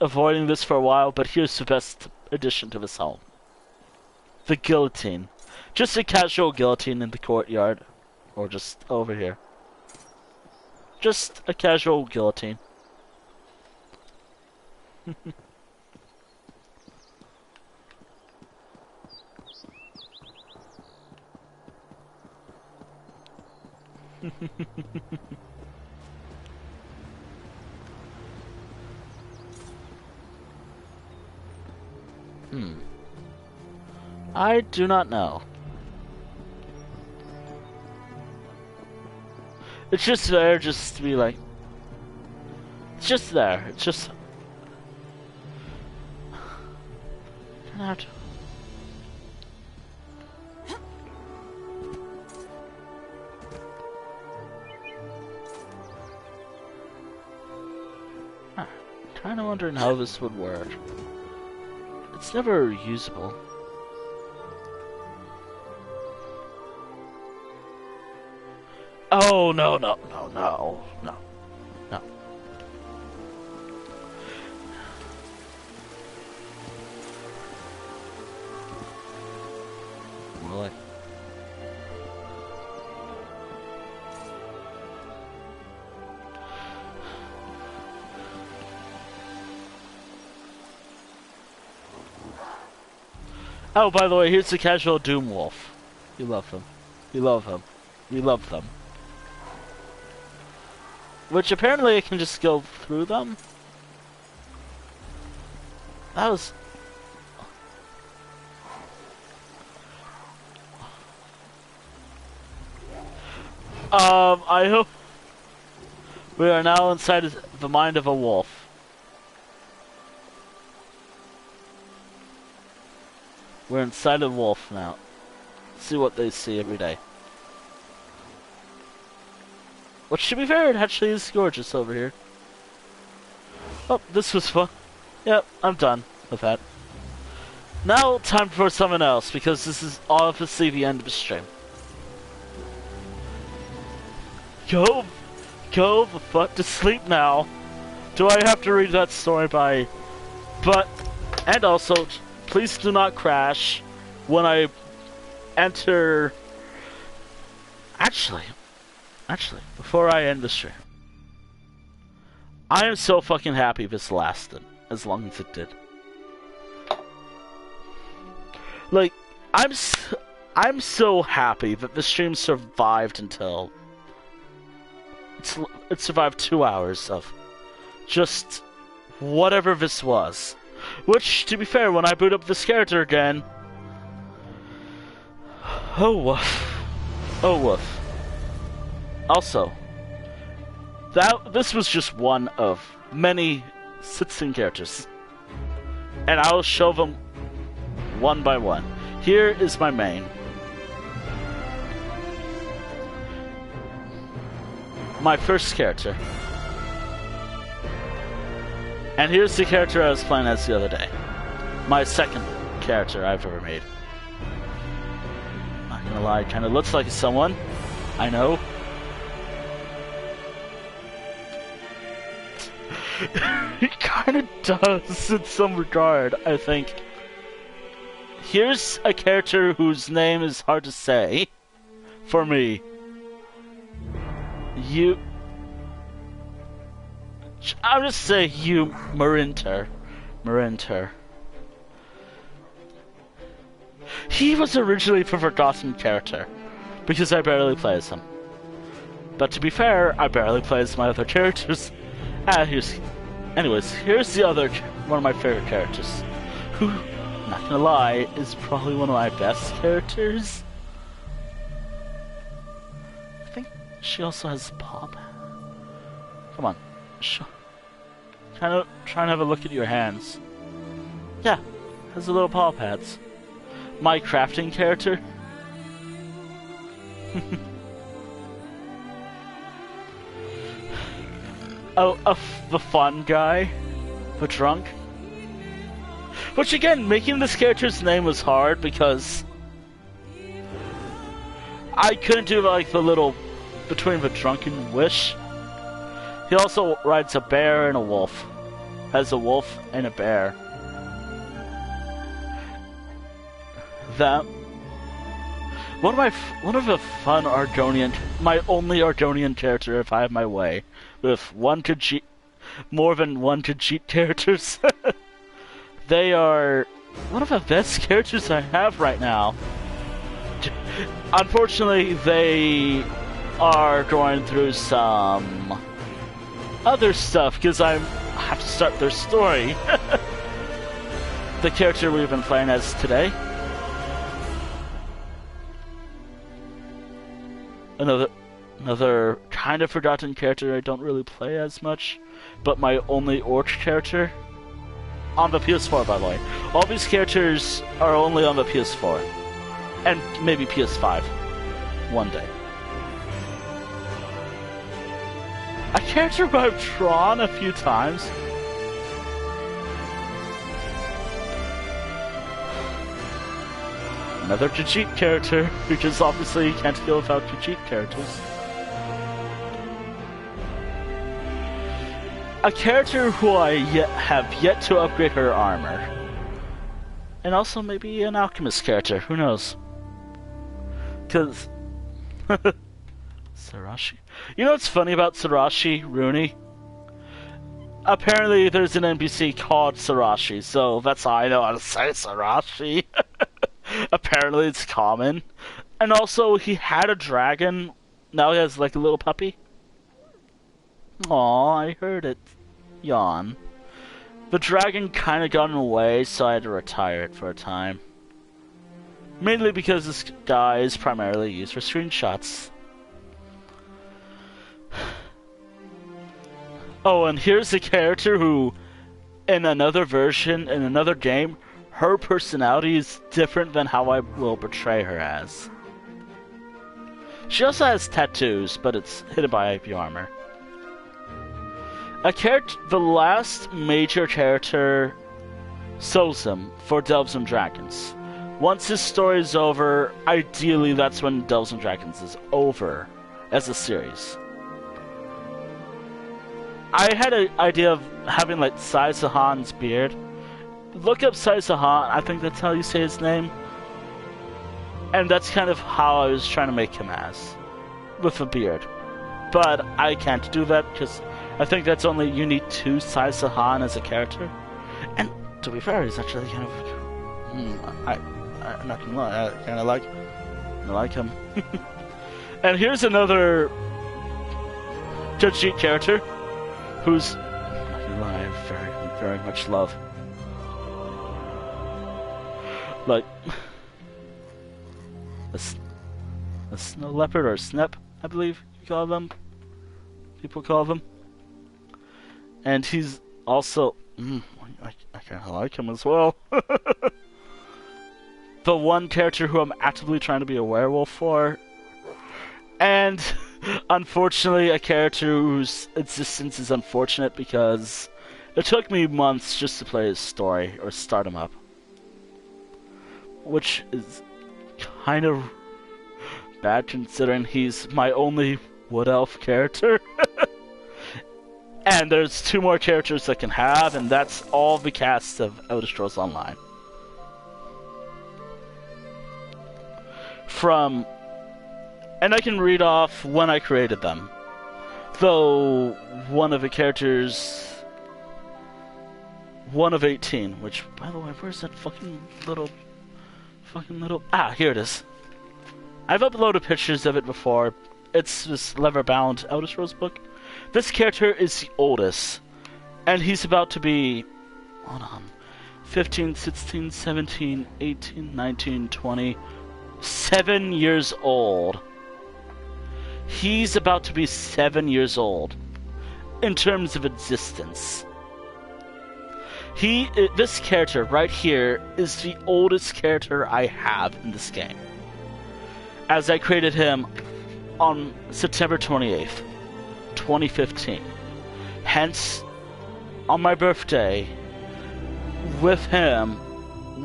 avoiding this for a while, but here's the best addition to this home. The guillotine. Just a casual guillotine in the courtyard. Or just over here. Just a casual guillotine. I do not know. It's just there, just to be like... It's just there, it's just... Not... Kinda wondering how this would work. It's never usable. Oh, no. Really? Oh, by the way, here's the casual Doom Wolf. You love him. You love him. We love them. Which apparently I can just go through them. That was... I hope... We are now inside the mind of a wolf. We're inside a wolf now. See what they see every day. Which, to be fair, it actually is gorgeous over here. Oh, this was fun. Yep, I'm done with that. Now, time for something else, because this is obviously the end of the stream. Go the fuck to sleep now. Do I have to read that story by... And also, please do not crash when I enter... Actually, before I end the stream, I am so fucking happy this lasted as long as it did. Like, I'm so happy that the stream survived until it survived 2 hours of just whatever this was. Which, to be fair, when I boot up this character again, oh woof. Also, this was just one of many citizen characters, and I'll show them one by one. Here is my main. My first character. And here's the character I was playing as the other day. My second character I've ever made. Not gonna lie, it kinda looks like someone I know. It kinda does in some regard, I think. Here's a character whose name is hard to say. for me. I'll just say you, Marinter. He was originally a forgotten character, because I barely play as him. But to be fair, I barely play as my other characters. Anyways, here's the other one of my favorite characters, who, not gonna lie, is probably one of my best characters. I think she also has pop. Come on, try and have a look at your hands. Yeah, has the little paw pads. My crafting character. The fun guy, the drunk. Which again, making this character's name was hard because I couldn't do like the little between the drunken wish. He also rides a bear and a wolf. Has a wolf and a bear. That one of the fun Ardonian, my only Ardonian character if I have my way, with more than one to cheat characters. They are one of the best characters I have right now. Unfortunately, they are going through some other stuff because I have to start their story. The character we've been playing as today. Another kind of forgotten character I don't really play as much, but my only orc character. On the PS4, by the way. All these characters are only on the PS4. And maybe PS5. One day. A character who I've drawn a few times. Another to-cheat character, because obviously you can't go without to-cheat characters. A character who I have yet to upgrade her armor. And also maybe an alchemist character, who knows? Because... Sarashi? You know what's funny about Sarashi, Rooney? Apparently there's an NPC called Sarashi, so that's how I know how to say Sarashi. Apparently it's common. And also, he had a dragon. Now he has like a little puppy. Aw, I heard it. Yawn. The dragon kinda got in the way, so I had to retire it for a time. Mainly because this guy is primarily used for screenshots. Oh, and here's a character who, in another version, in another game, her personality is different than how I will portray her as. She also has tattoos, but it's hidden by IP armor. The last major character, Sozum, for Delves and Dragons. Once his story is over, ideally that's when Delves and Dragons is over as a series. I had an idea of having like Sai Sahan's beard. Look up Sai Sahan, I think that's how you say his name. And that's kind of how I was trying to make him as. With a beard. But I can't do that because I think that's only you need 2 Sai Sahan as a character. And to be fair, he's actually kind of... I'm not gonna lie, I kinda like him. And here's another Judge Sheet character who's, I'm not gonna lie, I very, very much love. Like a snow leopard or a snep, I believe you call them. People call them. And he's also I kinda like him as well. The one character who I'm actively trying to be a werewolf for. And unfortunately a character whose existence is unfortunate because it took me months just to play his story or start him up. Which is kind of bad considering he's my only wood elf character. And there's 2 more characters I can have, and that's all the cast of Elder Scrolls Online. From And I can read off when I created them. Though, one of the characters... One of 18, which, by the way, where's that fucking little... Ah, here it is. I've uploaded pictures of it before. It's this leather-bound Elder Scrolls book. This character is the oldest. And he's about to be... Hold on. 15, 16, 17, 18, 19, 20... 7 years old. He's about to be 7 years old. In terms of existence. This character right here is the oldest character I have in this game. As I created him on September 28th, 2015. Hence, on my birthday, with him,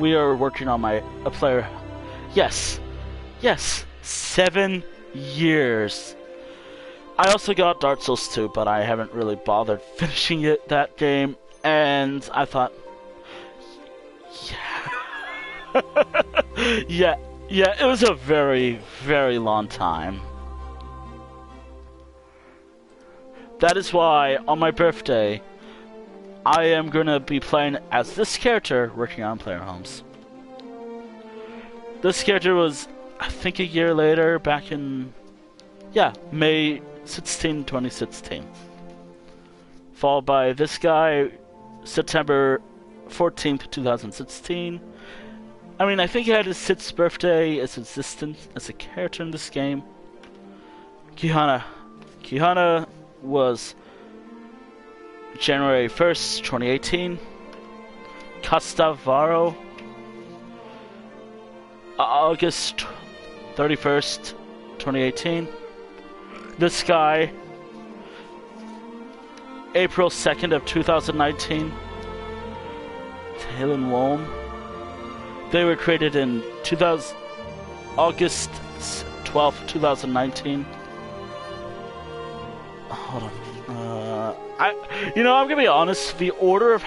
we are working on a player. Yes, 7 years. I also got Dark Souls 2, but I haven't really bothered finishing that game. And I thought, yeah, it was a very, very long time. That is why, on my birthday, I am going to be playing as this character, working on player homes. This character was, I think, a year later, back in, May 16, 2016. Followed by this guy, September 14th, 2016. I mean, I think he had his 6th birthday as existence as a character in this game. Kihana was January 1st, 2018. Castavaro, August 31st, 2018. This guy, April 2nd of 2019. Taylor Wom. They were created in August 12th, 2019. Hold on. I'm gonna be honest. The order of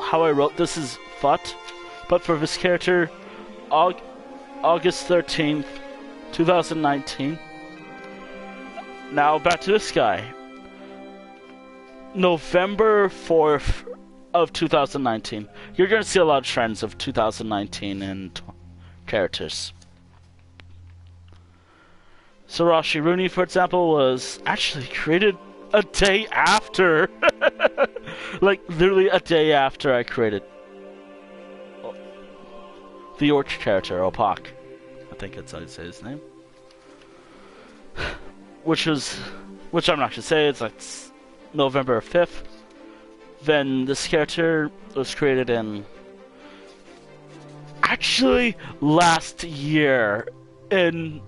how I wrote this is fucked. But for this character, August 13th, 2019. Now back to this guy. November 4th of 2019. You're going to see a lot of trends of 2019 in characters. Sarashi Rooney, for example, was actually created a day after. Like, literally a day after I created the orc character, Opak. I think that's how you say his name. Which I'm not going to say, it's like November 5th. Then this character was created in actually last year. I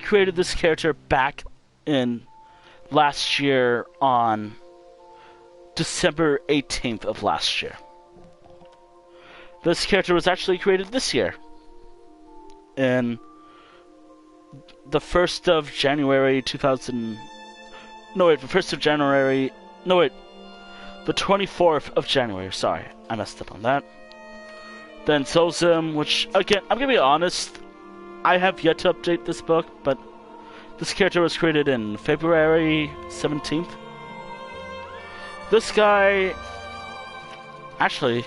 created this character back in last year on December 18th of last year. This character was actually created this year in the 1st of January 2000. No wait, the 1st of January. No wait. The 24th of January, sorry, I messed up on that. Then Zozim, which, again, I'm gonna be honest, I have yet to update this book, but this character was created in February 17th. This guy, actually,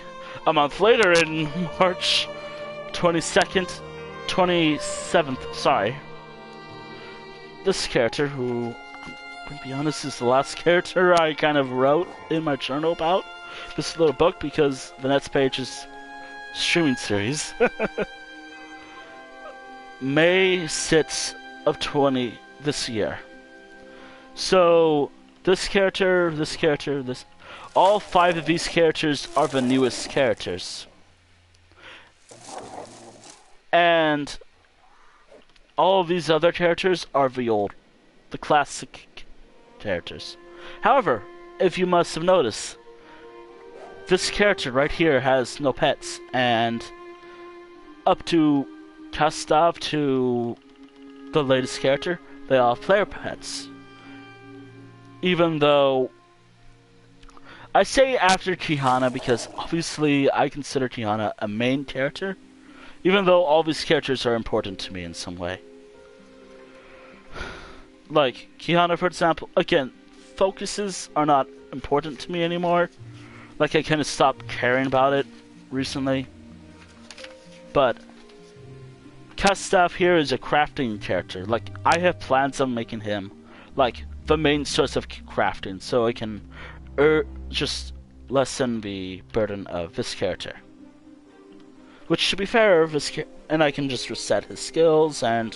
a month later in March 27th, sorry. This character, who, to be honest, is the last character I kind of wrote in my journal about this little book, because the next page is streaming series. May 6th of 20 this year. So this character, all 5 of these characters are the newest characters. And all of these other characters are the classic characters. However, if you must have noticed, this character right here has no pets, and up to Kastav to the latest character, they all have player pets. Even though I say after Kihana, because obviously I consider Kihana a main character, even though all these characters are important to me in some way. like Kiana, for example, again, focuses are not important to me anymore. Like, I kind of stopped caring about it recently. But Castaff here is a crafting character. Like, I have plans on making him like the main source of crafting, so I can just lessen the burden of this character. Which, to be fair, and I can just reset his skills, and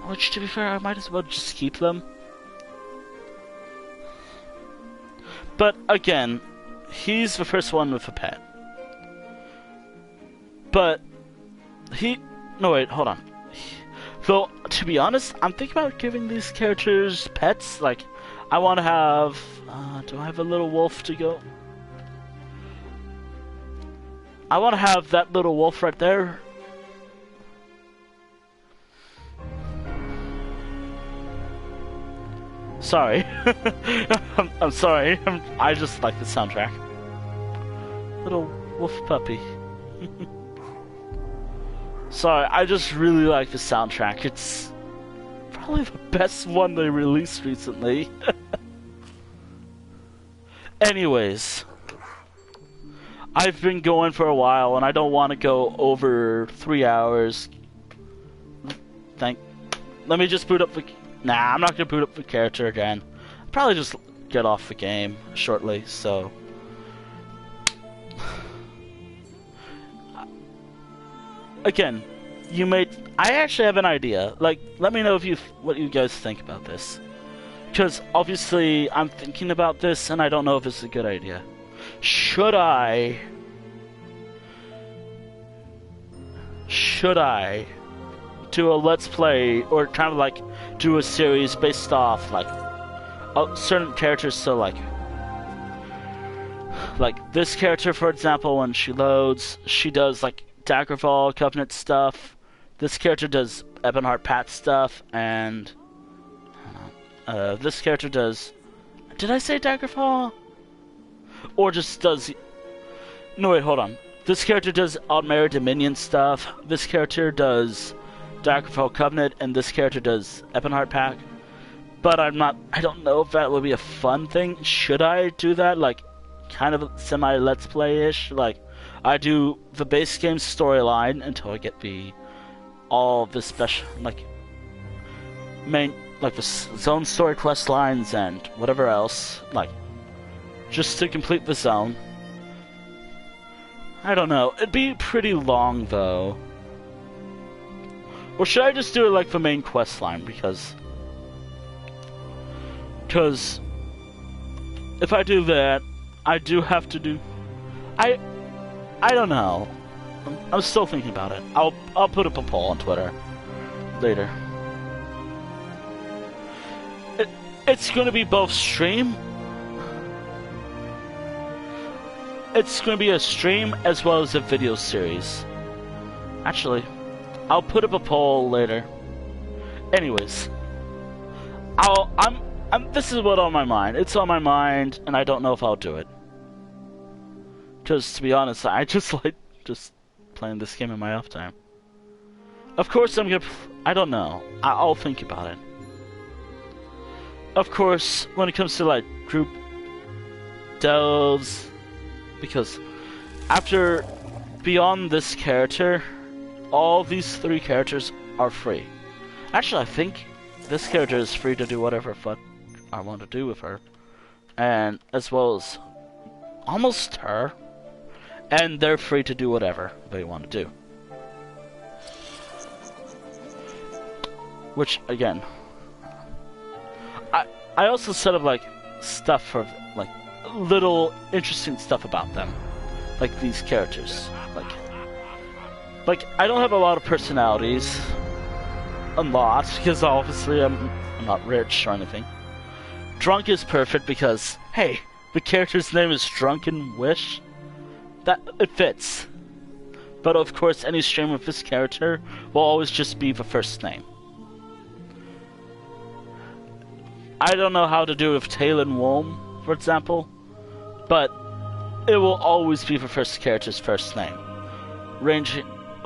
which, to be fair, I might as well just keep them. But again, he's the first one with a pet. But no, wait, hold on. So, to be honest, I'm thinking about giving these characters pets. Like, I want to have... do I have a little wolf to go? I want to have that little wolf right there. Sorry. I'm sorry. I just like the soundtrack. Little wolf puppy. Sorry, I just really like the soundtrack. It's probably the best one they released recently. Anyways, I've been going for a while and I don't want to go over 3 hours. Let me just boot up the... Nah, I'm not going to boot up the character again. I'll probably just get off the game shortly, so... Again, I actually have an idea. Like, let me know what you guys think about this. Because, obviously, I'm thinking about this, and I don't know if it's a good idea. Should I do a Let's Play, or kind of like, do a series based off, like, certain characters, so, like, this character, for example, when she loads, she does, like, Daggerfall Covenant stuff. This character does Ebonheart Pat stuff, and this character does... Did I say Daggerfall? Or just does... No, wait, hold on. This character does Aldmeri Dominion stuff. This character does Daggerfall Covenant, and this character does Ebonheart Pack. But I don't know if that would be a fun thing. Should I do that? Like, kind of semi-Let's Play-ish? Like, I do the base game storyline until I get all the special, like, main, like the zone story quest lines and whatever else, like, just to complete the zone. I don't know. It'd be pretty long, though. Or should I just do it like the main quest line? Because if I do that, I do have to do... I don't know. I'm still thinking about it. I'll put up a poll on Twitter later. It's going to be both stream. It's going to be a stream as well as a video series. Actually, I'll put up a poll later. Anyways, this is what's on my mind. It's on my mind, and I don't know if I'll do it. Because, to be honest, I just like playing this game in my off time. Of course, I'm gonna... I don't know. I'll think about it. Of course, when it comes to, like, group delves... Because beyond this character, all these 3 characters are free. Actually, I think this character is free to do whatever fuck I want to do with her. And as well as almost her. And they're free to do whatever they want to do. Which, again, I also set up, like, stuff for, like, little interesting stuff about them. Like, these characters. Like, I don't have a lot of personalities. A lot, because obviously I'm not rich or anything. Drunk is perfect because, hey, the character's name is Drunken Wish. That it fits. But of course, any stream with this character will always just be the first name. I don't know how to do it with Talon Wolm, for example, but it will always be the first character's first name. Ranging,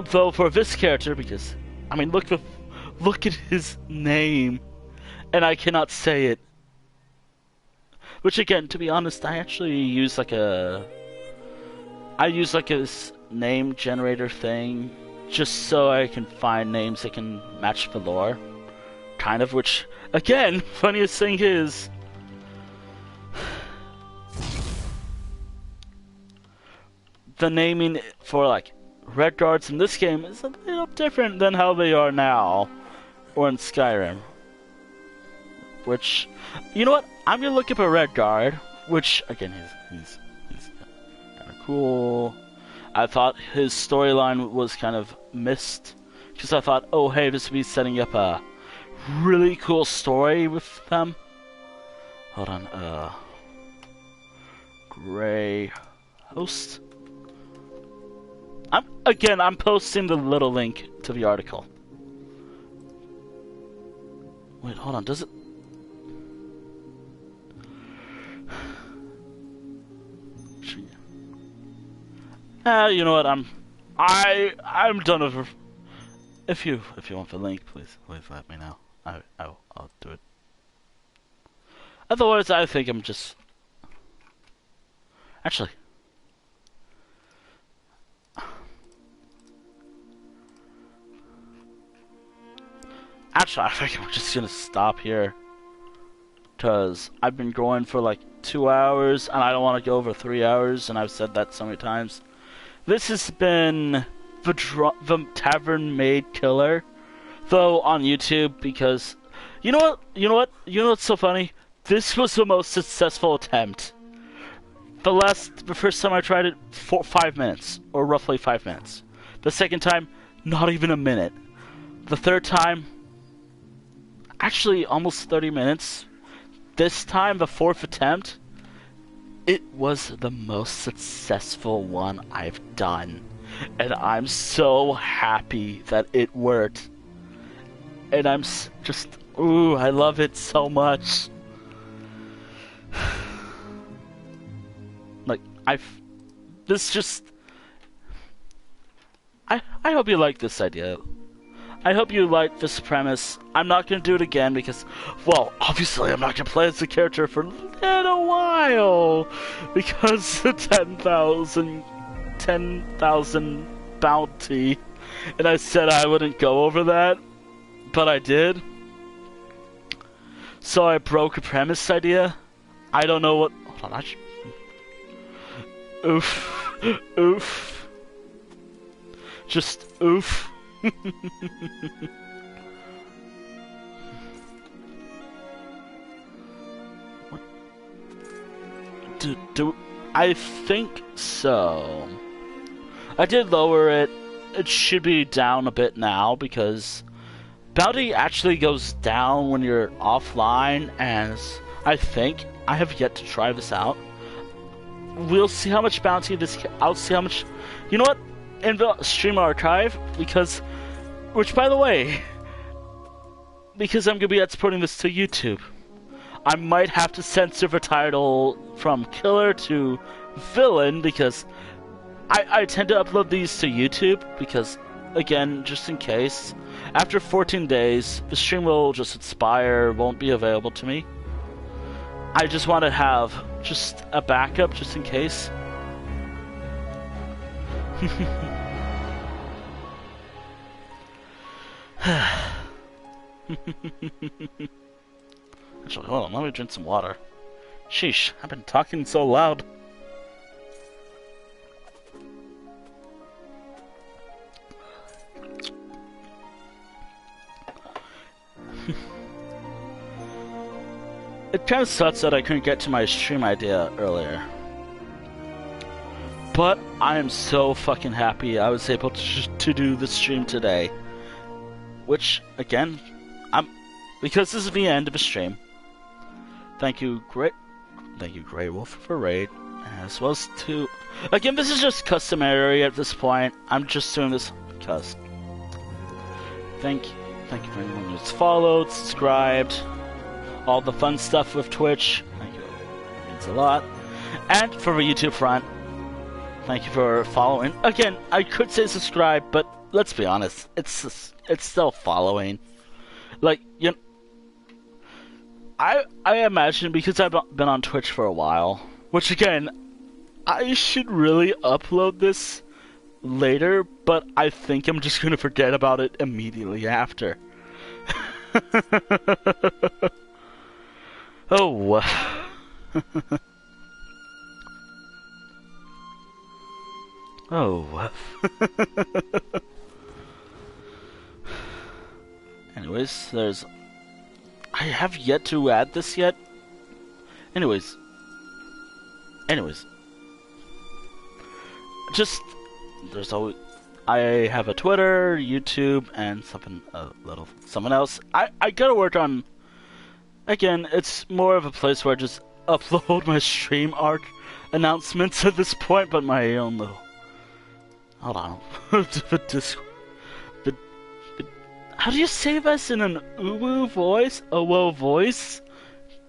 though for this character, because I mean, look at his name. and I cannot say it. Which again, to be honest, I actually use like a name generator thing just so I can find names that can match the lore. Kind of, which again, funniest thing is the naming for like red guards in this game is a little different than how they are now or in Skyrim. Which, you know what? I'm gonna look up a red guard, which again he's kind of cool. I thought his storyline was kind of missed because I thought, oh hey, this would be setting up a really cool story with them. Hold on, Gray host. I'm posting the little link to the article. Wait, hold on, does it? You know what? I'm done with. If you want the link, please let me know. I'll do it. Otherwise, I think I'm just. Actually, I think I'm just gonna stop here. Because I've been going for like 2 hours, and I don't want to go over 3 hours, and I've said that so many times. This has been the Tavern Maid Killer, though on YouTube, because you know what's so funny? This was the most successful attempt. The first time I tried it, 5 minutes, or roughly 5 minutes. The second time, not even a minute. The third time, actually almost 30 minutes. This time, the fourth attempt, it was the most successful one I've done. And I'm so happy that it worked. And I'm just, ooh, I love it so much. Like, I hope you like this idea. I hope you like this premise. I'm not going to do it again because, well, obviously I'm not going to play as the character for a little while. Because the 10,000 bounty. And I said I wouldn't go over that. But I did. So I broke a premise idea. I don't know what... Hold on, oof. Oof. Just oof. What? Do I think so? I did lower it. It should be down a bit now because bounty actually goes down when you're offline, and I think I have yet to try this out. We'll see how much bounty this. I'll see how much. You know what? In the stream archive, which by the way, because I'm gonna be exporting this to YouTube, I might have to censor the title from killer to villain because I tend to upload these to YouTube because, again, just in case, after 14 days, the stream will just expire, won't be available to me. I just want to have just a backup just in case. Actually, hold on, let me drink some water. Sheesh, I've been talking so loud. It kind of sucks that I couldn't get to my stream idea earlier. But I am so fucking happy I was able to do the stream today. Which, again, because this is the end of a stream. Thank you, Grey Wolf, for raid, as well as to. Again, this is just customary at this point. I'm just doing this because. Thank you for anyone who's followed, subscribed, all the fun stuff with Twitch. Thank you, it means a lot. And for the YouTube front, thank you for following. Again, I could say subscribe, but let's be honest, it's still following. Like, I imagine because I've been on Twitch for a while, which again, I should really upload this later, but I think I'm just gonna forget about it immediately after. Oh. Oh. Anyways, I have yet to add this yet. Anyways. Just, there's always, I have a Twitter, YouTube, and someone else. I gotta work on, again, it's more of a place where I just upload my stream art announcements at this point, but my own little, hold on, how do you say this in an uwu voice? Owo voice?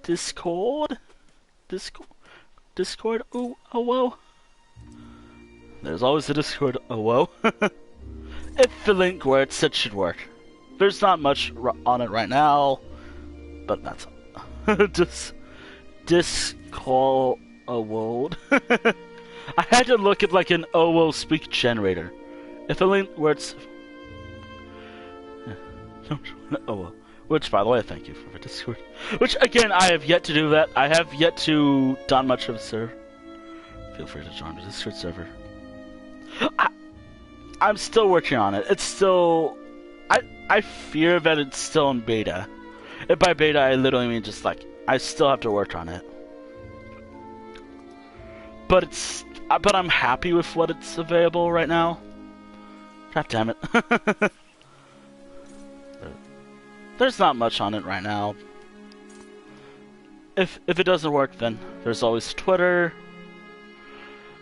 Discord? Discord? Ooh, owo? There's always a Discord owo. If the link works, it should work. There's not much on it right now, but that's just Discord owo. I had to look at like an owo speak generator. If the link works. Oh, which, by the way, thank you for the Discord. Which, again, I have yet to do that. I have yet to don much of a server. Feel free to join the Discord server. I'm still working on it. It's still... I fear that it's still in beta. And by beta, I literally mean just like, I still have to work on it. But I'm happy with what it's available right now. God damn it. There's not much on it right now. If it doesn't work, then there's always Twitter.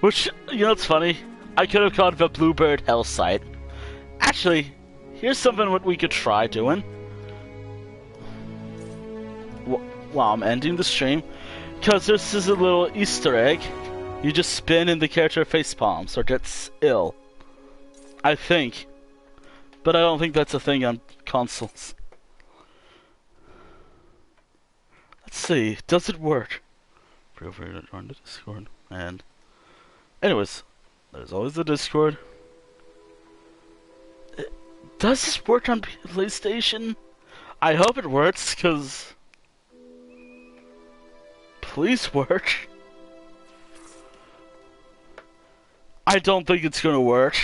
Which, you know, it's funny. I could have called the Bluebird Hell site. Actually, here's something what we could try doing. While I'm ending the stream. Because this is a little Easter egg. You just spin and the character facepalms or gets ill. I think. But I don't think that's a thing on consoles. Let's see, does it work? Feel free to join the Discord. And anyways, there's always the Discord. Does this work on PlayStation? I hope it works, cause please work. I don't think it's gonna work.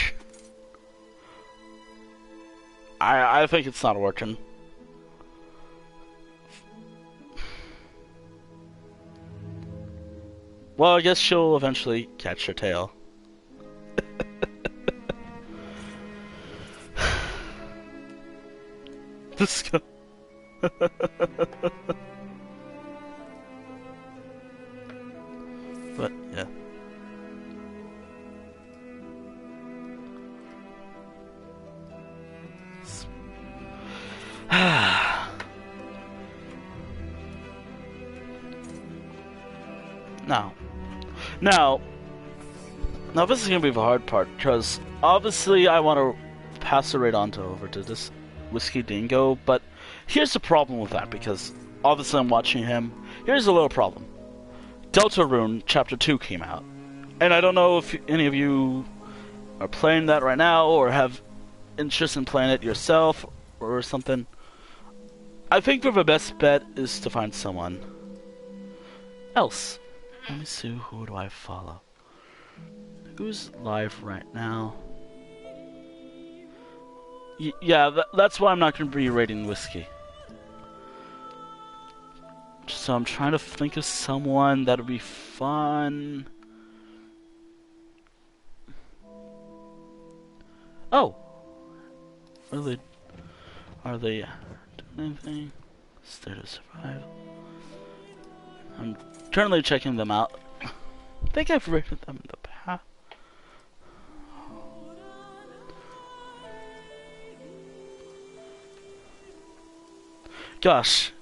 I think it's not working. Well, I guess she'll eventually catch her tail. This guy. But, yeah. Now this is gonna be the hard part, because obviously I want to pass it right on over to this Whiskey Dingo, but here's the problem with that, because obviously I'm watching him. Here's a little problem. Deltarune Chapter 2 came out, and I don't know if any of you are playing that right now, or have interest in playing it yourself, or something. I think the best bet is to find someone else. Let me see, who do I follow? Who's live right now? Yeah, that's why I'm not going to be rating Whiskey. So I'm trying to think of someone that would be fun. Oh! Are they doing anything? Stay to survive. I'm currently checking them out. I think I've rated them in the past. Gosh.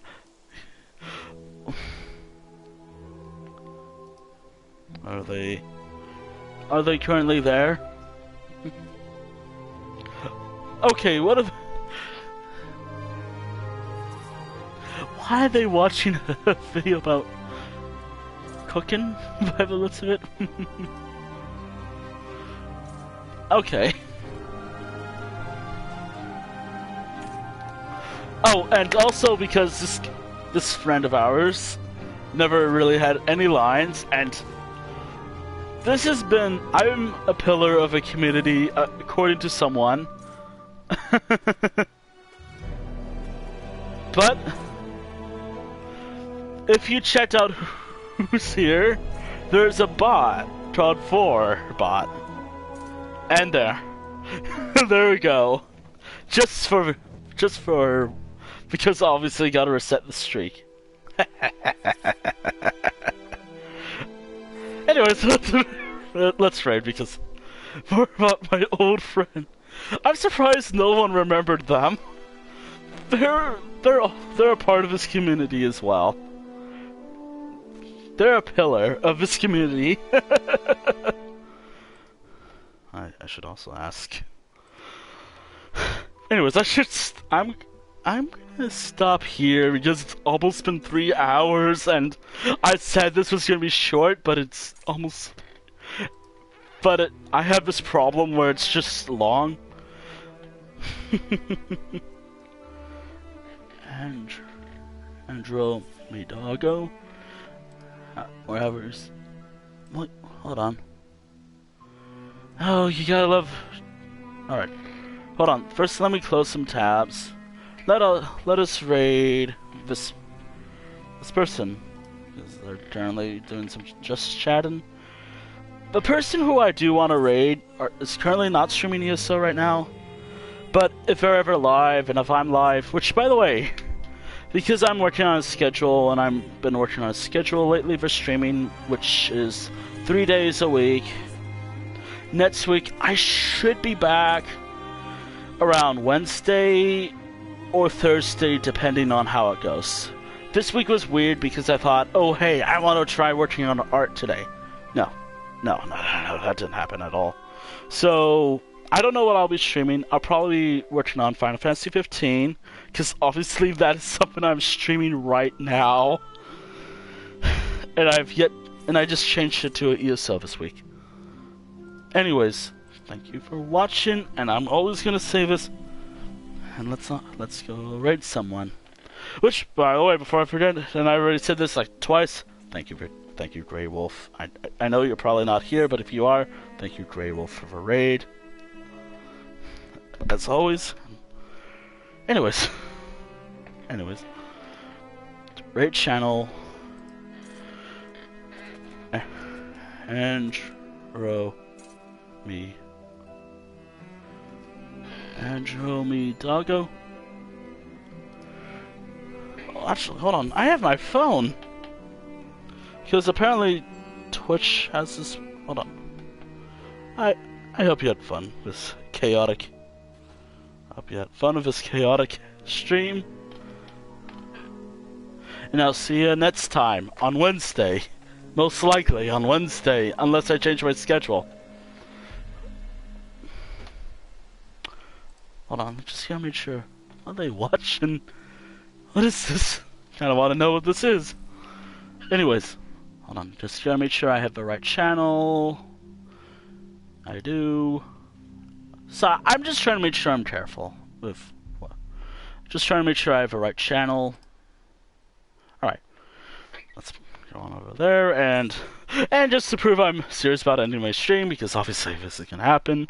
Are they currently there? Okay, what if... Why are they watching a video about cooking, by the looks of it? Okay. Oh, and also because this friend of ours never really had any lines, and this has been... I'm a pillar of a community, according to someone. But if you checked out who's here, there's a bot, Trod4 bot. And there we go. Just for because obviously gotta reset the streak. Anyways, let's raid because more about my old friend. I'm surprised no one remembered them. They're a part of this community as well. They're a pillar of this community. I should also ask. Anyways, I'm gonna stop here because it's almost been 3 hours, and I said this was gonna be short, but it's almost. But I have this problem where it's just long. Andro Midago, wherever's. What? Hold on. Oh, you gotta love. All right, hold on. First, let me close some tabs. Let us raid this person because they're currently doing some just chatting. The person who I do want to raid is currently not streaming ESO right now. But if they're ever live, and if I'm live, which by the way, because I'm working on a schedule, and I've been working on a schedule lately for streaming, which is 3 days a week. Next week, I should be back around Wednesday or Thursday, depending on how it goes. This week was weird because I thought, oh hey, I want to try working on art today. No, that didn't happen at all. So, I don't know what I'll be streaming. I'll probably be working on Final Fantasy 15, because obviously that is something I'm streaming right now. And I just changed it to an ESO this week. Anyways, thank you for watching, and I'm always gonna say this. And let's go raid someone. Which, by the way, before I forget, and I already said this like twice. Thank you, Grey Wolf. I know you're probably not here, but if you are, thank you, Grey Wolf, for the raid. As always. Anyways, raid channel. Andro Doggo. Oh, actually, hold on. I have my phone. Because apparently Twitch has this. Hold on. I hope you had fun with this chaotic. I hope you had fun with this chaotic stream. And I'll see you next time on Wednesday. Most likely on Wednesday, unless I change my schedule. Hold on, just gotta make sure. Are they watching? What is this? Kinda wanna know what this is. Anyways, hold on, just gotta make sure I have the right channel. I do. So, I'm just trying to make sure I'm careful with what? Just trying to make sure I have the right channel. Alright. Let's go on over there, and just to prove I'm serious about ending my stream, because obviously this is gonna happen.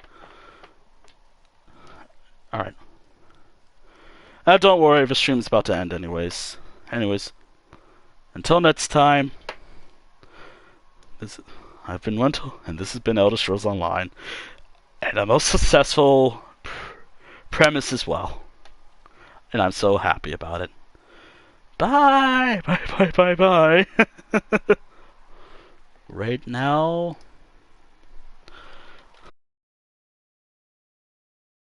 Alright. Don't worry, the stream's about to end anyways. Until next time, I've been Wendell, and this has been Elder Scrolls Online. And a most successful premise as well. And I'm so happy about it. Bye! Bye. Right now...